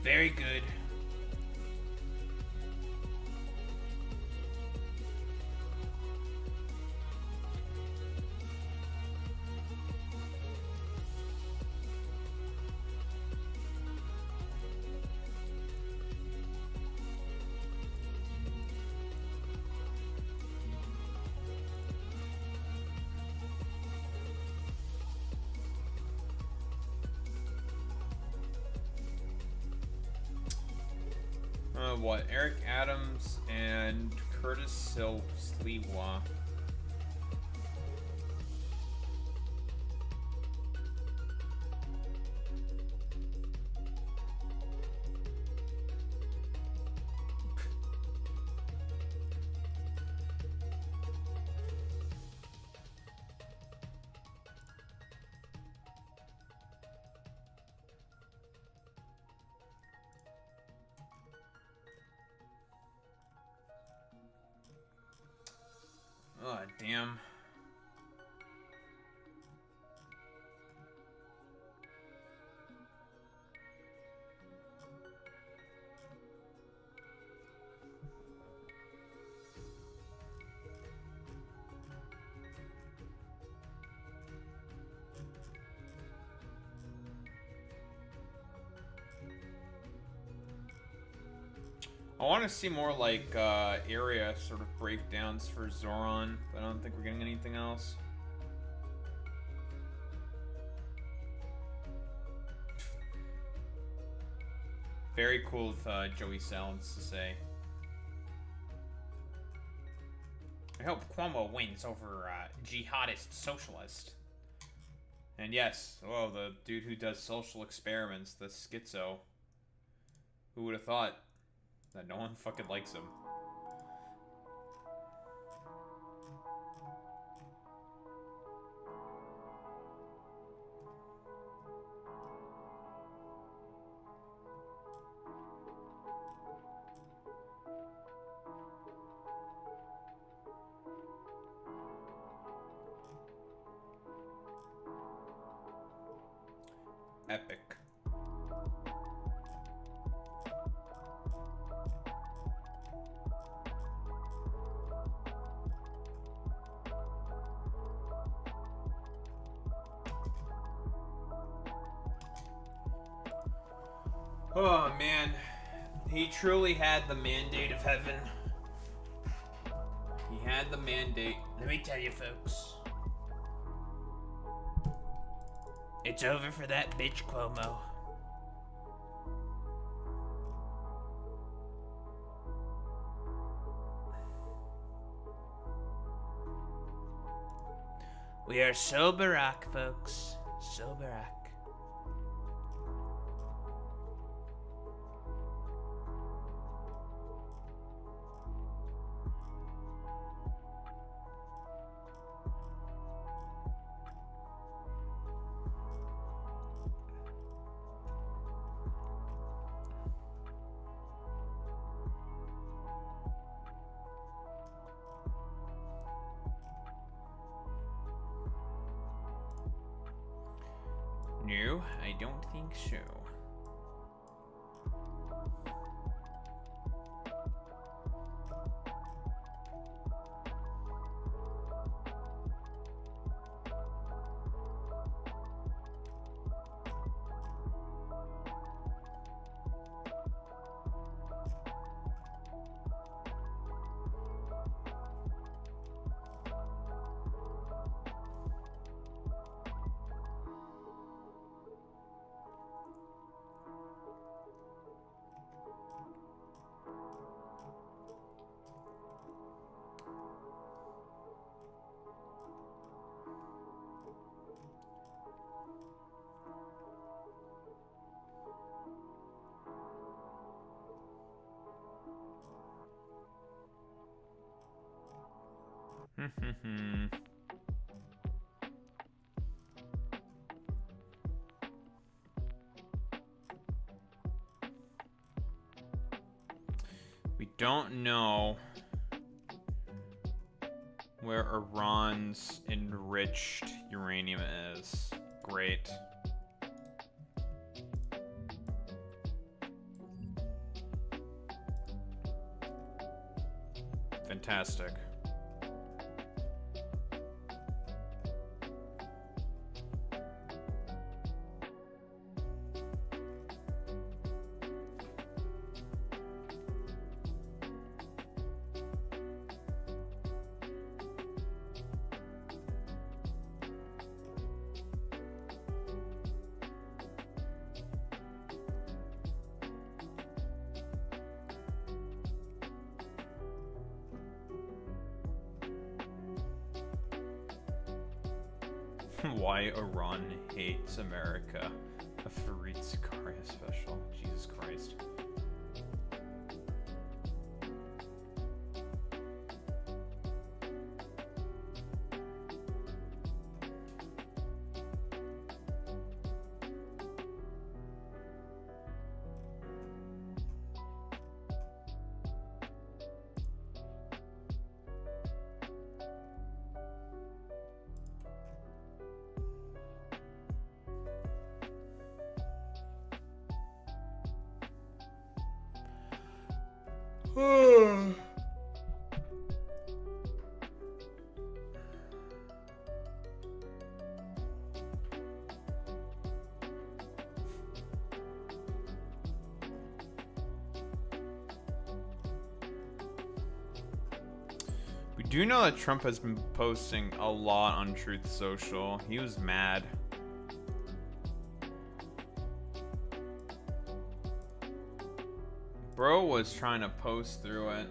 Very good. What? Eric Adams and Curtis Sliwa. Oh, damn. I want to see more like area sort of breakdowns for Zohran, but I don't think we're getting anything else. Very cool of Joey Silence to say. I hope Cuomo wins over jihadist socialist. And yes, oh, the dude who does social experiments, the schizo. Who would have thought that no one fucking likes him? Epic. Oh man, he truly had the mandate of heaven. He had the mandate. Let me tell you, folks. It's over for that bitch Cuomo. We are so Barack, folks. So Barack. No, I don't think so. We don't know where Iran's enriched uranium is. Great. Fantastic. Why Iran hates America. A Fareed Zakaria special. Jesus Christ. We do know that Trump has been posting a lot on Truth Social. He was mad. Bro was trying to post through it.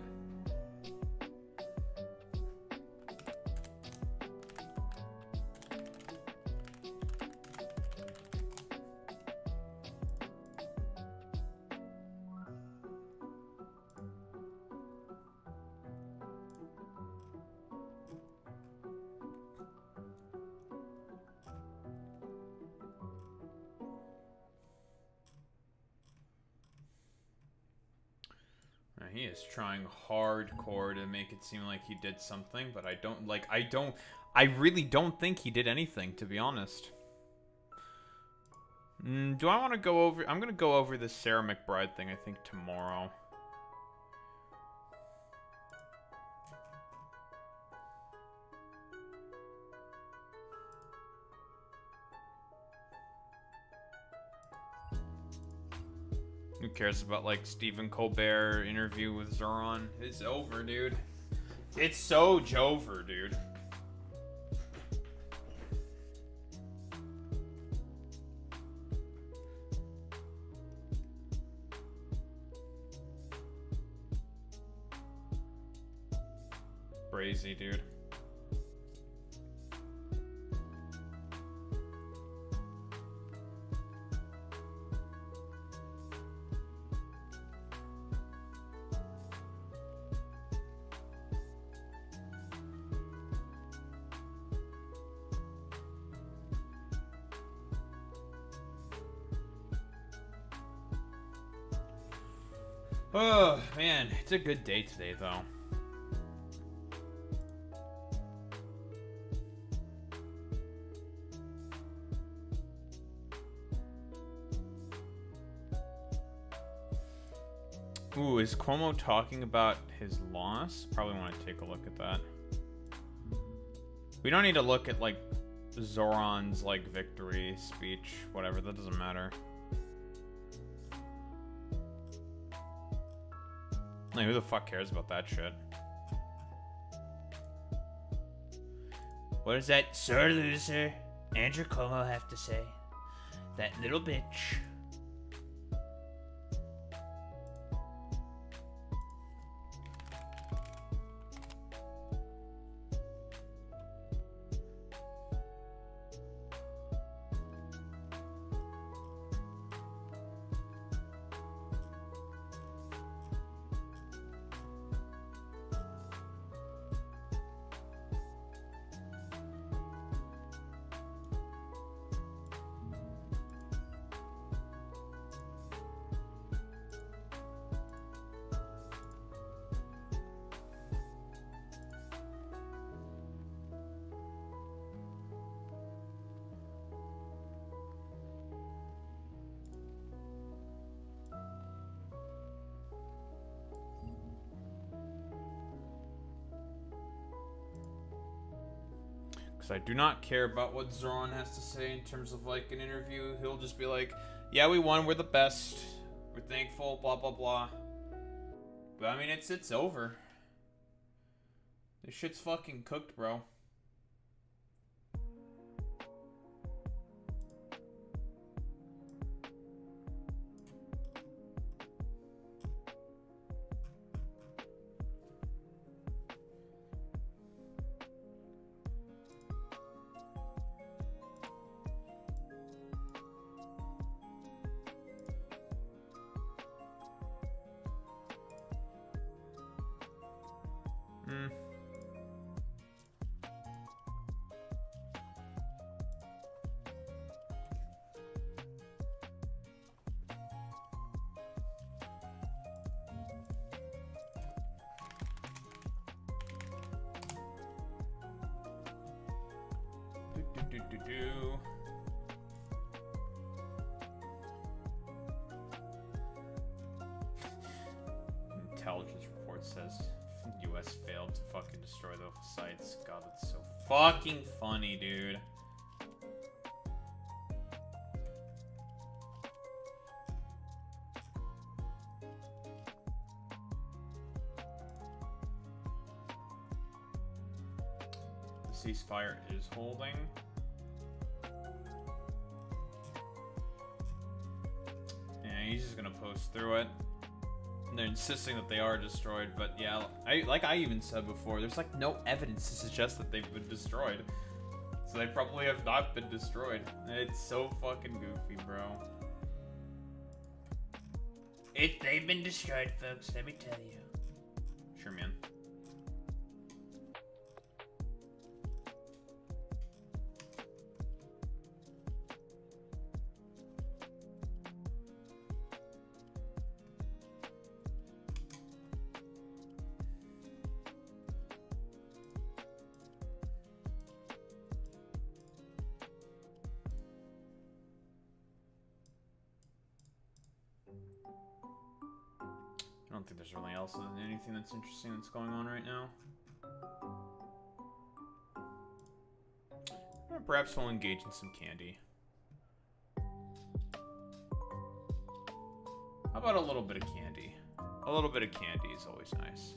He is trying hardcore to make it seem like he did something, but I really don't think he did anything, to be honest. Do I want to go over, I'm going to go over this Sarah McBride thing, I think, tomorrow. Who cares about, like, Stephen Colbert interview with Zohran? It's over, dude. It's so Jover, dude. Crazy, dude. Oh, man, it's a good day today, though. Ooh, is Cuomo talking about his loss? Probably want to take a look at that. We don't need to look at, like, Zohran's, like, victory speech, whatever, that doesn't matter. Like, who the fuck cares about that shit? What does that sore loser Andrew Cuomo have to say? That little bitch. Because I do not care about what Zohran has to say in terms of, like, an interview. He'll just be like, yeah, we won, we're the best, we're thankful, blah, blah, blah. But, I mean, it's over. This shit's fucking cooked, bro. Intelligence report says U.S. failed to fucking destroy the sites. God, that's so fucking funny, dude. The ceasefire is holding. Yeah, he's just gonna post through it. They're insisting that they are destroyed, but yeah, I even said before, there's like no evidence to suggest that they've been destroyed. So they probably have not been destroyed. It's so fucking goofy, bro. If they've been destroyed, folks, let me tell you. Sure, man. I don't think there's really anything that's interesting that's going on right now. Perhaps we'll engage in some candy. How about a little bit of candy? A little bit of candy is always nice.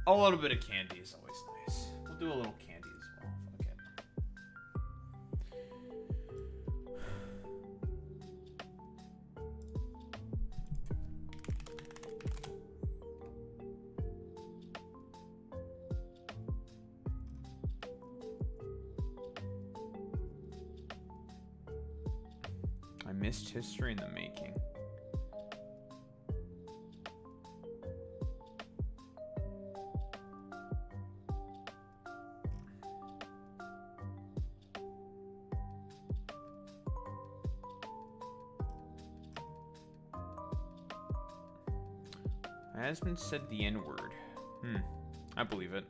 A little bit of candy is always nice. We'll do a little candy as well. Fuck it. I missed history in the making. Asmund said the N-word. I believe it.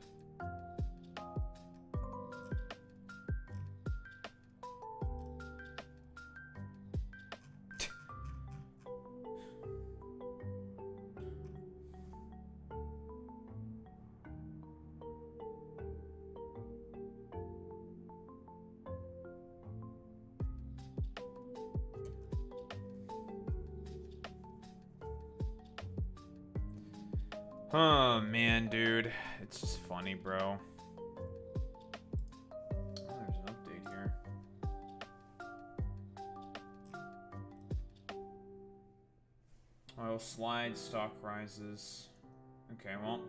Oh, man, dude. It's just funny, bro. Oh, there's an update here. Oil slides, stock rises. Okay, well.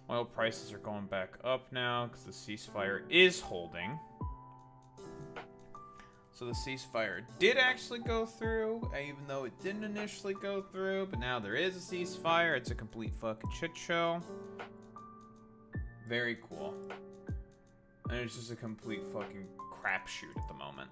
Oil prices are going back up now because the ceasefire is holding. So the ceasefire did actually go through, even though it didn't initially go through, but now there is a ceasefire. It's a complete fucking shit show. Very cool. And it's just a complete fucking crapshoot at the moment.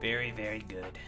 Very, very good.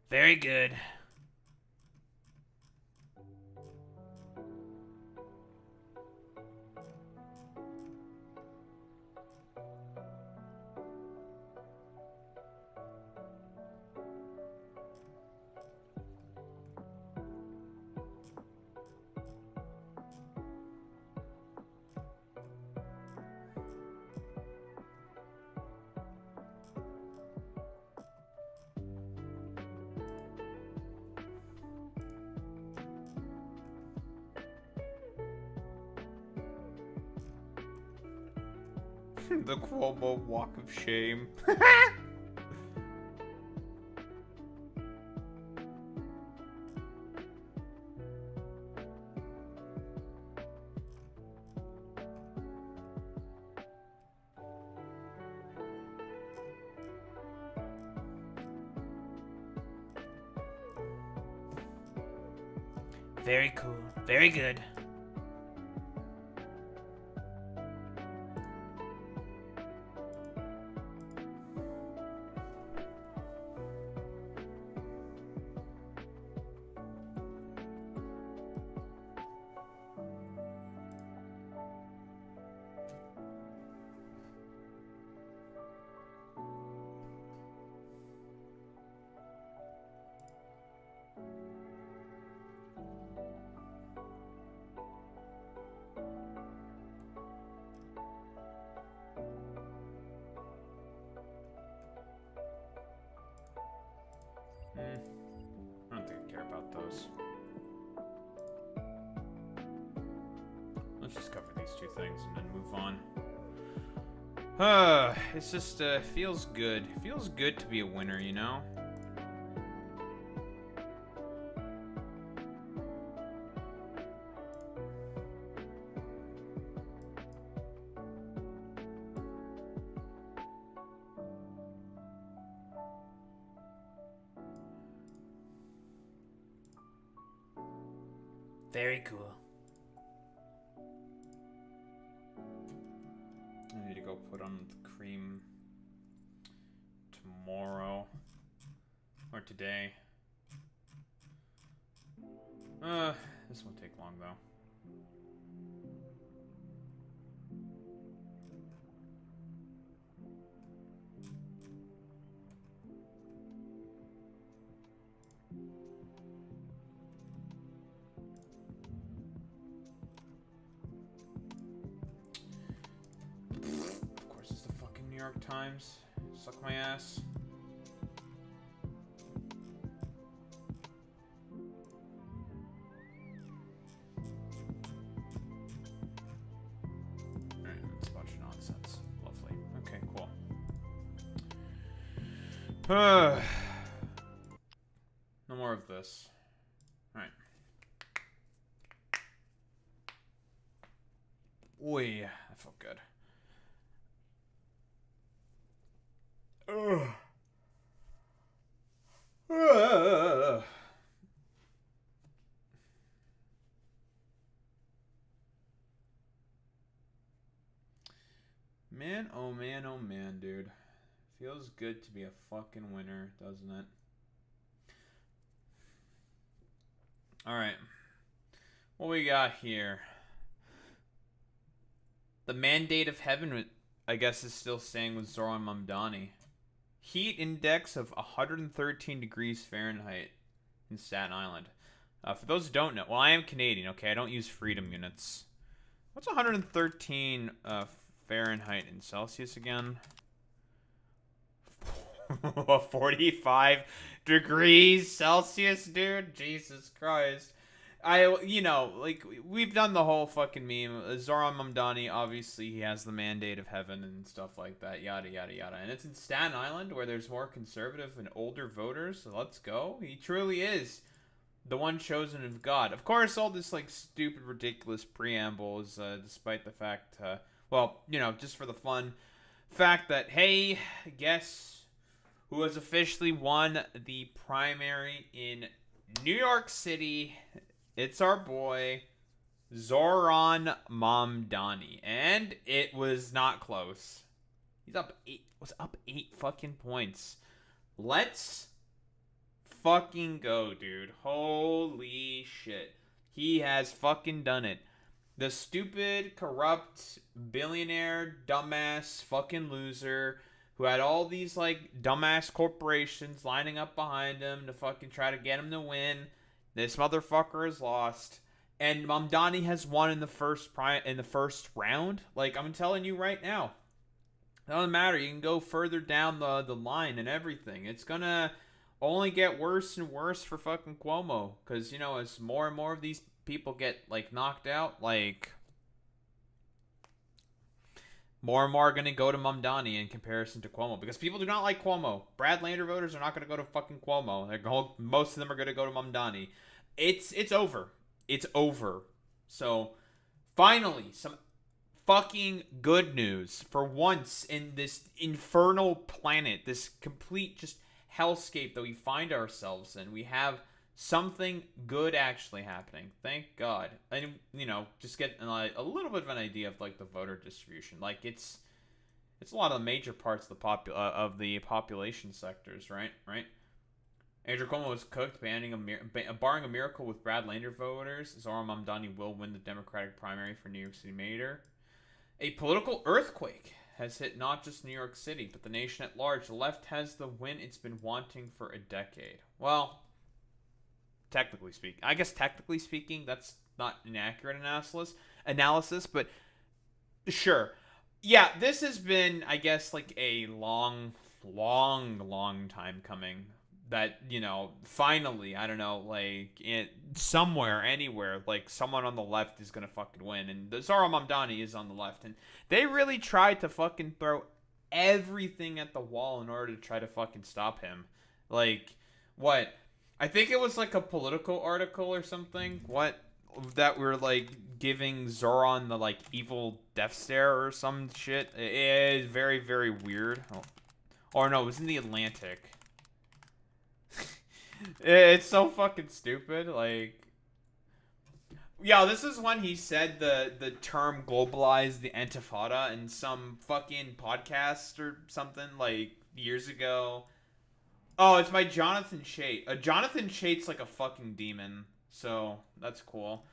Very good. The Cuomo walk of shame. Very cool. Very good. I don't think I care about those. Let's just cover these two things and then move on. It's just, feels good. Feels good to be a winner, you know? Very cool. I need to go put on the cream tomorrow or today. This won't take long though. Of course, it's the fucking New York Times. Suck my ass. Alright, that's a bunch of nonsense. Lovely. Okay, cool. No more of this. Alright. Oi, that felt good. Ugh. Man, oh man, dude. Feels good to be a fucking winner, doesn't it? Alright. What we got here? The Mandate of Heaven, I guess, is still staying with Zohran Mamdani. Heat index of 113 degrees Fahrenheit in Staten Island. For those who don't know, well, I am Canadian, okay? I don't use freedom units. What's 113 Fahrenheit in Celsius again? 45 degrees Celsius, dude? Jesus Christ. You know, like, we've done the whole fucking meme. Zohran Mamdani, obviously, he has the Mandate of Heaven and stuff like that, yada, yada, yada. And it's in Staten Island, where there's more conservative and older voters, so let's go. He truly is the one chosen of God. Of course, all this, like, stupid, ridiculous preamble is, despite the fact, well, you know, just for the fun fact that, hey, guess who has officially won the primary in New York City? It's our boy, Zohran Mamdani. And it was not close. He's up 8 fucking points. Let's fucking go, dude. Holy shit. He has fucking done it. The stupid, corrupt, billionaire, dumbass, fucking loser who had all these, like, dumbass corporations lining up behind him to fucking try to get him to win. This motherfucker is lost. And Mamdani has won in the first round. Like, I'm telling you right now. It doesn't matter. You can go further down the line and everything. It's gonna only get worse and worse for fucking Cuomo. Because, you know, as more and more of these people get, like, knocked out, like, more and more are going to go to Mamdani in comparison to Cuomo. Because people do not like Cuomo. Brad Lander voters are not going to go to fucking Cuomo. Most of them are going to go to Mamdani. It's over. It's over. So, finally, some fucking good news. For once in this infernal planet, this complete just hellscape that we find ourselves in, we have something good actually happening. Thank God. And, you know, just get a little bit of an idea of, like, the voter distribution. Like, it's a lot of the major parts of the population sectors, right? Andrew Cuomo was cooked, barring a miracle with Brad Lander voters. Zohran Mamdani will win the Democratic primary for New York City mayor. A political earthquake has hit not just New York City, but the nation at large. The left has the win it's been wanting for a decade. Well, technically speaking, that's not an accurate analysis, but sure. Yeah, this has been, I guess, like a long time coming. That, you know, finally, I don't know, like, somewhere, anywhere, like, someone on the left is gonna fucking win. And the Zohran Mamdani is on the left. And they really tried to fucking throw everything at the wall in order to try to fucking stop him. Like, what? I think it was, like, a Politico article or something. What? That we're, like, giving Zohran the, like, evil death stare or some shit. It is very, very weird. Or no, it was in the Atlantic. It's so fucking stupid. Like, yeah, this is when he said the term globalize the intifada in some fucking podcast or something, like, years ago. Oh, it's by Jonathan Chait. Jonathan Chait's like a fucking demon, so that's cool.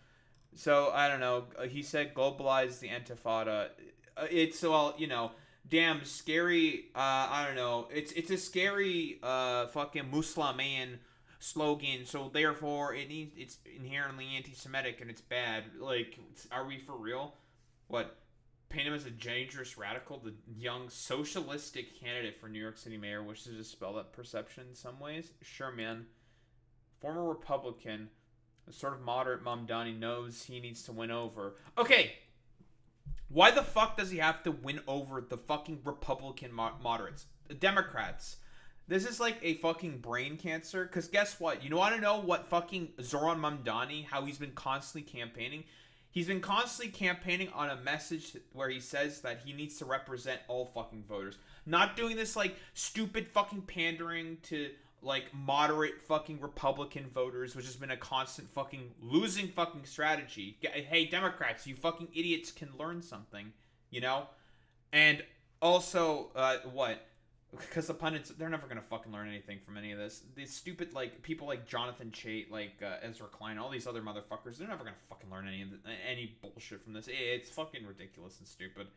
So, I don't know. He said globalize the intifada. It's, well, you know, damn scary, I don't know. It's a scary fucking Musliman slogan, so therefore it's inherently anti-Semitic and it's bad. Like, are we for real? What? Paint him as a dangerous radical? The young socialistic candidate for New York City mayor wishes to dispel that perception in some ways? Sure, man. Former Republican, a sort of moderate Mamdani knows he needs to win over. Okay, why the fuck does he have to win over the fucking Republican moderates? The Democrats. This is like a fucking brain cancer. Because guess what? You want to know what fucking Zohran Mamdani, how he's been constantly campaigning? He's been constantly campaigning on a message where he says that he needs to represent all fucking voters. Not doing this, like, stupid fucking pandering to, like, moderate fucking Republican voters, which has been a constant fucking losing fucking strategy. Hey, Democrats, you fucking idiots can learn something, you know? And also, what? Because the pundits, they're never going to fucking learn anything from any of this. These stupid, like, people like Jonathan Chait, like, Ezra Klein, all these other motherfuckers, they're never going to fucking learn any bullshit from this. It's fucking ridiculous and stupid.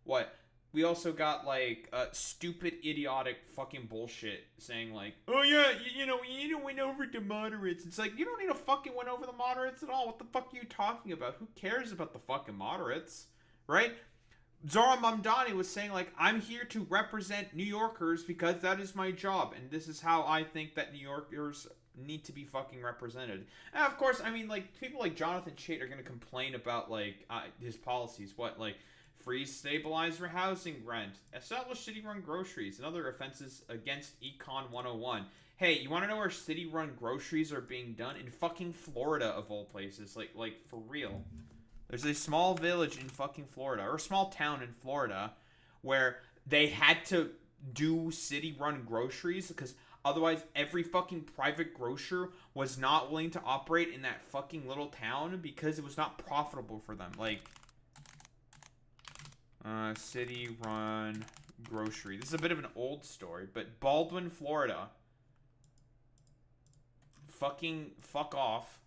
What? We also got, like, stupid, idiotic fucking bullshit saying, like, oh yeah, you know, we need to win over the moderates. It's like, you don't need to fucking win over the moderates at all. What the fuck are you talking about? Who cares about the fucking moderates? Right? Zohran Mamdani was saying, like, I'm here to represent New Yorkers because that is my job, and this is how I think that New Yorkers need to be fucking represented. And of course, I mean, like, people like Jonathan Chait are going to complain about, like, his policies. What, like, freeze, stabilize housing rent, establish city-run groceries, and other offenses against Econ 101. Hey, you want to know where city-run groceries are being done? In fucking Florida, of all places. Like, for real. There's a small village in fucking Florida, or a small town in Florida, where they had to do city-run groceries because otherwise every fucking private grocer was not willing to operate in that fucking little town because it was not profitable for them. Like, city-run grocery. This is a bit of an old story, but Baldwin, Florida. fuck off.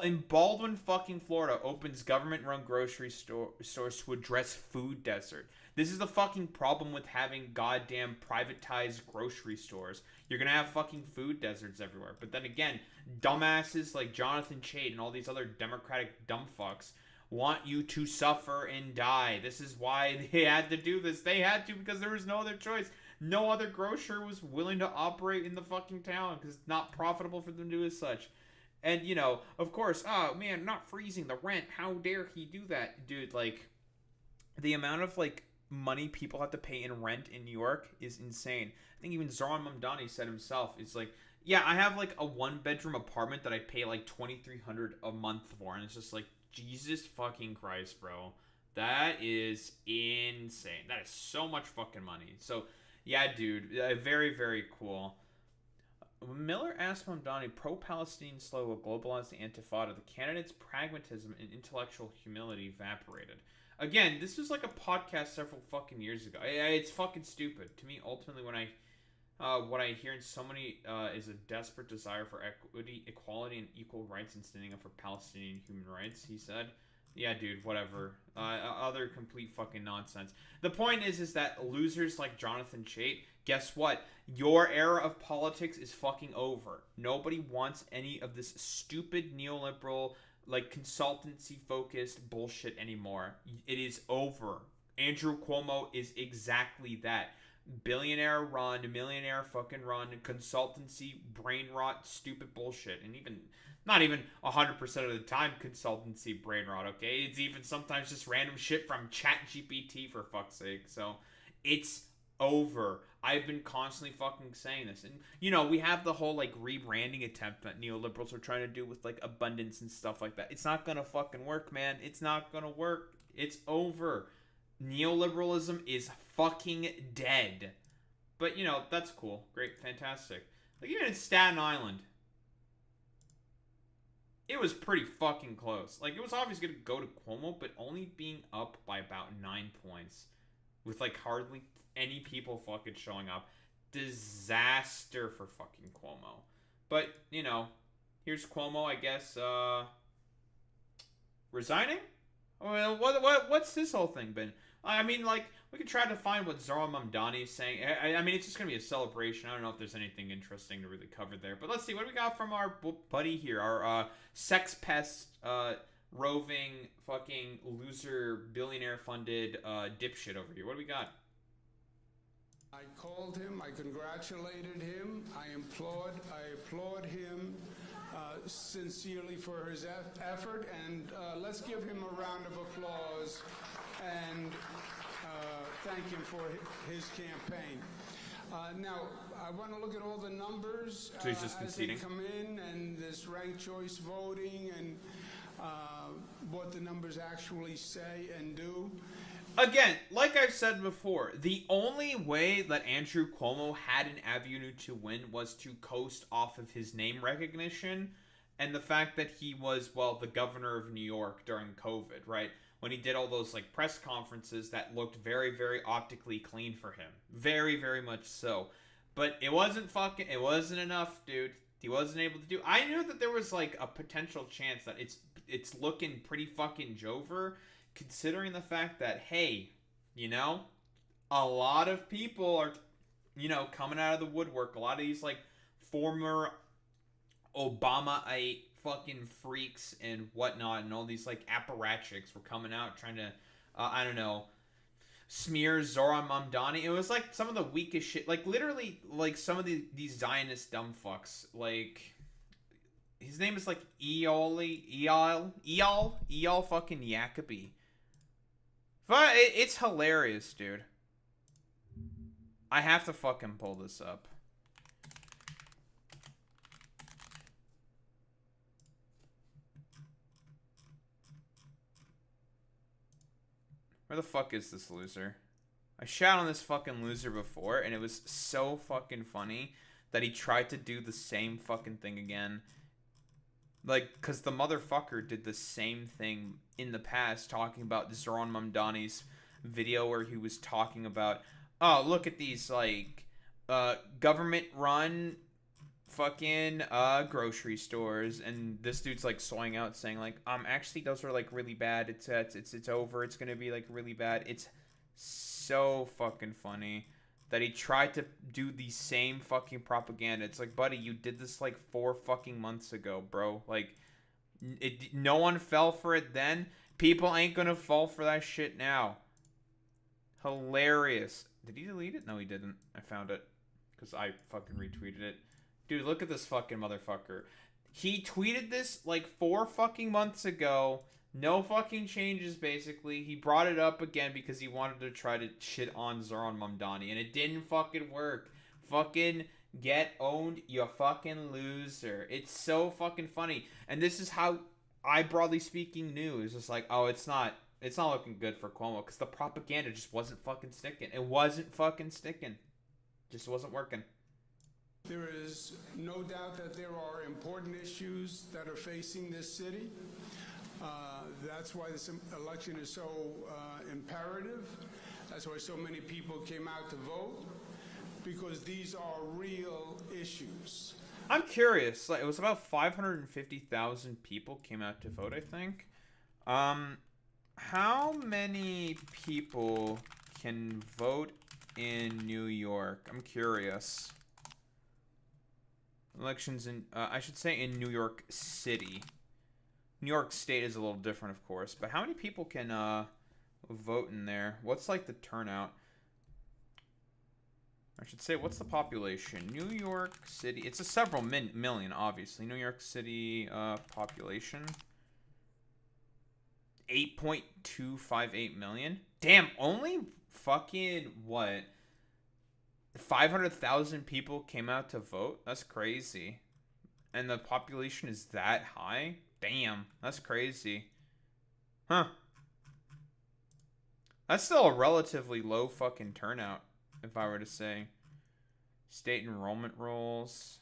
In Baldwin, fucking Florida, opens government-run grocery stores to address food desert. This is the fucking problem with having goddamn privatized grocery stores. You're gonna have fucking food deserts everywhere. But then again, dumbasses like Jonathan Chait and all these other Democratic dumbfucks want you to suffer and die. This is why they had to do this. They had to because there was no other choice. No other grocer was willing to operate in the fucking town because it's not profitable for them to do as such. And, you know, of course, oh, man, not freezing the rent. How dare he do that? Dude, like, the amount of, like, money people have to pay in rent in New York is insane. I think even Zohran Mamdani said himself, it's like, yeah, I have, like, a one-bedroom apartment that I pay, like, $2,300 a month for. And it's just like, Jesus fucking Christ, bro. That is insane. That is so much fucking money. So, yeah, dude, very, very cool. Miller asked Mamdani, pro-Palestinian slogan will globalize the Intifada. The candidate's pragmatism and intellectual humility evaporated. Again, this was like a podcast several fucking years ago. It's fucking stupid. To me, ultimately, when what I hear in so many is a desperate desire for equity, equality, and equal rights and standing up for Palestinian human rights, he said. Yeah, dude, whatever. Other complete fucking nonsense. The point is that losers like Jonathan Chait, guess what? Your era of politics is fucking over. Nobody wants any of this stupid neoliberal, like, consultancy-focused bullshit anymore. It is over. Andrew Cuomo is exactly that. Billionaire run, millionaire fucking run, consultancy, brain rot, stupid bullshit. And even, not even 100% of the time consultancy brain rot, okay? It's even sometimes just random shit from ChatGPT, for fuck's sake. So, it's over. I've been constantly fucking saying this. And, you know, we have the whole, like, rebranding attempt that neoliberals are trying to do with, like, abundance and stuff like that. It's not gonna fucking work, man. It's not gonna work. It's over. Neoliberalism is fucking dead. But, you know, that's cool. Great. Fantastic. Like, even in Staten Island, it was pretty fucking close. Like, it was obviously going to go to Cuomo, but only being up by about 9 points. With, like, hardly any people fucking showing up. Disaster for fucking Cuomo. But, you know, here's Cuomo, I guess, resigning? Well, what's this whole thing been? I mean, like, we could try to find what Zohran Mamdani is saying. I mean, it's just going to be a celebration. I don't know if there's anything interesting to really cover there. But let's see. What do we got from our buddy here? Our sex pest, roving, fucking loser, billionaire-funded dipshit over here. What do we got? I called him. I congratulated him. I applaud him sincerely for his effort. And let's give him a round of applause and thank him for his campaign. Now, I want to look at all the numbers so he's just as they come in, and this ranked choice voting, and what the numbers actually say and do. Again, like I've said before, the only way that Andrew Cuomo had an avenue to win was to coast off of his name recognition and the fact that he was, well, the governor of New York during COVID, right? When he did all those, like, press conferences that looked very, very optically clean for him. Very, very much so. But it wasn't enough, dude. He wasn't able to do. I knew that there was, like, a potential chance that it's looking pretty fucking Jover, considering the fact that, hey, you know, a lot of people are, you know, coming out of the woodwork. A lot of these, like, former Obama-ite fucking freaks and whatnot, and all these, like, apparatchiks were coming out trying to, I don't know, smear Zohran Mamdani. It was, like, some of the weakest shit. Like, literally, like, some of these Zionist dumb fucks, like, his name is, like, Eyal fucking Jacobi. But it's hilarious, dude. I have to fucking pull this up. Where the fuck is this loser? I shot on this fucking loser before, and it was so fucking funny that he tried to do the same fucking thing again. Like, because the motherfucker did the same thing in the past, talking about Zohran Mamdani's video where he was talking about, oh, look at these, like, government-run fucking grocery stores, and this dude's like sawing out saying like actually those are like really bad. It's over. It's gonna be like really bad. It's so fucking funny that he tried to do the same fucking propaganda. It's like, buddy, you did this like 4 fucking months ago, bro. Like, no one fell for it then. People ain't gonna fall for that shit now. Hilarious. Did he delete it? No, he didn't. I found it because I fucking retweeted it. Dude, look at this fucking motherfucker. He tweeted this like 4 fucking months ago. No fucking changes, basically. He brought it up again because he wanted to try to shit on Zohran Mamdani, and it didn't fucking work. Fucking get owned, you fucking loser. It's so fucking funny. And this is how I, broadly speaking, knew. It's just like, oh, it's not looking good for Cuomo, because the propaganda just wasn't fucking sticking. It wasn't fucking sticking. Just wasn't working. There is no doubt that there are important issues that are facing this city. That's why this election is so imperative. That's why so many people came out to vote, because these are real issues. I'm curious. Like, it was about 550,000 people came out to vote, I think. How many people can vote in New York? I'm curious. Elections in, I should say in New York City. New York State is a little different, of course, but how many people can vote in there? What's like the turnout? I should say, what's the population? New York City. It's a several million, obviously. New York City population. 8.258 million. Damn, only fucking what? 500,000 people came out to vote? That's crazy. And the population is that high? Damn, that's crazy. Huh. That's still a relatively low fucking turnout, if I were to say. State enrollment rolls.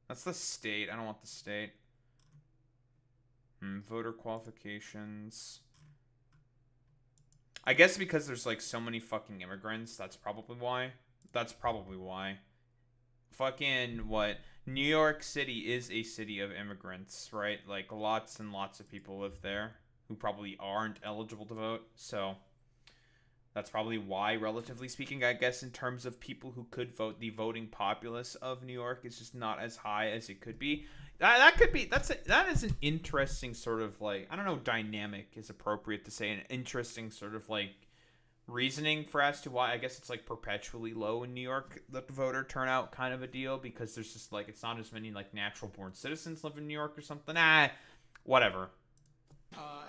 That's the state. I don't want the state. Voter qualifications. I guess because there's like so many fucking immigrants, that's probably why. That's probably why. Fucking what? New York City is a city of immigrants, right? Like lots and lots of people live there who probably aren't eligible to vote. So that's probably why, relatively speaking, I guess in terms of people who could vote, the voting populace of New York is just not as high as it could be. That is an interesting sort of like, I don't know, dynamic is appropriate to say, an interesting sort of like reasoning for as to why I guess it's like perpetually low in New York, the voter turnout kind of a deal, because there's just like, it's not as many like natural born citizens live in New York or something. Whatever.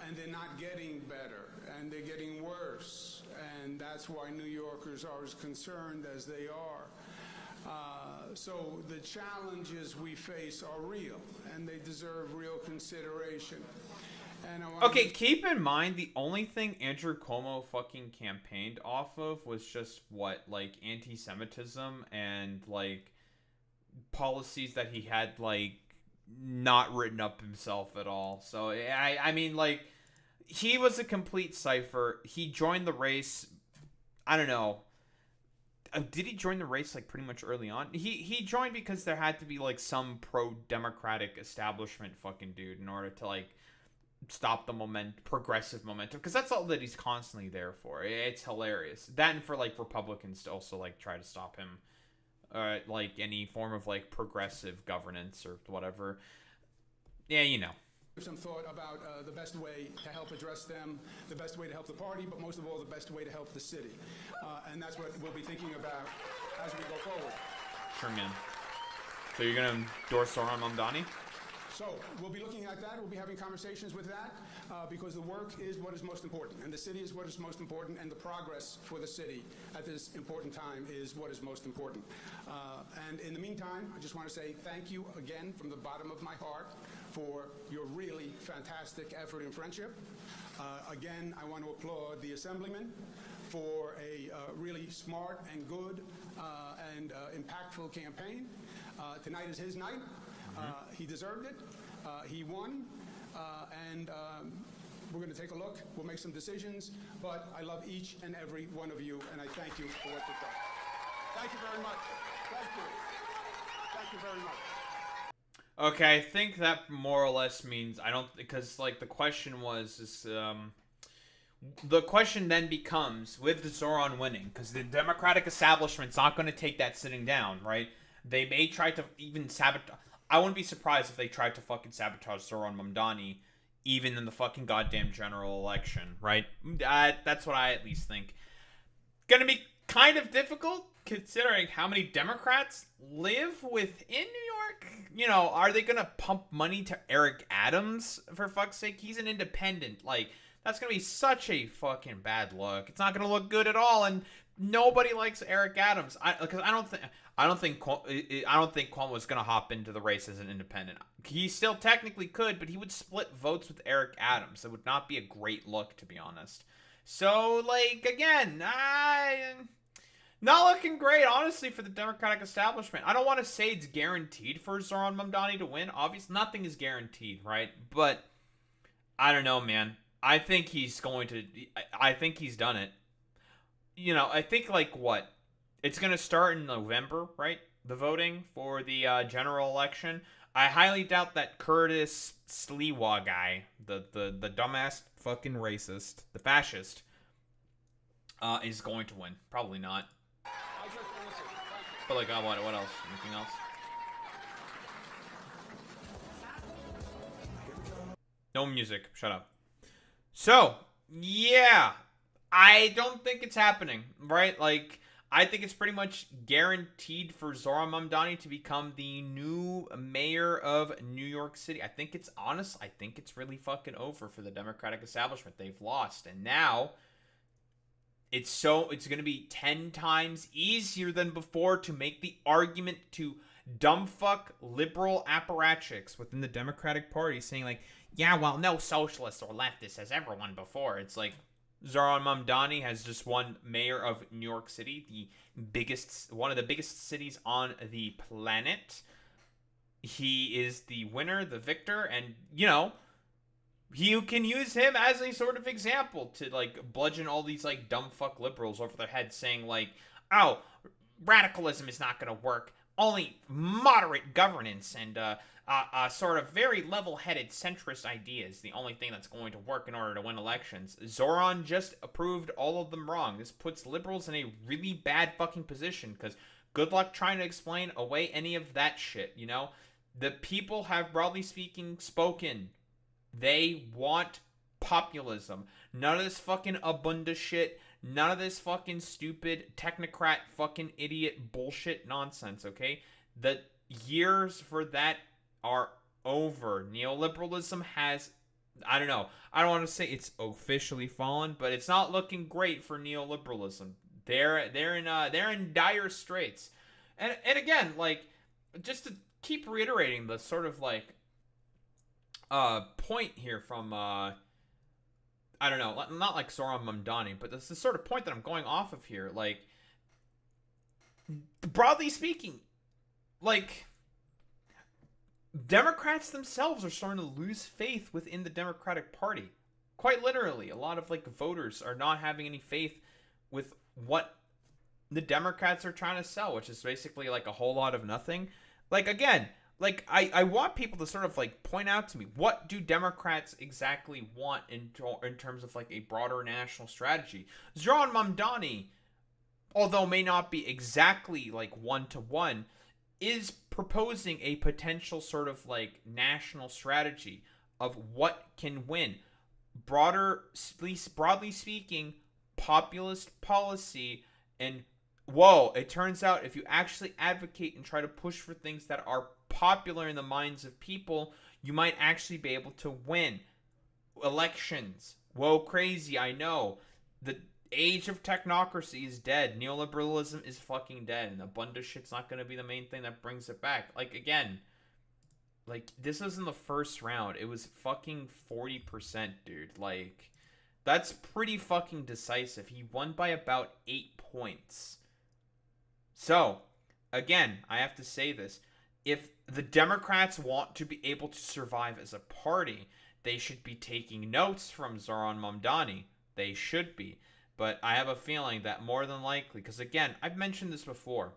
And they're not getting better, and they're getting worse, and that's why New Yorkers are as concerned as they are. So the challenges we face are real, and they deserve real consideration. And okay, keep in mind, the only thing Andrew Cuomo fucking campaigned off of was just what, like anti-Semitism and like policies that he had like not written up himself at all. So I mean, like, he was a complete cipher. He joined the race. I don't know. Did he join the race like pretty much early on? He joined because there had to be like some pro-democratic establishment fucking dude in order to like stop the progressive momentum, because that's all that he's constantly there for. It's hilarious. That, and for like Republicans to also like try to stop him, like any form of like progressive governance or whatever. Yeah, you know. Some thought about the best way to help address them, the best way to help the party, but most of all, the best way to help the city. And that's what we'll be thinking about as we go forward. Sure, man. So you're going to endorse Zohran Mamdani? So we'll be looking at that. We'll be having conversations with that, because the work is what is most important, and the city is what is most important, and the progress for the city at this important time is what is most important. And in the meantime, I just want to say thank you again from the bottom of my heart for your really fantastic effort and friendship. Again, I want to applaud the Assemblyman for a really smart and good and impactful campaign. Tonight is his night. He deserved it. He won. And we're going to take a look. We'll make some decisions. But I love each and every one of you, and I thank you for what you've done. Thank you very much. Thank you. Thank you. Thank you very much. Okay, I think that more or less means I don't, because like the question the question then becomes with the Zohran winning, because the Democratic establishment's not going to take that sitting down, right? They may try to even sabotage. I wouldn't be surprised if they tried to fucking sabotage Zohran Mamdani, even in the fucking goddamn general election, right? That's what I at least think. Gonna be kind of difficult considering how many Democrats live within New York. You know, are they gonna pump money to Eric Adams, for fuck's sake? He's an independent. Like, that's gonna be such a fucking bad look. It's not gonna look good at all, and nobody likes Eric Adams. Because I don't think Cuomo's gonna hop into the race as an independent. He still technically could, but he would split votes with Eric Adams. It would not be a great look, to be honest. So, like, again, not looking great, honestly, for the Democratic establishment. I don't want to say it's guaranteed for Zohran Mamdani to win. Obviously, nothing is guaranteed, right? But I don't know, man. I think he's going to. I think he's done it. You know, I think, like, what? It's going to start in November, right? The voting for the general election. I highly doubt that Curtis Sliwa guy, the dumbass fucking racist, the fascist, is going to win. Probably not. But, like, what else? Anything else? No music. Shut up. So, yeah. I don't think it's happening, right? Like, I think it's pretty much guaranteed for Zohran Mamdani to become the new mayor of New York City. I think it's honest. I think it's really fucking over for the Democratic establishment. They've lost. And now it's going to be 10 times easier than before to make the argument to dumbfuck liberal apparatchiks within the Democratic Party saying, like, yeah, well, no socialist or leftist has ever won before. It's like, Zohran Mamdani has just won mayor of New York City, one of the biggest cities on the planet. He is the winner, the victor, and, you know, you can use him as a sort of example to, like, bludgeon all these, like, dumb fuck liberals over their heads saying, like, oh, radicalism is not going to work. Only moderate governance and, sort of very level-headed centrist ideas, the only thing that's going to work in order to win elections. Zohran just proved all of them wrong. This puts liberals in a really bad fucking position, because good luck trying to explain away any of that shit, you know? The people have, broadly speaking, spoken. They want populism. None of this fucking abunda shit. None of this fucking stupid technocrat fucking idiot bullshit nonsense, okay? The years for that are over. Neoliberalism has, I don't know, I don't want to say it's officially fallen, but it's not looking great for neoliberalism. They're in dire straits. And again, like, just to keep reiterating the sort of, like, point here from I don't know, not like Zohran Mamdani, but this is the sort of point that I'm going off of here. Like, broadly speaking, like, Democrats themselves are starting to lose faith within the Democratic Party. Quite literally, a lot of, like, voters are not having any faith with what the Democrats are trying to sell, which is basically, like, a whole lot of nothing. Like, again, like, I want people to sort of, like, point out to me, what do Democrats exactly want in terms of, like, a broader national strategy? Zohran Mamdani, although may not be exactly, like, one-to-one, is proposing a potential sort of, like, national strategy of what can win. Broadly speaking, populist policy, and whoa, it turns out if you actually advocate and try to push for things that are popular in the minds of people, you might actually be able to win elections. Whoa, crazy, I know. The age of technocracy is dead. Neoliberalism is fucking dead, and abundant shit's not going to be the main thing that brings it back. Like, again, like, this was in the first round. It was fucking 40%, dude. Like, that's pretty fucking decisive. He won by about 8 points. So, again, I have to say this. If the Democrats want to be able to survive as a party, they should be taking notes from Zohran Mamdani. They should be. But I have a feeling that more than likely, because again, I've mentioned this before,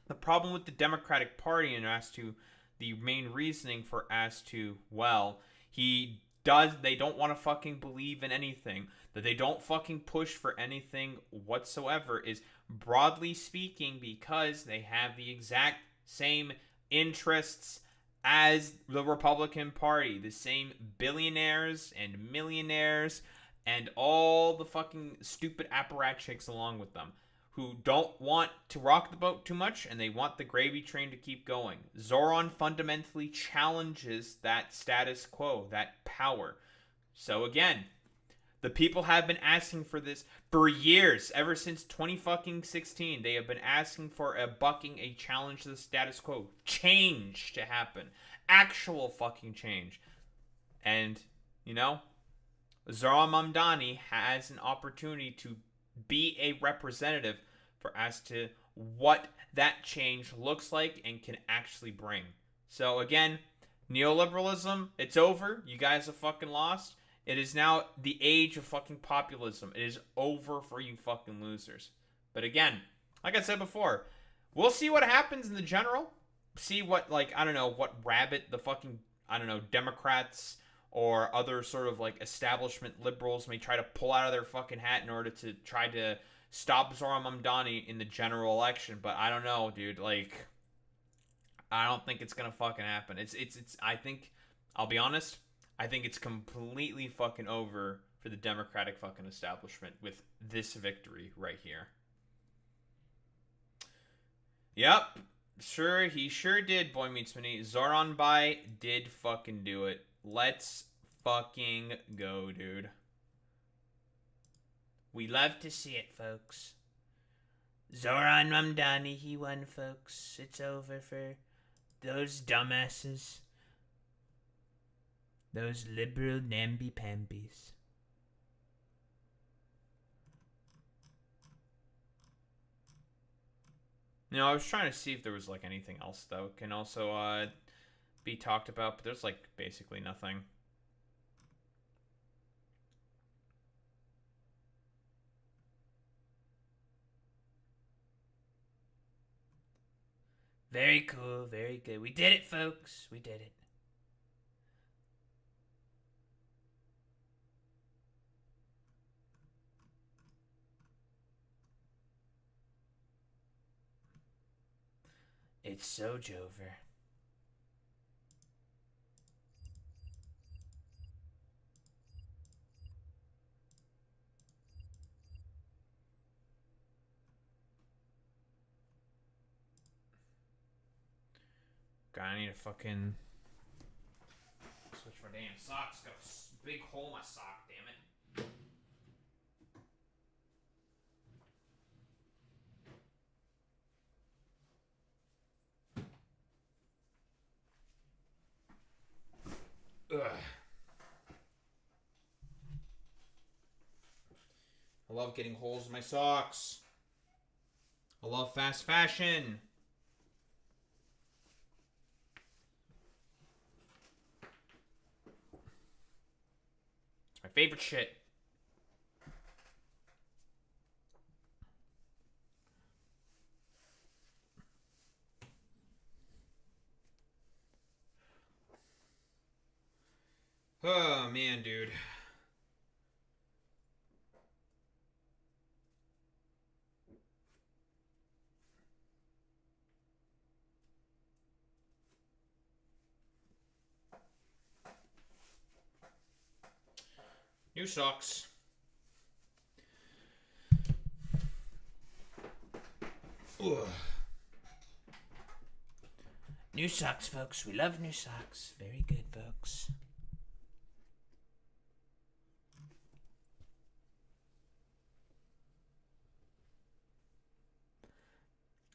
The problem with the Democratic Party and as to the main reasoning for as to, well, they don't want to fucking believe in anything, that they don't fucking push for anything whatsoever is, broadly speaking, because they have the exact same interests as the Republican Party, the same billionaires and millionaires and all the fucking stupid apparatchiks along with them, who don't want to rock the boat too much, and they want the gravy train to keep going. Zohran fundamentally challenges that status quo, that power. So again, the people have been asking for this for years, ever since 2016. They have been asking for a challenge to the status quo, change to happen, actual fucking change. And, you know, Zohran Mamdani has an opportunity to be a representative for as to what that change looks like and can actually bring. So again, neoliberalism, it's over. You guys have fucking lost. It is now the age of fucking populism. It is over for you fucking losers. But again, like I said before, we'll see what happens in the general. See what, like, I don't know, what rabbit the fucking, I don't know, Democrats or other sort of like establishment liberals may try to pull out of their fucking hat in order to try to stop Zohran Mamdani in the general election. But I don't know, dude. Like, I don't think it's gonna fucking happen. It's I think, I'll be honest, I think it's completely fucking over for the Democratic fucking establishment with this victory right here. Yep. Sure, he sure did, Boy Meets Mini. Zohran Bai did fucking do it. Let's fucking go, dude. We love to see it, folks. Zohran Mamdani, he won, folks. It's over for those dumbasses. Those liberal namby-pambies. You know, I was trying to see if there was, like, anything else, though, can also, be talked about, but there's, like, basically nothing. Very cool, very good. We did it, folks. We did it. It's so Jover. God, I need to fucking switch my damn socks. Got a big hole in my sock, damn it. Ugh. I love getting holes in my socks. I love fast fashion. It's my favorite shit. Oh, man, dude. New socks. Ugh. New socks, folks. We love new socks. Very good, folks.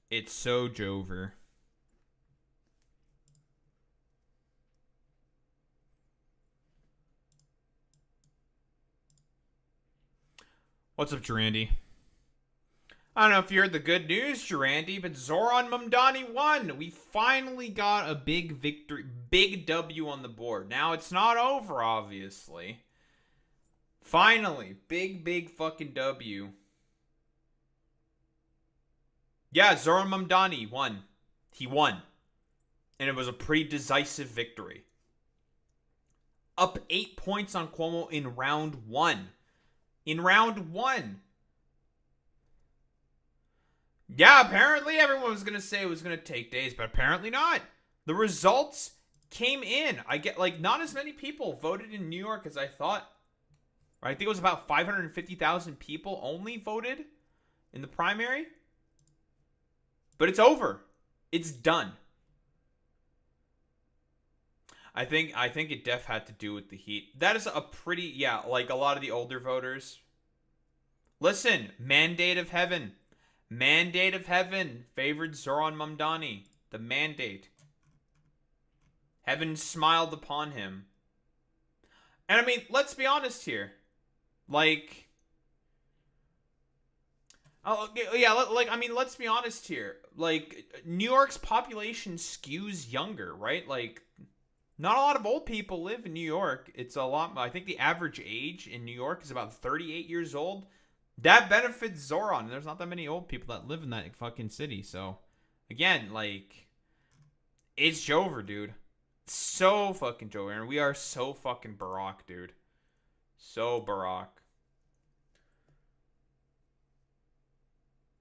It's so Jover. What's up, Durandi? I don't know if you heard the good news, Durandi, but Zohran Mamdani won. We finally got a big victory, big W on the board. Now, it's not over, obviously. Finally, big fucking W. Yeah, Zohran Mamdani won. He won. And it was a pretty decisive victory. Up 8 points on Cuomo in round 1. In round 1. Yeah, apparently everyone was going to say it was going to take days, but apparently not. The results came in. I get, like, not as many people voted in New York as I thought. I think it was about 550,000 people only voted in the primary. But it's over. It's done. I think it def had to do with the heat. That is a pretty, yeah, like a lot of the older voters. Listen, mandate of heaven. Mandate of heaven favored Zohran Mamdani. The mandate. Heaven smiled upon him. And I mean, let's be honest here. Like, oh yeah, like I mean, let's be honest here. Like, New York's population skews younger, right? Like, not a lot of old people live in New York. It's a lot. I think the average age in New York is about 38 years old. That benefits Zohran. There's not that many old people that live in that fucking city. So, again, like, it's Jover, dude. So fucking Jover. And we are so fucking Barack, dude. So Barack.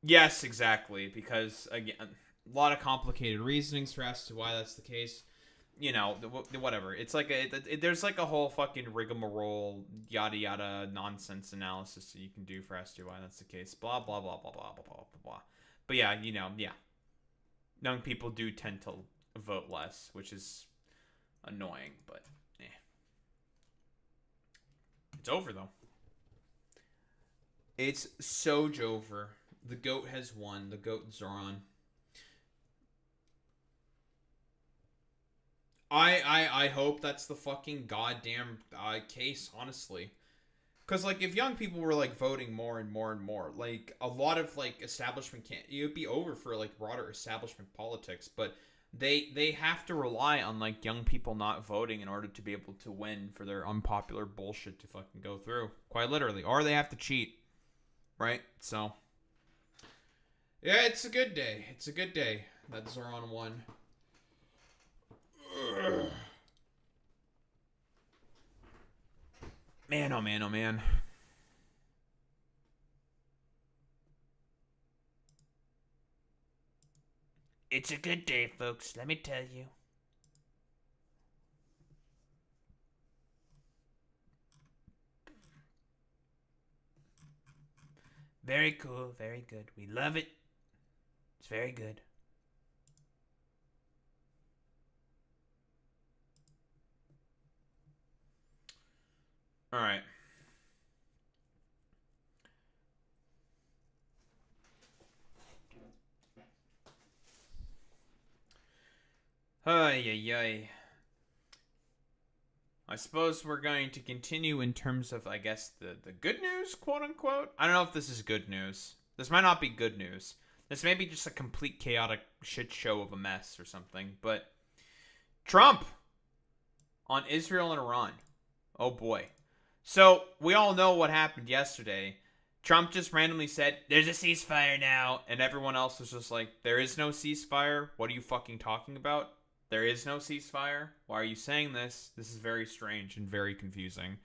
Yes, exactly. Because, again, a lot of complicated reasonings for as to why that's the case. You know, whatever. It's like there's like a whole fucking rigmarole, yada yada nonsense analysis that you can do for as to why that's the case. Blah blah blah blah blah blah blah blah. But yeah, you know, yeah, young people do tend to vote less, which is annoying. But it's over though. It's so over. The GOAT has won. The GOAT Zohran. I hope that's the fucking goddamn case, honestly. Because, like, if young people were, like, voting more and more and more, like, a lot of, like, establishment can't... It would be over for, like, broader establishment politics, but they have to rely on, like, young people not voting in order to be able to win for their unpopular bullshit to fucking go through. Quite literally. Or they have to cheat. Right? So... yeah, it's a good day. It's a good day that Zohran won. Man, oh man, oh man. It's a good day, folks, let me tell you. Very cool, very good. We love it. It's very good. All right. Ay. I suppose we're going to continue in terms of, I guess, the good news, quote unquote. I don't know if this is good news. This might not be good news. This may be just a complete chaotic shit show of a mess or something. But Trump on Israel and Iran. Oh boy. So, we all know what happened yesterday. Trump just randomly said, there's a ceasefire now. And everyone else was just like, there is no ceasefire? What are you fucking talking about? There is no ceasefire? Why are you saying this? This is very strange and very confusing.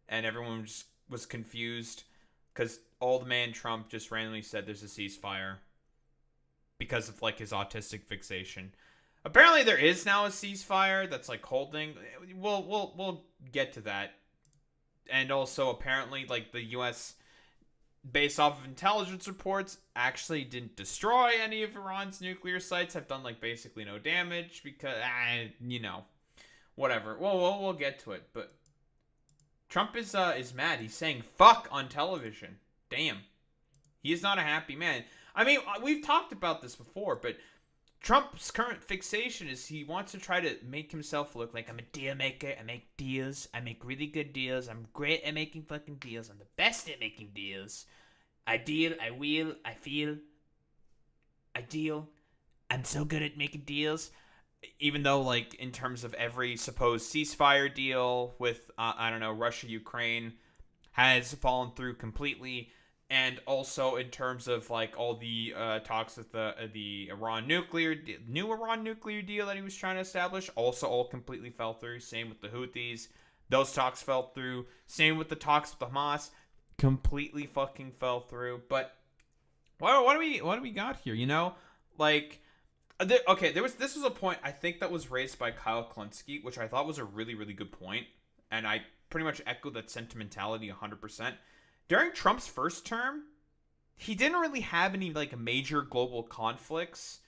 And everyone just was confused because old man Trump just randomly said there's a ceasefire because of, like, his autistic fixation. Apparently there is now a ceasefire that's, like, holding. We'll get to that. And also, apparently, like, the U.S., based off of intelligence reports, actually didn't destroy any of Iran's nuclear sites, have done, like, basically no damage, because, you know, whatever. We'll get to it, but Trump is mad. He's saying fuck on television. Damn. He is not a happy man. I mean, we've talked about this before, but Trump's current fixation is he wants to try to make himself look like I'm a deal maker. I make deals. I make really good deals. I'm great at making fucking deals. I'm the best at making deals. I deal. I wheel. I feel. I deal. I'm so good at making deals. Even though, like, in terms of every supposed ceasefire deal with, I don't know, Russia, Ukraine has fallen through completely. and also in terms of like all the talks with the Iran new Iran nuclear deal that he was trying to establish, also all completely fell through. Same with the Houthis, those talks fell through. Same with the talks with the Hamas, completely fucking fell through. But what do we got here? You know, like. This was a point I think that was raised by Kyle Klinsky, which I thought was a really, really good point, and I pretty much echo that sentimentality 100%. During Trump's first term, he didn't really have any like major global conflicts,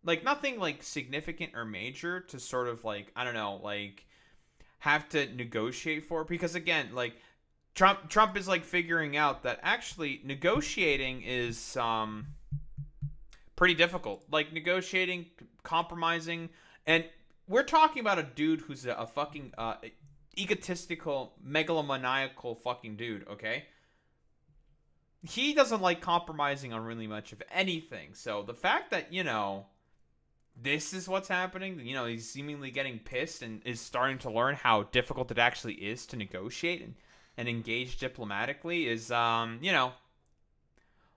like nothing like significant or major to sort of like, I don't know, like have to negotiate for, because again, like Trump is like figuring out that actually negotiating is pretty difficult. Like negotiating, compromising, and we're talking about a dude who's a fucking egotistical, megalomaniacal fucking dude, okay? He doesn't like compromising on really much of anything. So the fact that, you know, this is what's happening, you know, he's seemingly getting pissed and is starting to learn how difficult it actually is to negotiate and engage diplomatically is, you know,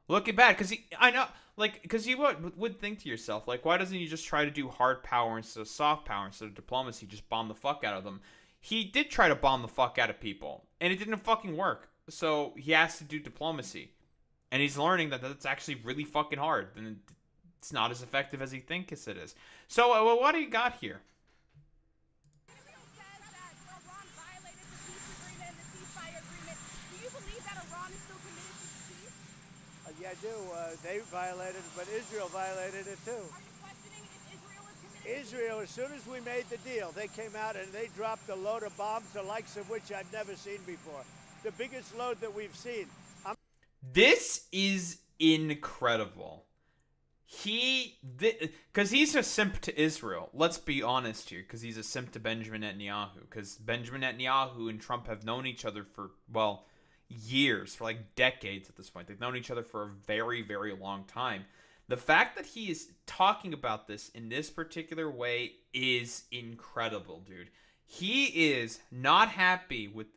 looking bad. Because you would think to yourself, like, why doesn't he just try to do hard power instead of soft power, instead of diplomacy, just bomb the fuck out of them? He did try to bomb the fuck out of people, and it didn't fucking work. So he has to do diplomacy. And he's learning that that's actually really fucking hard, and it's not as effective as he thinks it is. So what do you got here? Yeah, I do. They violated it, but Israel violated it too. Are you questioning if Israel is committed? Israel, as soon as we made the deal, they came out and they dropped a load of bombs, the likes of which I've never seen before. The biggest load that we've seen. This is incredible. Because he's a simp to Israel. Let's be honest here, because he's a simp to Benjamin Netanyahu. Because Benjamin Netanyahu and Trump have known each other for, well, years, for like decades at this point. They've known each other for a very, very long time. The fact that he is talking about this in this particular way is incredible, dude. He is not happy with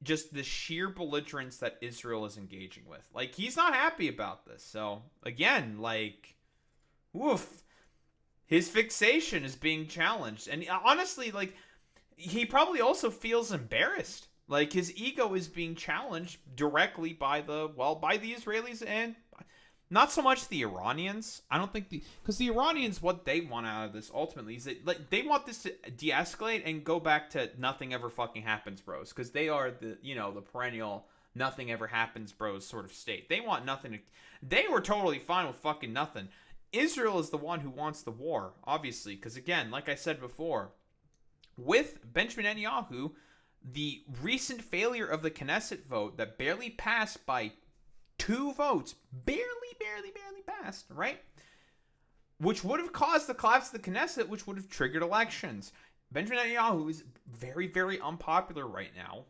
just the sheer belligerence that Israel is engaging with. Like, he's not happy about this. So, again, like, woof. His fixation is being challenged. And honestly, like, he probably also feels embarrassed. Like, his ego is being challenged directly by the Israelis and not so much the Iranians. I don't think because the Iranians, what they want out of this ultimately is that, like, they want this to de-escalate and go back to nothing ever fucking happens, bros. Because they are the perennial nothing ever happens, bros sort of state. They want nothing. They were totally fine with fucking nothing. Israel is the one who wants the war, obviously, because again, like I said before, with Benjamin Netanyahu, the recent failure of the Knesset vote that barely passed by 2 votes, barely passed, right? Which would have caused the collapse of the Knesset, which would have triggered elections. Benjamin Netanyahu is very, very unpopular right now.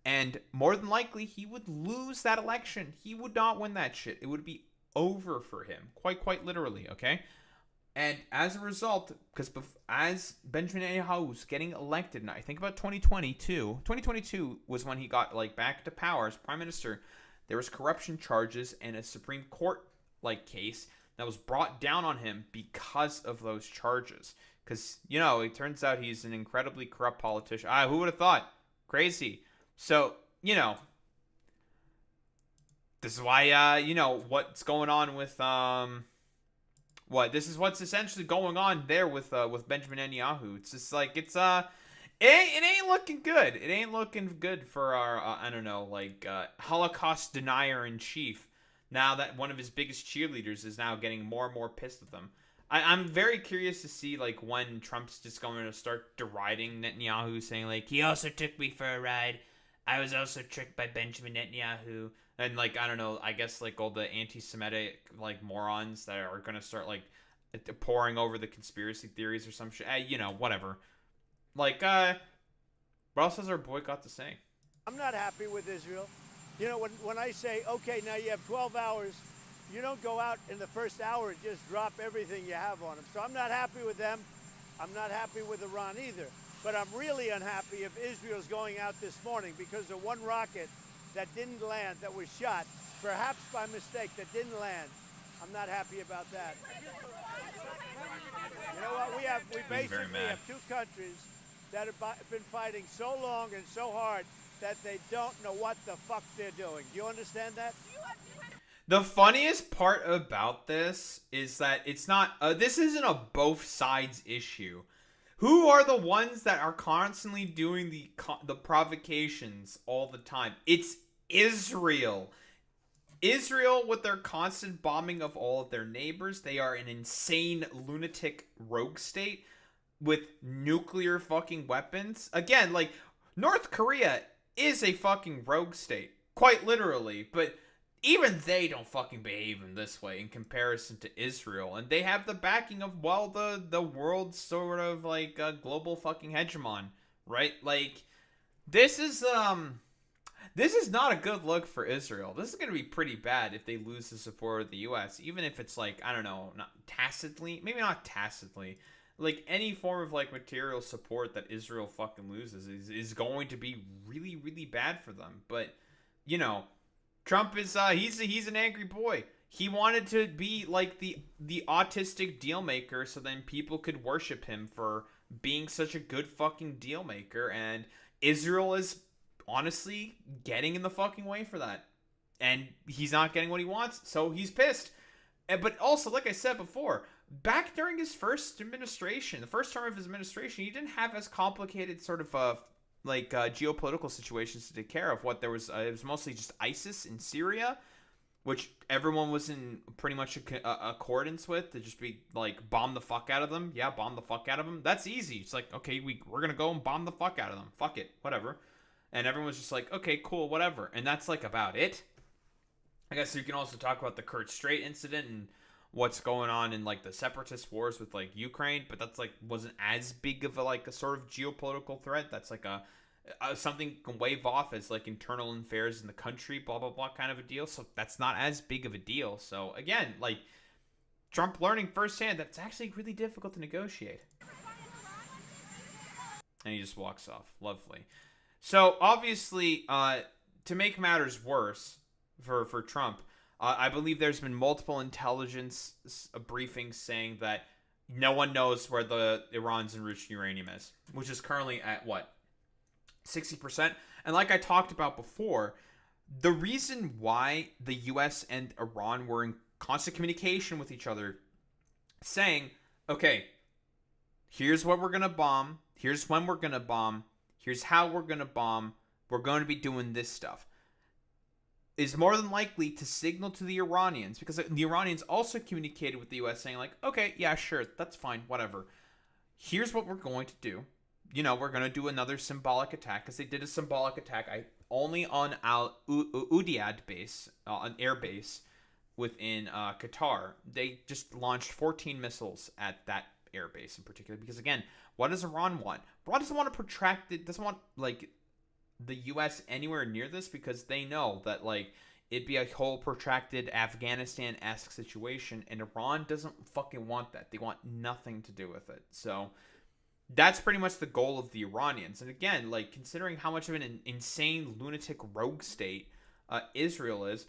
And more than likely, he would lose that election. He would not win that shit. It would be over for him. Quite literally, okay? And as a result, because as Benjamin Netanyahu was getting elected, and I think about 2022 was when he got like back to power as prime minister. There was corruption charges and a Supreme Court like case that was brought down on him because of those charges. Because, you know, it turns out he's an incredibly corrupt politician. Who would have thought? Crazy. So, you know, this is why, you know, what's going on with, this is what's essentially going on there with Benjamin Netanyahu. It's just like, it ain't looking good. It ain't looking good for our, Holocaust denier in chief. Now that one of his biggest cheerleaders is now getting more and more pissed with him. I'm very curious to see, like, when Trump's just going to start deriding Netanyahu, saying, like, he also took me for a ride. I was also tricked by Benjamin Netanyahu. And, like, I don't know, I guess, like, all the anti-Semitic, like, morons that are going to start, like, pouring over the conspiracy theories or some shit. You know, whatever. Like, what else has our boy got to say? I'm not happy with Israel. You know, when I say, okay, now you have 12 hours, you don't go out in the first hour and just drop everything you have on them. So I'm not happy with them. I'm not happy with Iran either. But I'm really unhappy if Israel's going out this morning because of one rocket that didn't land, that was shot, perhaps by mistake, that didn't land. I'm not happy about that. You know what? We basically have two countries that have been fighting so long and so hard that they don't know what the fuck they're doing. Do you understand that? The funniest part about this is that it's not. This isn't a both sides issue. Who are the ones that are constantly doing the provocations all the time? It's Israel. Israel, with their constant bombing of all of their neighbors, they are an insane lunatic rogue state with nuclear fucking weapons. Again, like, North Korea is a fucking rogue state, quite literally, but even they don't fucking behave in this way in comparison to Israel, and they have the backing of, well, the world's sort of like a global fucking hegemon, right? Like, this is not a good look for Israel. This is going to be pretty bad if they lose the support of the U.S., even if it's like, I don't know, not tacitly, maybe not tacitly, like any form of like material support that Israel fucking loses is going to be really, really bad for them. But, you know, Trump is he's an angry boy. He wanted to be like the autistic deal maker, so then people could worship him for being such a good fucking deal maker, and Israel is honestly getting in the fucking way for that. And he's not getting what he wants, so he's pissed. But also, like I said before, back during his first administration, the first term of his administration, he didn't have as complicated sort of geopolitical situations to take care of. What there was, it was mostly just ISIS in Syria, which everyone was in pretty much accordance with, to just be like, bomb the fuck out of them. Yeah, bomb the fuck out of them. That's easy. It's like, okay, we're gonna go and bomb the fuck out of them. Fuck it, whatever. And everyone was just like, okay, cool, whatever. And that's like about it. I guess you can also talk about the Kerch Strait incident and what's going on in like the separatist wars with like Ukraine, but that's like wasn't as big of a sort of geopolitical threat. That's like a something can wave off as like internal affairs in the country, blah blah blah kind of a deal. So that's not as big of a deal. So again, like, Trump learning firsthand that it's actually really difficult to negotiate. And he just walks off. Lovely. So obviously, to make matters worse for Trump, I believe there's been multiple intelligence briefings saying that no one knows where the Iran's enriched uranium is, which is currently at what, 60%. And like I talked about before, the reason why the U.S. and Iran were in constant communication with each other, saying, okay, here's what we're gonna bomb, here's when we're gonna bomb, here's how we're gonna bomb, we're going to be doing this stuff, is more than likely to signal to the Iranians, because the Iranians also communicated with the U.S. saying like, okay, yeah, sure, that's fine, whatever. Here's what we're going to do. You know, we're going to do another symbolic attack, because they did a symbolic attack only on Al Udeid base, an air base within Qatar. They just launched 14 missiles at that air base in particular, because again, what does Iran want? Iran doesn't want a protracted, doesn't want like the U.S. anywhere near this, because they know that like it'd be a whole protracted Afghanistan-esque situation, and Iran doesn't fucking want that. They want nothing to do with it. So that's pretty much the goal of the Iranians. And again, like, considering how much of an insane lunatic rogue state Israel is,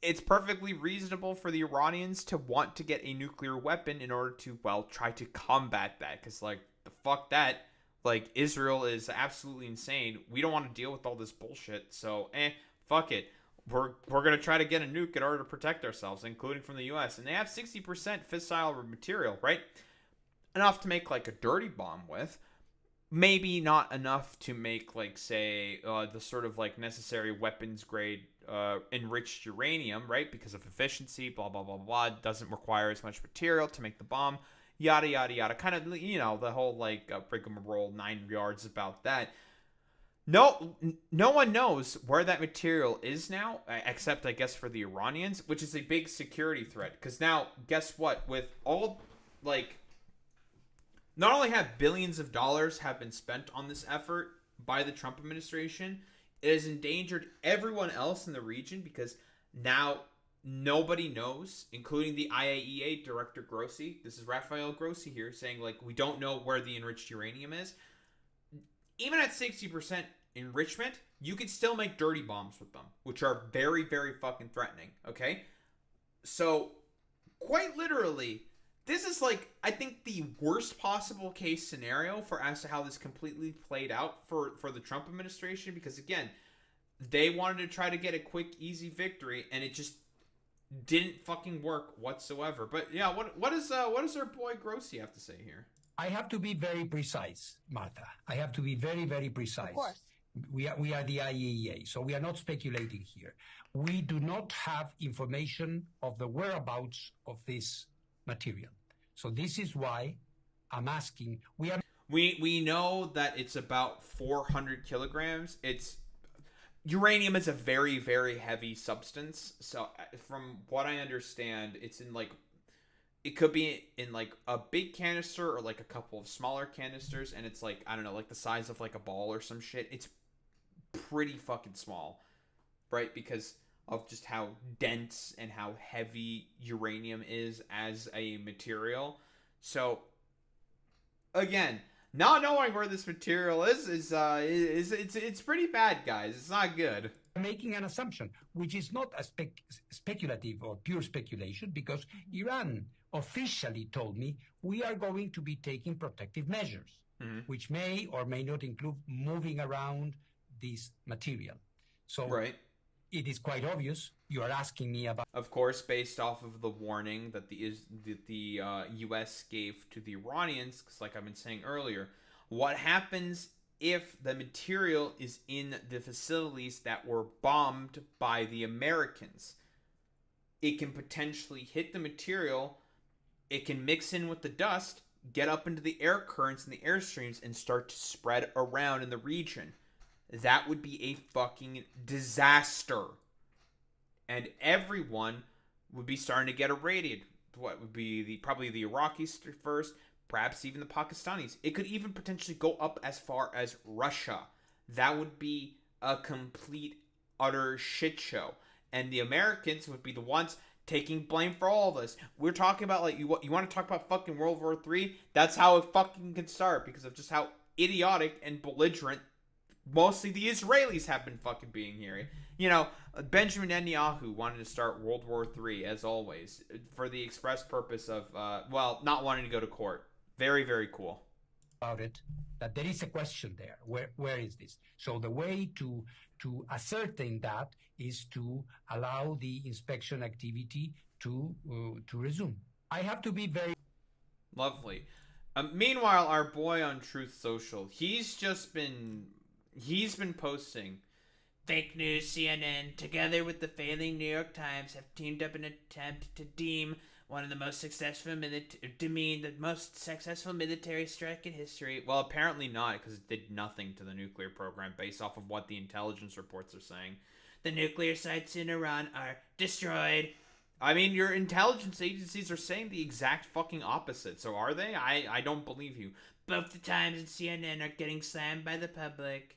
it's perfectly reasonable for the Iranians to want to get a nuclear weapon in order to, well, try to combat that. Because, like, the fuck that. Like, Israel is absolutely insane. We don't want to deal with all this bullshit. So, fuck it. We're going to try to get a nuke in order to protect ourselves, including from the U.S. And they have 60% fissile material, right? Enough to make, like, a dirty bomb with. Maybe not enough to make, like, say, the sort of, like, necessary weapons-grade enriched uranium, right? Because of efficiency, blah, blah, blah, blah. It doesn't require as much material to make the bomb. Yada, yada, yada. Kind of, you know, the whole, like, rigmarole, 9 yards about that. No one knows where that material is now, except, I guess, for the Iranians, which is a big security threat. Because now, guess what? With all, like, not only have billions of dollars have been spent on this effort by the Trump administration, it has endangered everyone else in the region, because now nobody knows, including the IAEA Director Grossi. This is Rafael Grossi here saying, like, we don't know where the enriched uranium is. Even at 60% enrichment, you could still make dirty bombs with them, which are very, very fucking threatening, okay? So, quite literally, this is like, I think, the worst possible case scenario for as to how this completely played out for the Trump administration, because again, they wanted to try to get a quick, easy victory, and it just didn't fucking work whatsoever. But yeah, what does our boy Grossi have to say here? I have to be very precise, Martha. I have to be very, very precise. Of course. We are the IAEA, so we are not speculating here. We do not have information of the whereabouts of this material. So this is why I'm asking. We know that it's about 400 kilograms. Uranium is a very, very heavy substance. So from what I understand, it's in like, it could be in like a big canister or like a couple of smaller canisters. And it's like, I don't know, like the size of like a ball or some shit. It's pretty fucking small, right? Because of just how dense and how heavy uranium is as a material. So again, not knowing where this material is it's pretty bad, guys. It's not good. Making an assumption, which is not a speculative or pure speculation, because Iran officially told me we are going to be taking protective measures, which may or may not include moving around this material. So right. It is quite obvious you are asking me about. Of course, based off of the warning that the U.S. gave to the Iranians, because like I've been saying earlier, what happens if the material is in the facilities that were bombed by the Americans? It can potentially hit the material, it can mix in with the dust, get up into the air currents and the airstreams, and start to spread around in the region. That would be a fucking disaster. And everyone would be starting to get irradiated. What would be probably the Iraqis first, perhaps even the Pakistanis. It could even potentially go up as far as Russia. That would be a complete, utter shit show. And the Americans would be the ones taking blame for all of this. We're talking about, like, you want to talk about fucking World War III? That's how it fucking can start, because of just how idiotic and belligerent mostly the Israelis have been fucking being here. You know, Benjamin Netanyahu wanted to start World War III, as always, for the express purpose of, not wanting to go to court. Very, very cool. About it, that there is a question there. Where is this? So the way to ascertain that is to allow the inspection activity to resume. I have to be very lovely. Meanwhile, our boy on Truth Social, he's been posting. Fake news CNN, together with the failing New York Times, have teamed up in an attempt to deem the most successful military strike in history. Well, apparently not, because it did nothing to the nuclear program based off of what the intelligence reports are saying. The nuclear sites in Iran are destroyed. I mean, your intelligence agencies are saying the exact fucking opposite. So are they? I don't believe you. Both the Times and CNN are getting slammed by the public.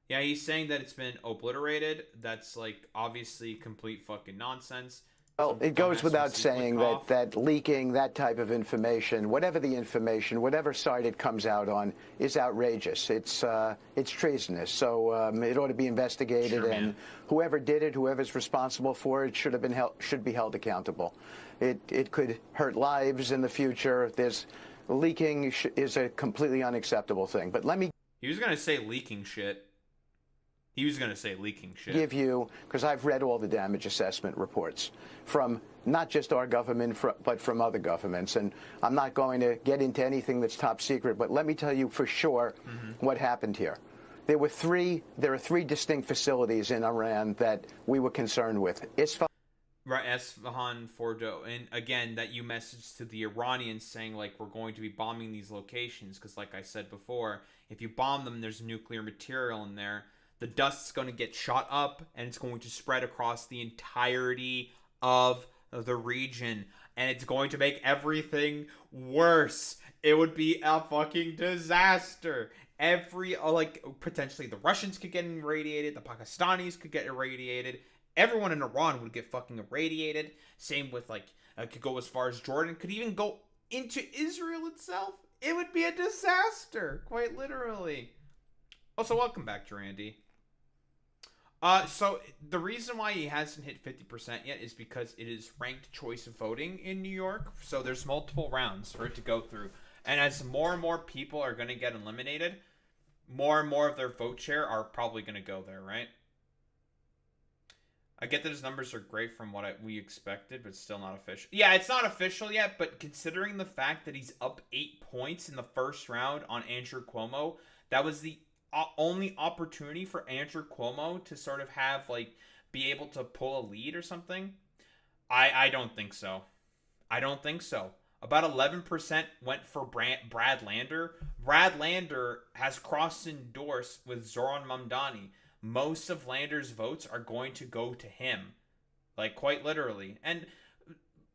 Yeah, he's saying that it's been obliterated. That's, like, obviously complete fucking nonsense. Well, it goes without saying that leaking that type of information, whatever the information, whatever side it comes out on, is outrageous. It's treasonous. So it ought to be investigated, sure, and whoever did it, whoever's responsible for it, should be held accountable. It could hurt lives in the future. Leaking is a completely unacceptable thing. But let me. He was gonna say leaking shit. Give you, because I've read all the damage assessment reports from not just our government, but from other governments. And I'm not going to get into anything that's top secret, but let me tell you for sure what happened here. There are three distinct facilities in Iran that we were concerned with. Right, Esfahan, Fordo, and again, that you messaged to the Iranians saying, like, we're going to be bombing these locations, because like I said before, if you bomb them, there's nuclear material in there. The dust's going to get shot up, and it's going to spread across the entirety of the region, and it's going to make everything worse. It would be a fucking disaster. Potentially the Russians could get irradiated, the Pakistanis could get irradiated, everyone in Iran would get fucking irradiated. Same with, could go as far as Jordan, could even go into Israel itself. It would be a disaster, quite literally. Also, welcome back, Durandi. So the reason why he hasn't hit 50% yet is because it is ranked choice voting in New York. So there's multiple rounds for it to go through. And as more and more people are going to get eliminated, more and more of their vote share are probably going to go there, right? I get that his numbers are great from what we expected, but still not official. Yeah, it's not official yet, but considering the fact that he's up 8 points in the first round on Andrew Cuomo, that was the only opportunity for Andrew Cuomo to sort of have, like, be able to pull a lead or something. I don't think so. I don't think so. About 11% went for Brad Lander. Brad Lander has cross-endorsed with Zohran Mamdani. Most of Lander's votes are going to go to him. Like, quite literally. And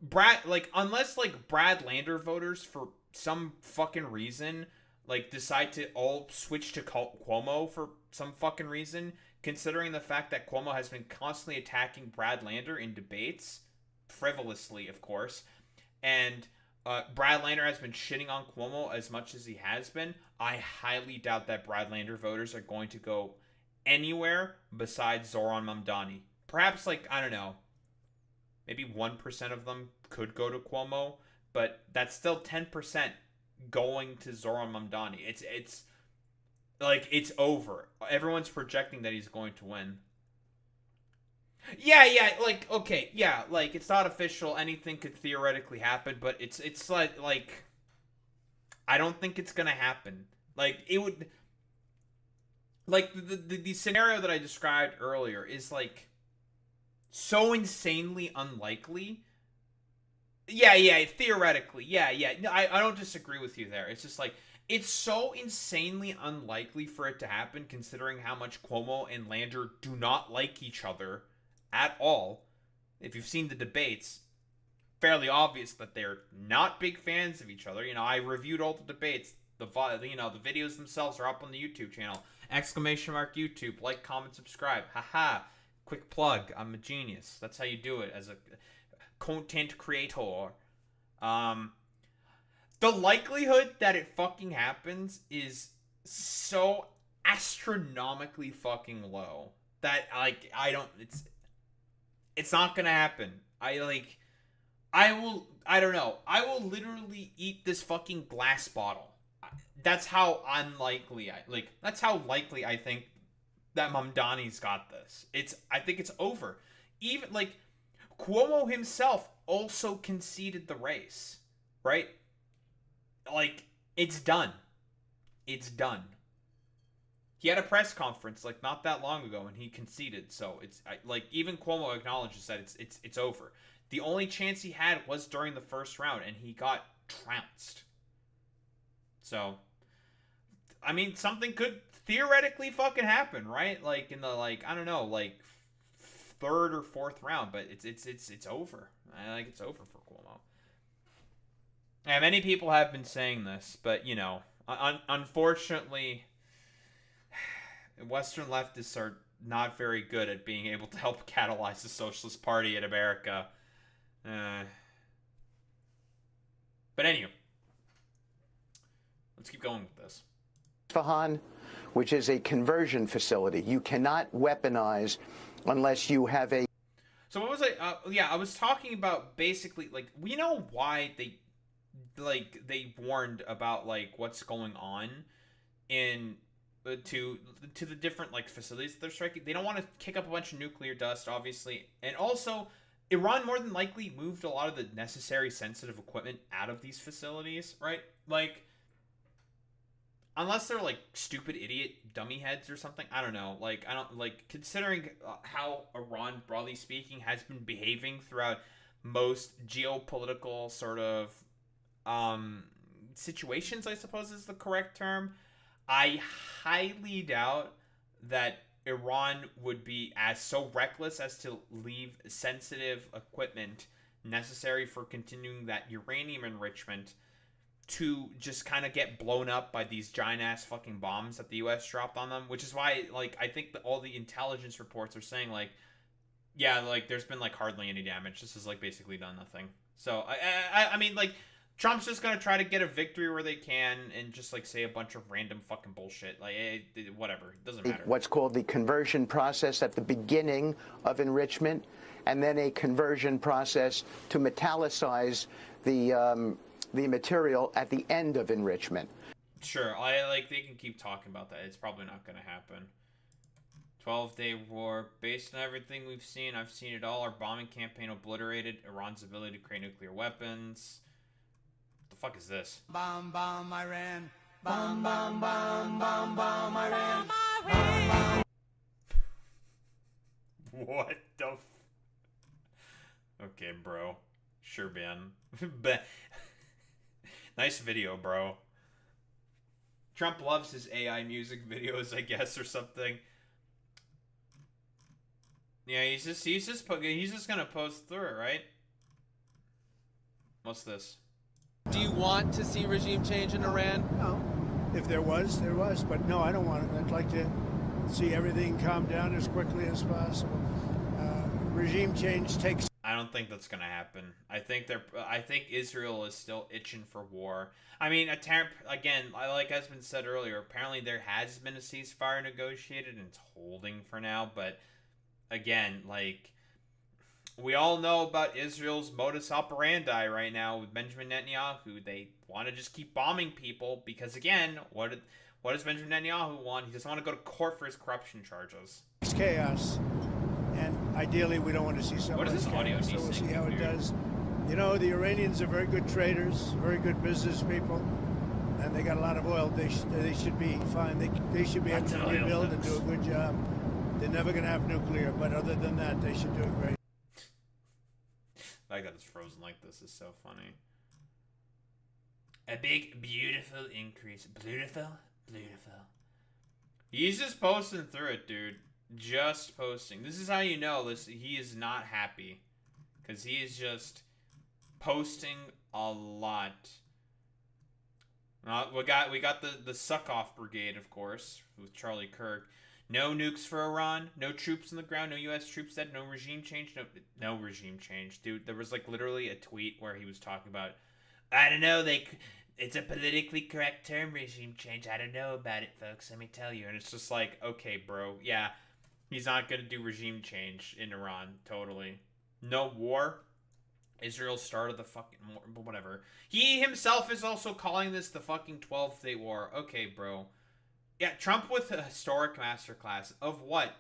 Brad, like, unless, like, Brad Lander voters, for some fucking reason, like, decide to all switch to Cuomo for some fucking reason, considering the fact that Cuomo has been constantly attacking Brad Lander in debates, frivolously, of course, and Brad Lander has been shitting on Cuomo as much as he has been, I highly doubt that Brad Lander voters are going to go anywhere besides Zohran Mamdani. Perhaps, like, I don't know, maybe 1% of them could go to Cuomo, but that's still 10% going to Zohran Mamdani. It's like, it's over. Everyone's projecting that he's going to win. Yeah, like, okay, yeah, like, it's not official. Anything could theoretically happen, but it's like I don't think it's gonna happen. Like, it would, like, the scenario that I described earlier is, like, so insanely unlikely. Yeah, theoretically. Yeah. No, I don't disagree with you there. It's just, like, it's so insanely unlikely for it to happen, considering how much Cuomo and Lander do not like each other at all. If you've seen the debates, fairly obvious that they're not big fans of each other. You know, I reviewed all the debates. The videos themselves are up on the YouTube channel. ! YouTube. Like, comment, subscribe. Haha. Quick plug. I'm a genius. That's how you do it as a content creator. The likelihood that it fucking happens is so astronomically fucking low that, like, it's not gonna happen. I don't know. I will literally eat this fucking glass bottle. That's how unlikely that's how likely I think that Mamdani's got this. I think it's over. Even, like, Cuomo himself also conceded the race, right? Like, it's done. It's done. He had a press conference, like, not that long ago, and he conceded. So it's like, even Cuomo acknowledges that it's over. The only chance he had was during the first round, and he got trounced. So, I mean, something could theoretically fucking happen, right? Like, in the, like, I don't know, like, third or fourth round, but it's over. I think it's over for Cuomo. And many people have been saying this, but, you know, unfortunately, Western leftists are not very good at being able to help catalyze the Socialist Party in America. But anyway, let's keep going with this. Isfahan, which is a conversion facility. You cannot weaponize unless you have a... So what was I... I was talking about, basically, like, we know why they warned about, like, what's going on in... to the different, like, facilities that they're striking. They don't want to kick up a bunch of nuclear dust, obviously. And also, Iran more than likely moved a lot of the necessary sensitive equipment out of these facilities, right? Like, unless they're, like, stupid idiot dummy heads or something. I don't know. Like, I don't, like, considering how Iran, broadly speaking, has been behaving throughout most geopolitical sort of situations, I suppose is the correct term. I highly doubt that Iran would be so reckless as to leave sensitive equipment necessary for continuing that uranium enrichment to just kind of get blown up by these giant-ass fucking bombs that the U.S. dropped on them, which is why, like, I think that all the intelligence reports are saying, like, yeah, like, there's been, like, hardly any damage. This has, like, basically done nothing. So, I mean, like, Trump's just gonna try to get a victory where they can and just like say a bunch of random fucking bullshit. Like, whatever. It doesn't matter. What's called the conversion process at the beginning of enrichment, and then a conversion process to metallicize the material at the end of enrichment. Sure, they can keep talking about that. It's probably not gonna happen. 12-day war. Based on everything we've seen, I've seen it all. Our bombing campaign obliterated Iran's ability to create nuclear weapons. What the fuck is this? Bomb, bomb, Iran. Bomb, bomb, bomb, bomb, bomb, Iran. Bomb, What the Okay, bro. Sure, Ben. Nice video, bro. Trump loves his AI music videos, I guess, or something. Yeah, he's just gonna post through it, right? What's this? Do you want to see regime change in Iran? No. If there was, there was. But no, I don't want it. I'd like to see everything calm down as quickly as possible. Regime change takes... I don't think that's gonna happen. I think Israel is still itching for war. I mean, again, like has been said earlier, apparently there has been a ceasefire negotiated and it's holding for now, but again, like, we all know about Israel's modus operandi right now with Benjamin Netanyahu. They want to just keep bombing people because, again, what does Benjamin Netanyahu want? He doesn't want to go to court for his corruption charges. It's chaos, and ideally we don't want to see so much What is this audio? chaos, so we'll see how it does. You know, the Iranians are very good traders, very good business people, and they got a lot of oil. They should be fine. They should be able to rebuild and do a good job. They're never going to have nuclear, but other than that, they should do it great. The fact that it's frozen like this is so funny. A big, beautiful increase. Beautiful? Beautiful. He's just posting through it, dude. Just posting. This is how you know he is not happy. Because he is just posting a lot. We got the suck-off brigade, of course, with Charlie Kirk. No nukes for Iran. No troops on the ground. No U.S. troops dead. No regime change. No regime change, dude. There was like literally a tweet where he was talking about, I don't know, it's a politically correct term, regime change. I don't know about it, folks. Let me tell you. and it's just like, okay, bro, yeah, he's not gonna do regime change in Iran. Totally. No war. Israel started the fucking war, but whatever. He himself is also calling this the fucking 12th-day war. Okay, bro. Yeah, Trump with a historic masterclass of what?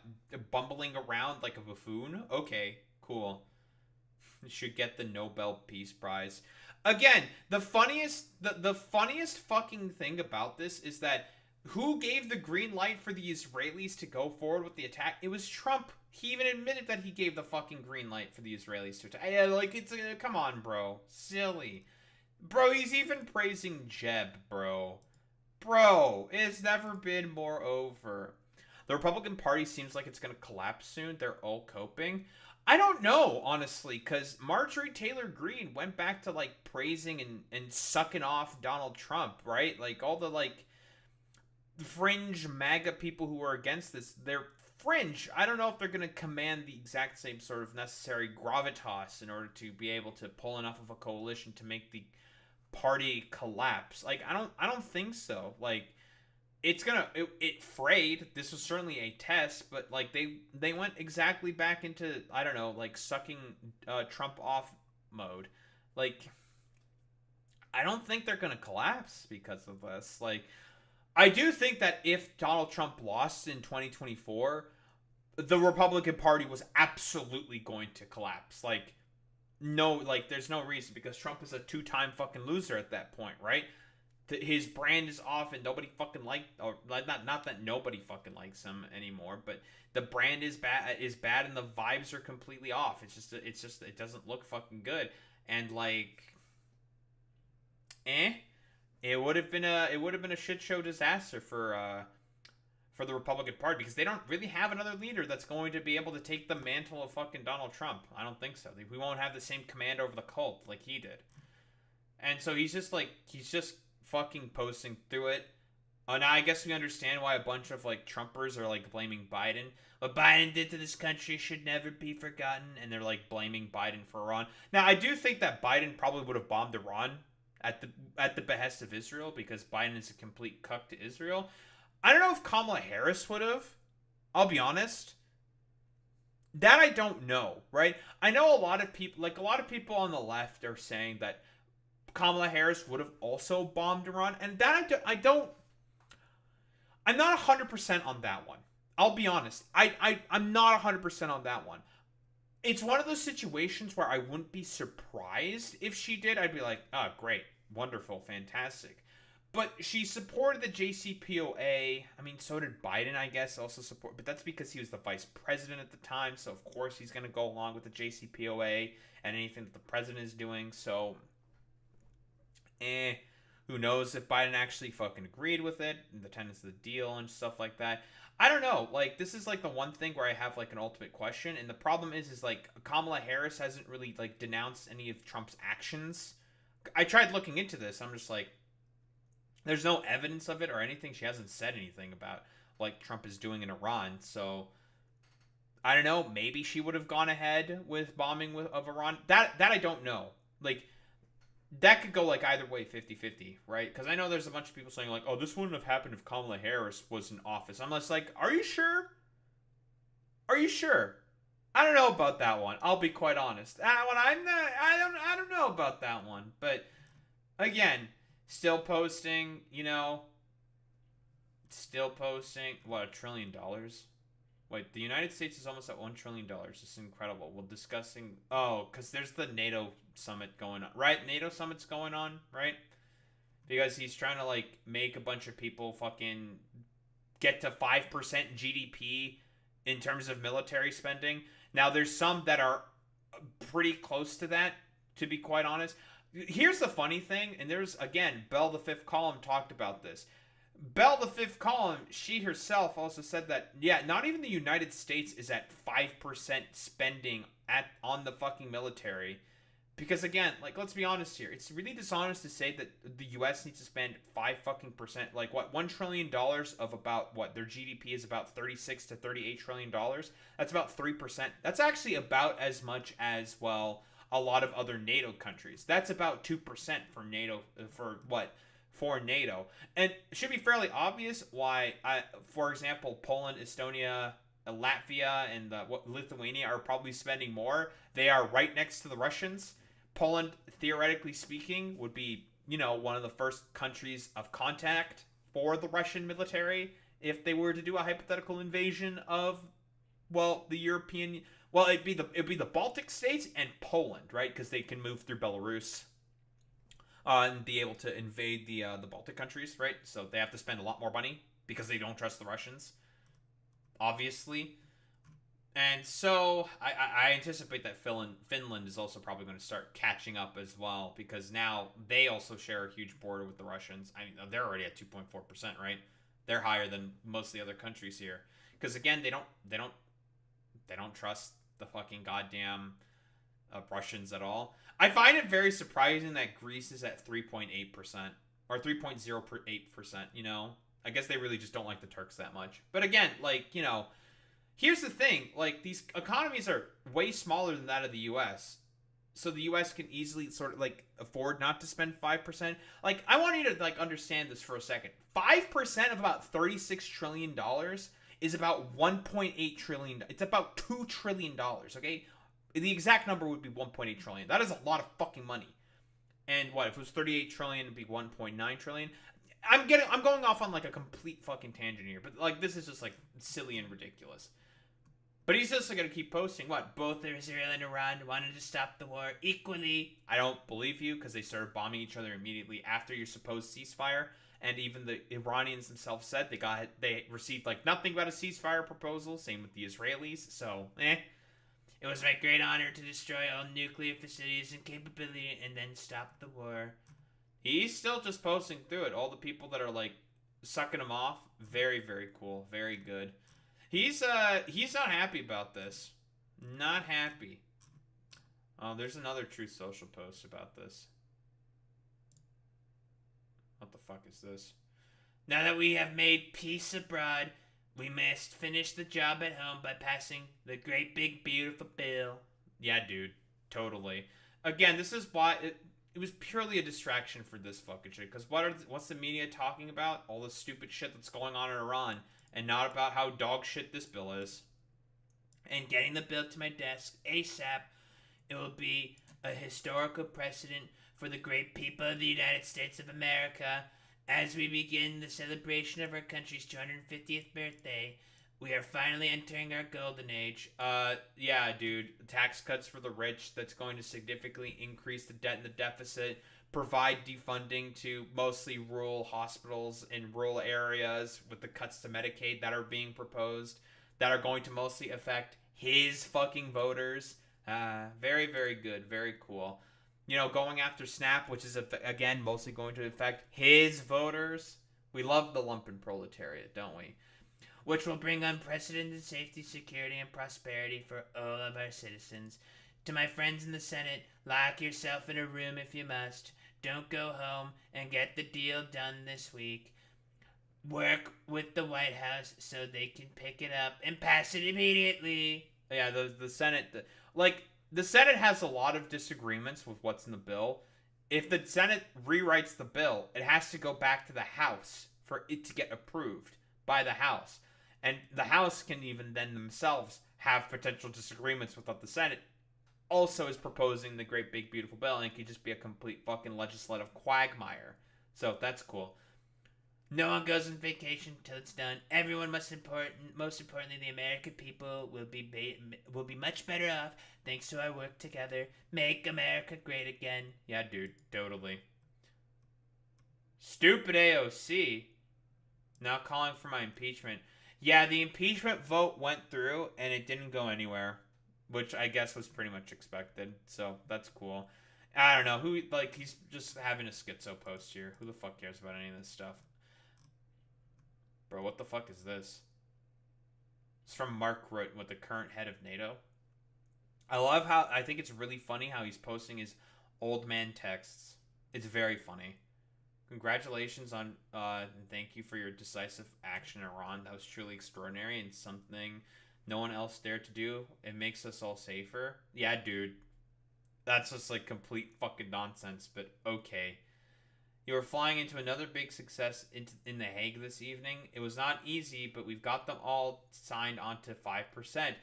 Bumbling around like a buffoon? Okay, cool. Should get the Nobel Peace Prize. Again, the funniest fucking thing about this is that who gave the green light for the Israelis to go forward with the attack? It was Trump. He even admitted that he gave the fucking green light for the Israelis to attack. Yeah, like, it's come on, bro. Silly. Bro, he's even praising Jeb, bro. Bro, it's never been more over. The Republican Party seems like it's going to collapse soon. They're all coping. I don't know, honestly, because Marjorie Taylor Greene went back to, like, praising and sucking off Donald Trump, right? Like, all the, like, fringe MAGA people who are against this, they're fringe. I don't know if they're going to command the exact same sort of necessary gravitas in order to be able to pull enough of a coalition to make the party collapse. Like, I don't think so. Like, it's gonna it frayed. This was certainly a test, but like they went exactly back into, I don't know, like sucking Trump off mode. Like, I don't think they're gonna collapse because of this. Like, I do think that if Donald Trump lost in 2024, the Republican Party was absolutely going to collapse. Like, no, like, there's no reason, because Trump is a two-time fucking loser at that point, right? His brand is off and nobody fucking or not that nobody fucking likes him anymore, but the brand is bad and the vibes are completely off. It's just it doesn't look fucking good. And like, it would have been a shit show disaster for the Republican Party, because they don't really have another leader that's going to be able to take the mantle of fucking Donald Trump. I don't think so. We won't have the same command over the cult like he did. And so he's just fucking posting through it. Now I guess we understand why a bunch of like Trumpers are like blaming Biden. What Biden did to this country should never be forgotten, and they're like blaming Biden for Iran. Now I do think that Biden probably would have bombed Iran at the behest of Israel because Biden is a complete cuck to Israel. I don't know if Kamala Harris would have. I'll be honest. That I don't know, right? I know a lot of people on the left are saying that Kamala Harris would have also bombed Iran, and that I'm not 100% on that one. I'll be honest. I'm not 100% on that one. It's one of those situations where I wouldn't be surprised if she did. I'd be like, oh, great, wonderful, fantastic. But she supported the JCPOA. I mean, so did Biden, I guess, also support. But that's because he was the vice president at the time. So, of course, he's going to go along with the JCPOA and anything that the president is doing. So, who knows if Biden actually fucking agreed with it and the tenets of the deal and stuff like that. I don't know. Like, this is, like, the one thing where I have, like, an ultimate question. And the problem is like, Kamala Harris hasn't really, like, denounced any of Trump's actions. I tried looking into this. I'm just like, there's no evidence of it or anything. She hasn't said anything about, like, Trump is doing in Iran. So, I don't know. Maybe she would have gone ahead with bombing of Iran. That I don't know. Like, that could go, like, either way, 50-50, right? Because I know there's a bunch of people saying, like, oh, this wouldn't have happened if Kamala Harris was in office. I'm just like, are you sure? Are you sure? I don't know about that one. I'll be quite honest. That one, I don't know about that one. But, again, still posting, you know, still posting, what, $1 trillion? Wait, the United States is almost at $1 trillion. This is incredible. We're discussing, because there's the NATO summit going on, right? NATO summit's going on, right? Because he's trying to, like, make a bunch of people fucking get to 5% GDP in terms of military spending. Now, there's some that are pretty close to that, to be quite honest. Here's the funny thing, and there's, again, Bell the Fifth Column talked about this. Bell the Fifth Column, she herself also said that, yeah, not even the United States is at 5% spending on the fucking military. Because, again, like, let's be honest here. It's really dishonest to say that the U.S. needs to spend 5%, like, what, $1 trillion of about, what, their GDP is about $36 to $38 trillion. That's about 3%. That's actually about as much as, well, a lot of other NATO countries. That's about 2% for NATO, for NATO. And it should be fairly obvious why, for example, Poland, Estonia, Latvia, and Lithuania are probably spending more. They are right next to the Russians. Poland, theoretically speaking, would be, you know, one of the first countries of contact for the Russian military if they were to do a hypothetical invasion of, well, the European. Well, it'd be the Baltic states and Poland, right? Because they can move through Belarus and be able to invade the Baltic countries, right? So they have to spend a lot more money because they don't trust the Russians, obviously. And so I anticipate that Finland is also probably going to start catching up as well, because now they also share a huge border with the Russians. I mean, they're already at 2.4%, right? They're higher than most of the other countries here, because again, they don't trust the fucking goddamn Russians at all. I find it very surprising that Greece is at 3.8% or 3.08%. You know, I guess they really just don't like the Turks that much. But again, like, you know. Here's the thing, like, these economies are way smaller than that of the U.S., so the U.S. can easily sort of, like, afford not to spend 5%. Like, I want you to, like, understand this for a second. 5% of about $36 trillion is about $1.8 trillion. It's about $2 trillion, okay? The exact number would be $1.8 trillion. That is a lot of fucking money. And what, if it was $38 trillion, it'd be $1.9 trillion? I'm going off on, like, a complete fucking tangent here, but, like, this is just, like, silly and ridiculous. But he's just going to keep posting, what, both Israel and Iran wanted to stop the war equally. I don't believe you, because they started bombing each other immediately after your supposed ceasefire. And even the Iranians themselves said they received, like, nothing but a ceasefire proposal. Same with the Israelis. So, It was my great honor to destroy all nuclear facilities and capability and then stop the war. He's still just posting through it. All the people that are, like, sucking him off. Very, very cool. Very good. He's not happy about this. Not happy. Oh, there's another Truth Social post about this. What the fuck is this? Now that we have made peace abroad, we must finish the job at home by passing the great big beautiful bill. Yeah, dude. Totally. Again, this is why... it was purely a distraction for this fucking shit. Because what's the media talking about? All the stupid shit that's going on in Iran, and not about how dog shit this bill is. And getting the bill to my desk ASAP. It will be a historical precedent for the great people of the United States of America. As we begin the celebration of our country's 250th birthday, we are finally entering our golden age. Yeah, dude. Tax cuts for the rich that's going to significantly increase the debt and the deficit, provide defunding to mostly rural hospitals in rural areas with the cuts to Medicaid that are being proposed that are going to mostly affect his fucking voters. Very, very good. Very cool. You know, going after SNAP, which is, again, mostly going to affect his voters. We love the lumpen proletariat, don't we? Which will bring unprecedented safety, security, and prosperity for all of our citizens. To my friends in the Senate, lock yourself in a room if you must. Don't go home and get the deal done this week. Work with the White House so they can pick it up and pass it immediately. Yeah, the Senate... The Senate has a lot of disagreements with what's in the bill. If the Senate rewrites the bill, it has to go back to the House for it to get approved by the House. And the House can even then themselves have potential disagreements with what the Senate also is proposing the great big beautiful bill, and it could just be a complete fucking legislative quagmire. So that's cool. No one goes on vacation until it's done. Everyone most importantly, the American people will be much better off thanks to our work together. Make America great again. Yeah, dude, totally. Stupid AOC. Now calling for my impeachment. Yeah, the impeachment vote went through and it didn't go anywhere, which I guess was pretty much expected. So that's cool. I don't know who he's just having a schizo post here. Who the fuck cares about any of this stuff? Bro, what the fuck is this? It's from Mark Rutte, with the current head of NATO. I think it's really funny how he's posting his old man texts. It's very funny. Congratulations on, and thank you for your decisive action in Iran. That was truly extraordinary and something no one else dared to do. It makes us all safer. Yeah, dude. That's just complete fucking nonsense, but okay. You are flying into another big success in The Hague this evening. It was not easy, but we've got them all signed onto 5%.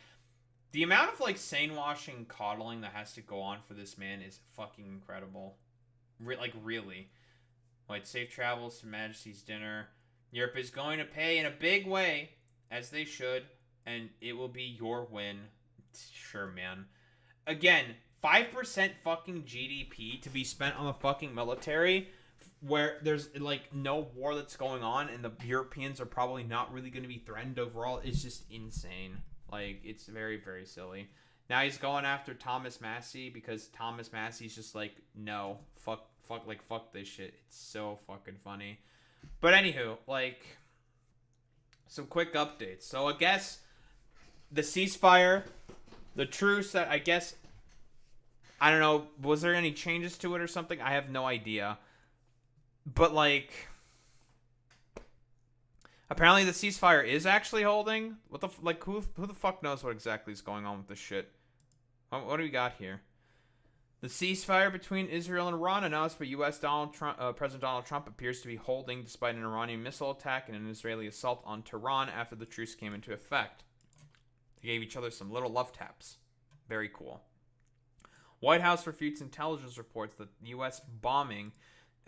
The amount of sane-washing coddling that has to go on for this man is fucking incredible. Really. Safe travels to Majesty's dinner. Europe is going to pay in a big way, as they should, and it will be your win. Sure, man. Again, 5% fucking GDP to be spent on the fucking military, where there's no war that's going on and the Europeans are probably not really going to be threatened overall, is just insane. It's very, very silly. Now he's going after Thomas Massey because Thomas Massey's just no, fuck this shit. It's so fucking funny. But anywho, some quick updates. So I guess the ceasefire, the truce that I don't know, was there any changes to it or something? I have no idea. But apparently the ceasefire is actually holding. What the who the fuck knows what exactly is going on with this shit? What do we got here? The ceasefire between Israel and Iran announced by U.S. President Donald Trump appears to be holding despite an Iranian missile attack and an Israeli assault on Tehran after the truce came into effect. They gave each other some little love taps. Very cool. White House refutes intelligence reports that U.S. bombings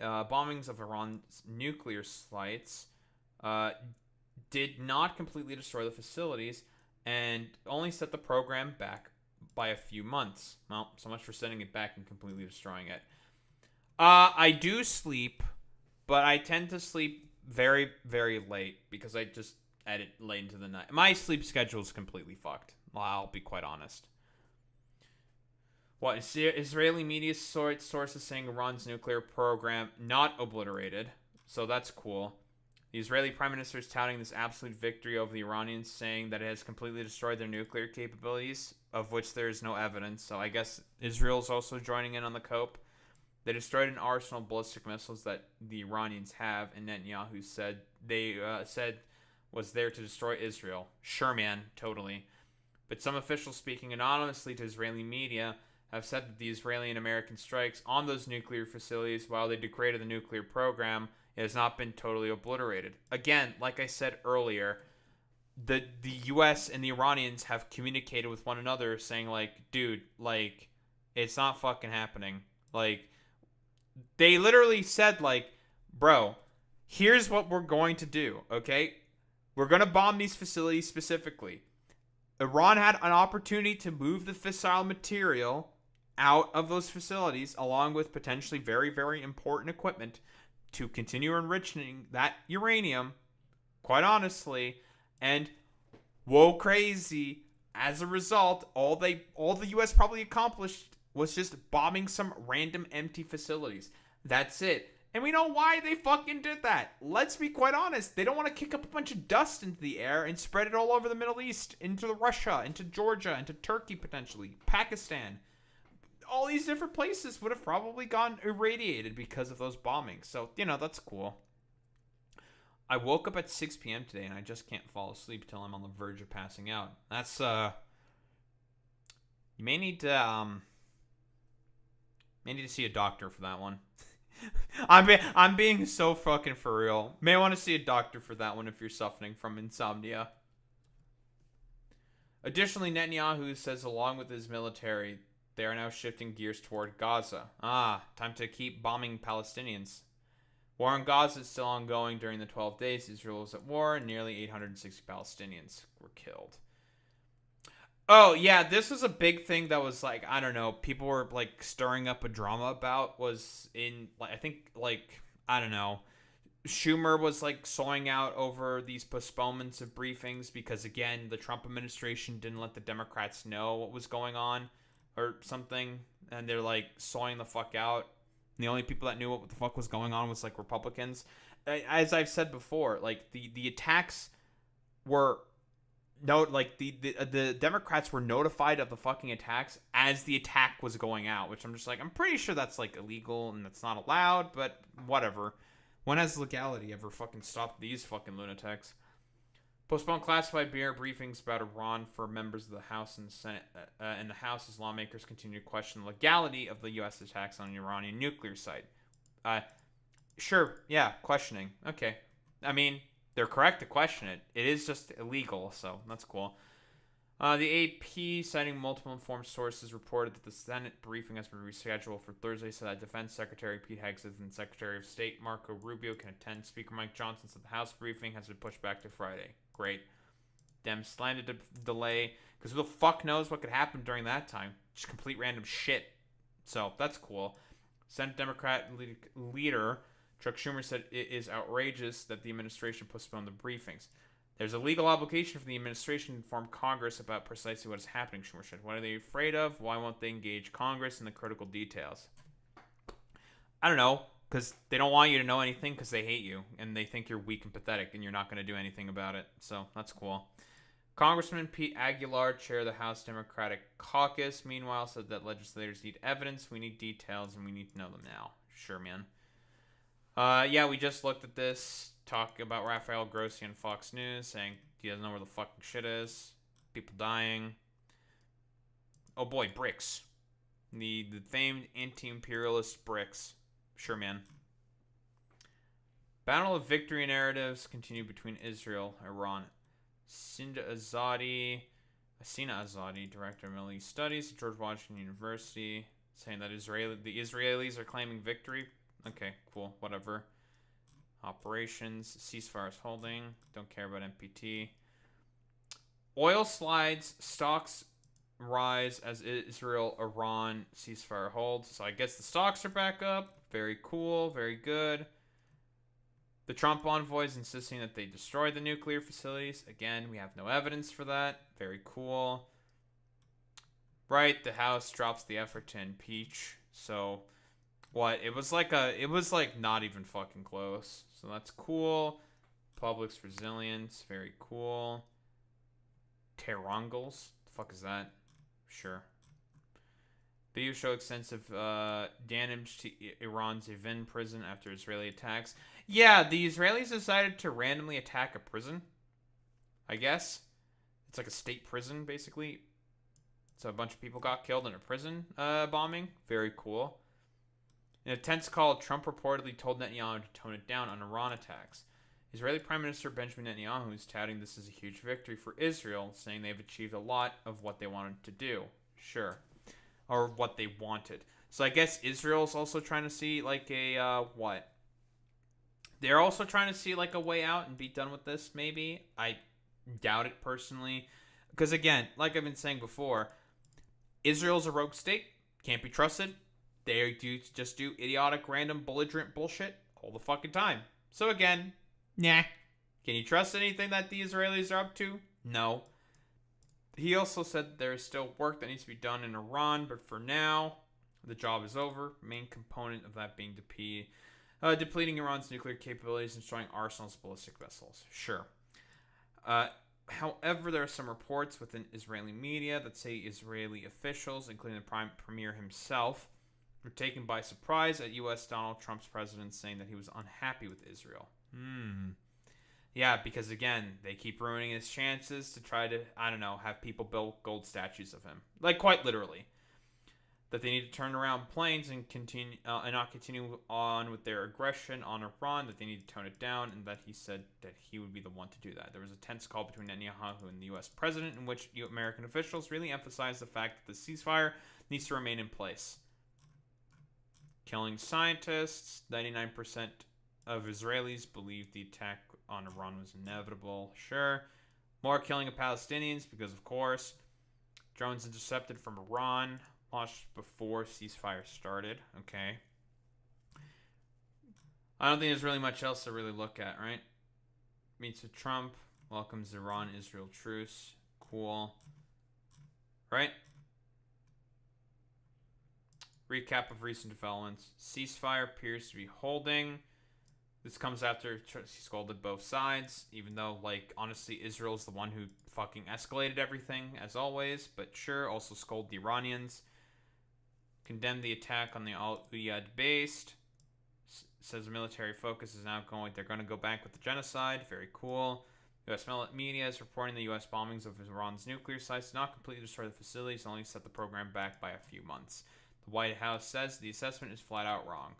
of Iran's nuclear sites did not completely destroy the facilities and only set the program back by a few months. Well, so much for setting it back and completely destroying it. I do sleep, but I tend to sleep very, very late because I just edit late into the night. My sleep schedule is completely fucked. I'll be quite honest. What, Israeli media sources saying Iran's nuclear program not obliterated, so that's cool. The Israeli Prime Minister is touting this absolute victory over the Iranians, saying that it has completely destroyed their nuclear capabilities, of which there is no evidence, so I guess Israel's also joining in on the cope. They destroyed an arsenal of ballistic missiles that the Iranians have, and Netanyahu said was there to destroy Israel. Sure, man, totally. But some officials speaking anonymously to Israeli media have said that the Israeli and American strikes on those nuclear facilities, while they degraded the nuclear program, it has not been totally obliterated. Again, like I said earlier, the U.S. and the Iranians have communicated with one another saying, like, dude, like, it's not fucking happening. Like, they literally said, like, bro, here's what we're going to do, okay? We're going to bomb these facilities specifically. Iran had an opportunity to move the fissile material out of those facilities, along with potentially very, very important equipment, to continue enriching that uranium, quite honestly, and whoa crazy, as a result, all the US probably accomplished was just bombing some random empty facilities. That's it. And we know why they fucking did that. Let's be quite honest. They don't want to kick up a bunch of dust into the air and spread it all over the Middle East, into Russia, into Georgia, into Turkey potentially, Pakistan. All these different places would have probably gone irradiated because of those bombings. So, you know, that's cool. I woke up at 6 p.m. today and I just can't fall asleep till I'm on the verge of passing out. That's, you may need to see a doctor for that one. I'm being so fucking for real. May want to see a doctor for that one if you're suffering from insomnia. Additionally, Netanyahu says along with his military, they are now shifting gears toward Gaza. Time to keep bombing Palestinians. War in Gaza is still ongoing. During the 12 days Israel was at war, and nearly 860 Palestinians were killed. Oh, yeah, this was a big thing that was, like, I don't know, people were, like, stirring up a drama about, was in, like, I think, like, I don't know, Schumer was, like, sawing out over these postponements of briefings because, again, the Trump administration didn't let the Democrats know what was going on or something, and they're, like, sawing the fuck out. And the only people that knew what the fuck was going on was, like, Republicans. As I've said before, like, the attacks were... No, like, the Democrats were notified of the fucking attacks as the attack was going out, which I'm just like, I'm pretty sure that's, like, illegal and that's not allowed, but whatever. When has legality ever fucking stopped these fucking lunatics? Postpone classified briefings about Iran for members of the House and the Senate. In the House, as lawmakers continue to question the legality of the U.S. attacks on an Iranian nuclear site. Sure, yeah, questioning. Okay. I mean... They're correct to question it. It is just illegal, so that's cool. The AP, citing multiple informed sources, reported that the Senate briefing has been rescheduled for Thursday so that Defense Secretary Pete Hegseth and Secretary of State Marco Rubio can attend. Speaker Mike Johnson said the House briefing has been pushed back to Friday. Great. Dem slammed the delay, because who the fuck knows what could happen during that time? Just complete random shit. So, that's cool. Senate Democrat leader... Chuck Schumer said it is outrageous that the administration postponed the briefings. There's a legal obligation for the administration to inform Congress about precisely what is happening, Schumer said. What are they afraid of? Why won't they engage Congress in the critical details? I don't know, because they don't want you to know anything because they hate you, and they think you're weak and pathetic, and you're not going to do anything about it. So, that's cool. Congressman Pete Aguilar, chair of the House Democratic Caucus, meanwhile, said that legislators need evidence, we need details, and we need to know them now. Sure, man. Yeah, we just looked at this, talk about Rafael Grossi on Fox News, saying he doesn't know where the fucking shit is. People dying. Oh boy, BRICS. The famed anti-imperialist BRICS. Sure, man. Battle of victory narratives continue between Israel, Iran. Sina Azadi, director of Middle East Studies at George Washington University, saying that the Israelis are claiming victory. Okay, cool, whatever. Operations, ceasefire is holding. Don't care about NPT. Oil slides, stocks rise as Israel-Iran ceasefire holds. So I guess the stocks are back up. Very cool, very good. The Trump envoys insisting that they destroy the nuclear facilities. Again, we have no evidence for that. Very cool. Right, the House drops the effort to impeach. So... What? It was like not even fucking close. So that's cool. Public's resilience. Very cool. Terangles. The fuck is that? Sure. Video show extensive damage to Iran's Evin prison after Israeli attacks. Yeah, the Israelis decided to randomly attack a prison. I guess. It's like a state prison, basically. So a bunch of people got killed in a prison bombing. Very cool. In a tense call, Trump reportedly told Netanyahu to tone it down on Iran attacks. Israeli Prime Minister Benjamin Netanyahu is touting this as a huge victory for Israel, saying they've achieved a lot of what they wanted to do. Sure. Or what they wanted. So I guess Israel's also trying to see like a, what? They're also trying to see like a way out and be done with this, maybe? I doubt it personally. Because again, like I've been saying before, Israel's a rogue state. Can't be trusted. They just do idiotic, random, belligerent bullshit all the fucking time. So again, nah. Can you trust anything that the Israelis are up to? No. He also said there is still work that needs to be done in Iran, but for now, the job is over. Main component of that being depleting Iran's nuclear capabilities and destroying arsenals of ballistic vessels. Sure. However, there are some reports within Israeli media that say Israeli officials, including the premier himself, were taken by surprise at U.S. Donald Trump's president saying that he was unhappy with Israel. Yeah, because again, they keep ruining his chances to try to, I don't know, have people build gold statues of him. Like, quite literally. That they need to turn around planes and continue and not continue on with their aggression on Iran, that they need to tone it down, and that he said that he would be the one to do that. There was a tense call between Netanyahu and the U.S. president in which American officials really emphasized the fact that the ceasefire needs to remain in place. Killing scientists, 99% of Israelis believe the attack on Iran was inevitable. Sure. More killing of Palestinians, because of course. Drones intercepted from Iran, launched before ceasefire started. Okay. I don't think there's really much else to really look at, right? Meets with Trump, welcomes Iran-Israel truce. Cool. Right? Recap of recent developments. Ceasefire appears to be holding. This comes after he scolded both sides, even though, like, honestly, Israel's the one who fucking escalated everything, as always. But sure, also scold the Iranians. Condemned the attack on the Al-Uyaid base. Says the military focus is now going, they're going to go back with the genocide. Very cool. U.S. media is reporting the U.S. bombings of Iran's nuclear sites did not completely destroy the facilities, only set the program back by a few months. The White House says the assessment is flat out wrong.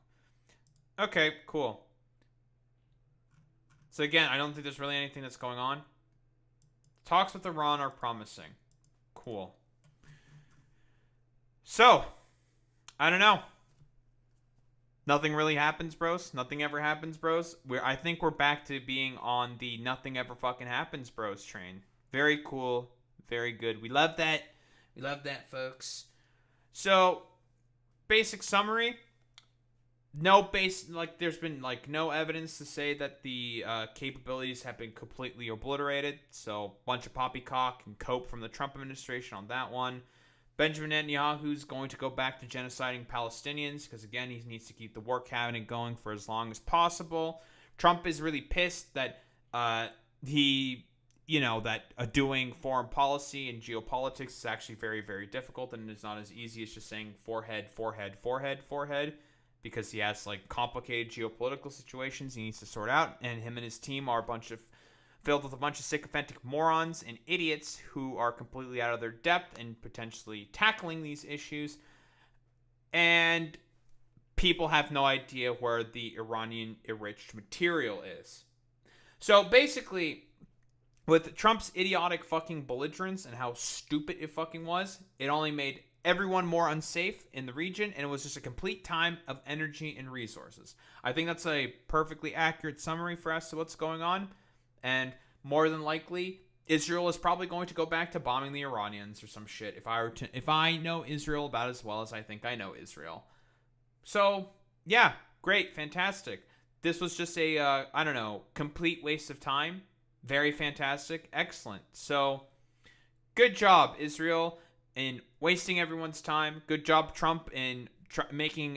Okay, cool. So again, I don't think there's really anything that's going on. Talks with Iran are promising. Cool. So, I don't know. Nothing really happens, bros. Nothing ever happens, bros. I think we're back to being on the nothing ever fucking happens, bros train. Very cool. Very good. We love that. We love that, folks. So, basic summary. There's been no evidence to say that the capabilities have been completely obliterated. So, bunch of poppycock and cope from the Trump administration on that one. Benjamin Netanyahu's going to go back to genociding Palestinians because, again, he needs to keep the war cabinet going for as long as possible. Trump is really pissed that doing foreign policy and geopolitics is actually very, very difficult, and it's not as easy as just saying forehead, forehead, forehead, forehead, because he has complicated geopolitical situations he needs to sort out, and him and his team are filled with a bunch of sycophantic morons and idiots who are completely out of their depth and potentially tackling these issues. And people have no idea where the Iranian-enriched material is. So basically, with Trump's idiotic fucking belligerence and how stupid it fucking was, it only made everyone more unsafe in the region, and it was just a complete time of energy and resources. I think that's a perfectly accurate summary for us to what's going on. And more than likely, Israel is probably going to go back to bombing the Iranians or some shit. If I know Israel about as well as I think I know Israel. So, yeah, great, fantastic. This was just a, complete waste of time. Very fantastic, excellent. So, good job, Israel, in wasting everyone's time. Good job, Trump, in making,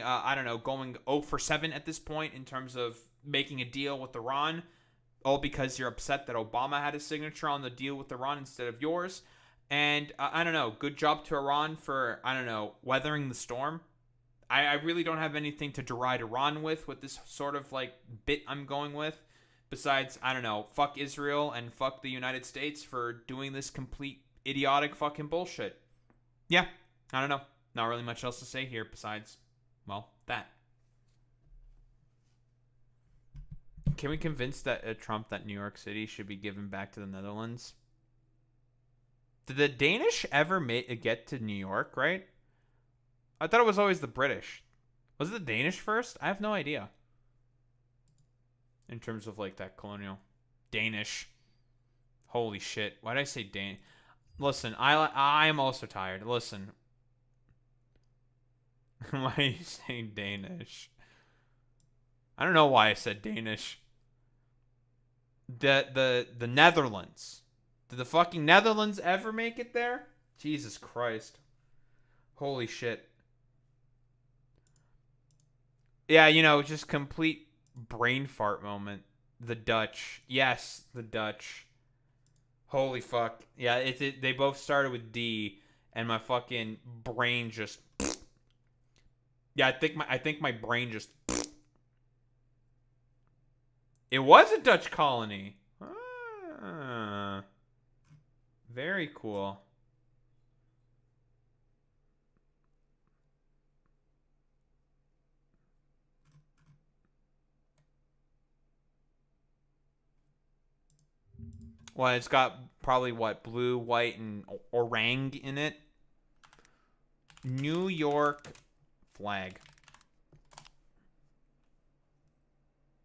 going 0 for 7 at this point in terms of making a deal with Iran. All because you're upset that Obama had his signature on the deal with Iran instead of yours. And, good job to Iran for, weathering the storm. I really don't have anything to deride Iran with this sort of, bit I'm going with. Besides, fuck Israel and fuck the United States for doing this complete idiotic fucking bullshit. Yeah, I don't know. Not really much else to say here besides, well, that. Can we convince Trump that New York City should be given back to the Netherlands? Did the Danish ever get to New York, right? I thought it was always the British. Was it the Danish first? I have no idea. In terms of, like, that colonial. Danish. Holy shit. Why did I say Danish? Listen, I am also tired. Listen. Why are you saying Danish? I don't know why I said Danish. The Netherlands. Did the fucking Netherlands ever make it there? Jesus Christ. Holy shit. Yeah, you know, just complete brain fart moment. The Dutch. Yes, the Dutch. Holy fuck. Yeah, they both started with D, and my fucking brain just... Yeah, I think my brain just... It was a Dutch colony. Ah, very cool. Well, it's got probably what, blue, white, and orang in it. New York flag.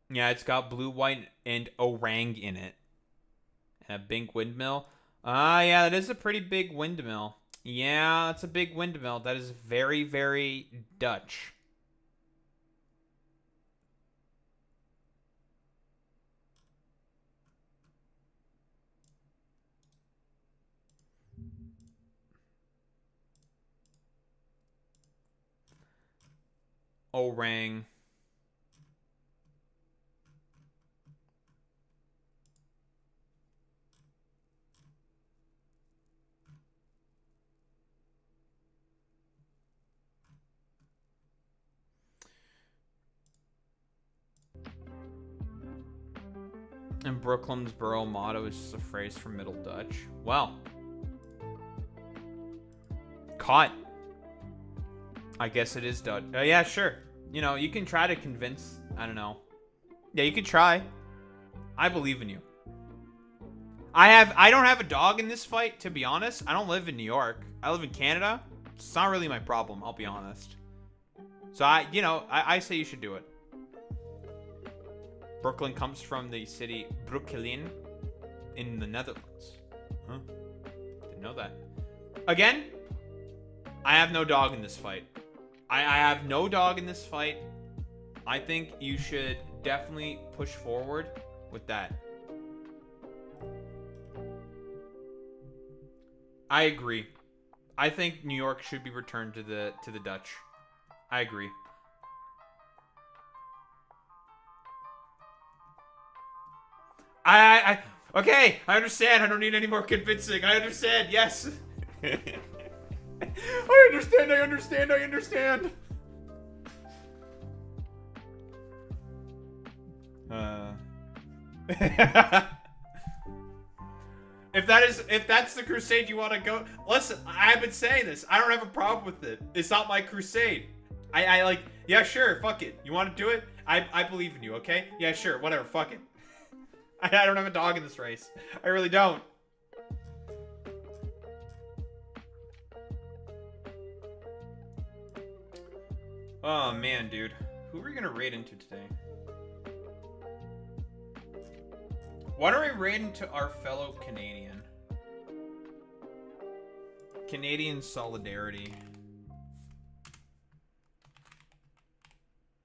Yeah, it's got blue, white, and orang in it. And a big windmill. Ah, yeah, that is a pretty big windmill. Yeah, it's a big windmill. That is very, very Dutch. Orang. And Brooklyn's borough motto is just a phrase from Middle Dutch. Well. Caught. I guess it is Dutch. Yeah, sure. You know, you can try to convince... I don't know. Yeah, you can try. I believe in you. I don't have a dog in this fight, to be honest. I don't live in New York. I live in Canada. It's not really my problem, I'll be honest. So, I say you should do it. Brooklyn comes from the city Brooklyn in the Netherlands. Huh? Didn't know that. Again, I have no dog in this fight. I have no dog in this fight. I think you should definitely push forward with that. I agree. I think New York should be returned to the Dutch. I agree. Okay, I understand. I don't need any more convincing. I understand. Yes. I understand. If that's the crusade you want to go, listen, I've been saying this. I don't have a problem with it. It's not my crusade. I like, yeah, sure, fuck it. You want to do it? I believe in you, okay? Yeah, sure, whatever, fuck it. I don't have a dog in this race. I really don't. Oh, man, dude. Who are we gonna raid into today? Why don't we raid into our fellow Canadian? Canadian solidarity.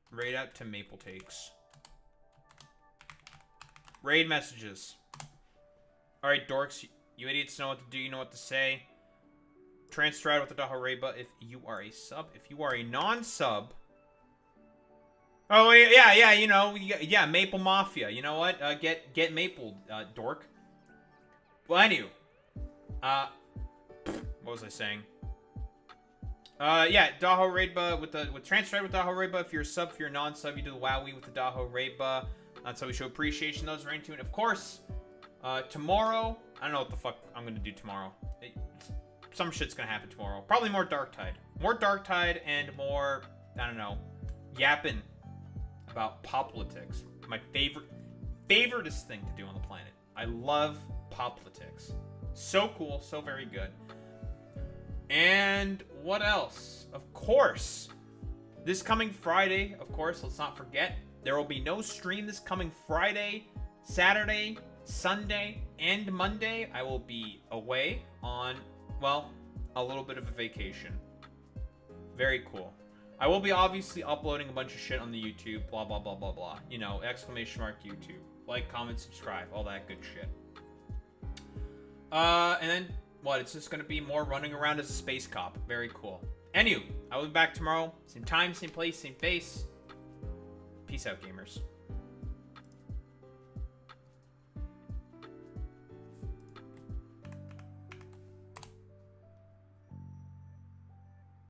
Raid out to Maple Takes. Raid messages. Alright, dorks. You idiots know what to do. You know what to say. Transstride with the Daho Reba if you are a sub. If you are a non-sub... Oh, yeah, you know. Yeah, Maple Mafia. You know what? Get Maple, dork. Well, anyway. What was I saying? Yeah, Daho Reba with Transstride with Daho Reba. If you're a sub, if you're a non-sub, you do the Wowie with the Daho Reba. That's how we show appreciation. Those are into it. Of course, tomorrow, I don't know what the fuck I'm gonna do tomorrow. some shit's gonna happen tomorrow. Probably more Darktide. More Darktide and more, I don't know, yapping about politics. My favoriteest thing to do on the planet. I love politics. So cool, so very good. And what else? Of course, this coming Friday, of course, let's not forget, there will be no stream this coming Friday, Saturday, Sunday, and Monday. I will be away on, well, a little bit of a vacation. Very cool. I will be obviously uploading a bunch of shit on the YouTube, blah, blah, blah, blah, blah. You know, ! YouTube. Like, comment, subscribe, all that good shit. And then, what? It's just gonna be more running around as a space cop. Very cool. Anywho, I will be back tomorrow. Same time, same place, same face. Peace out, gamers.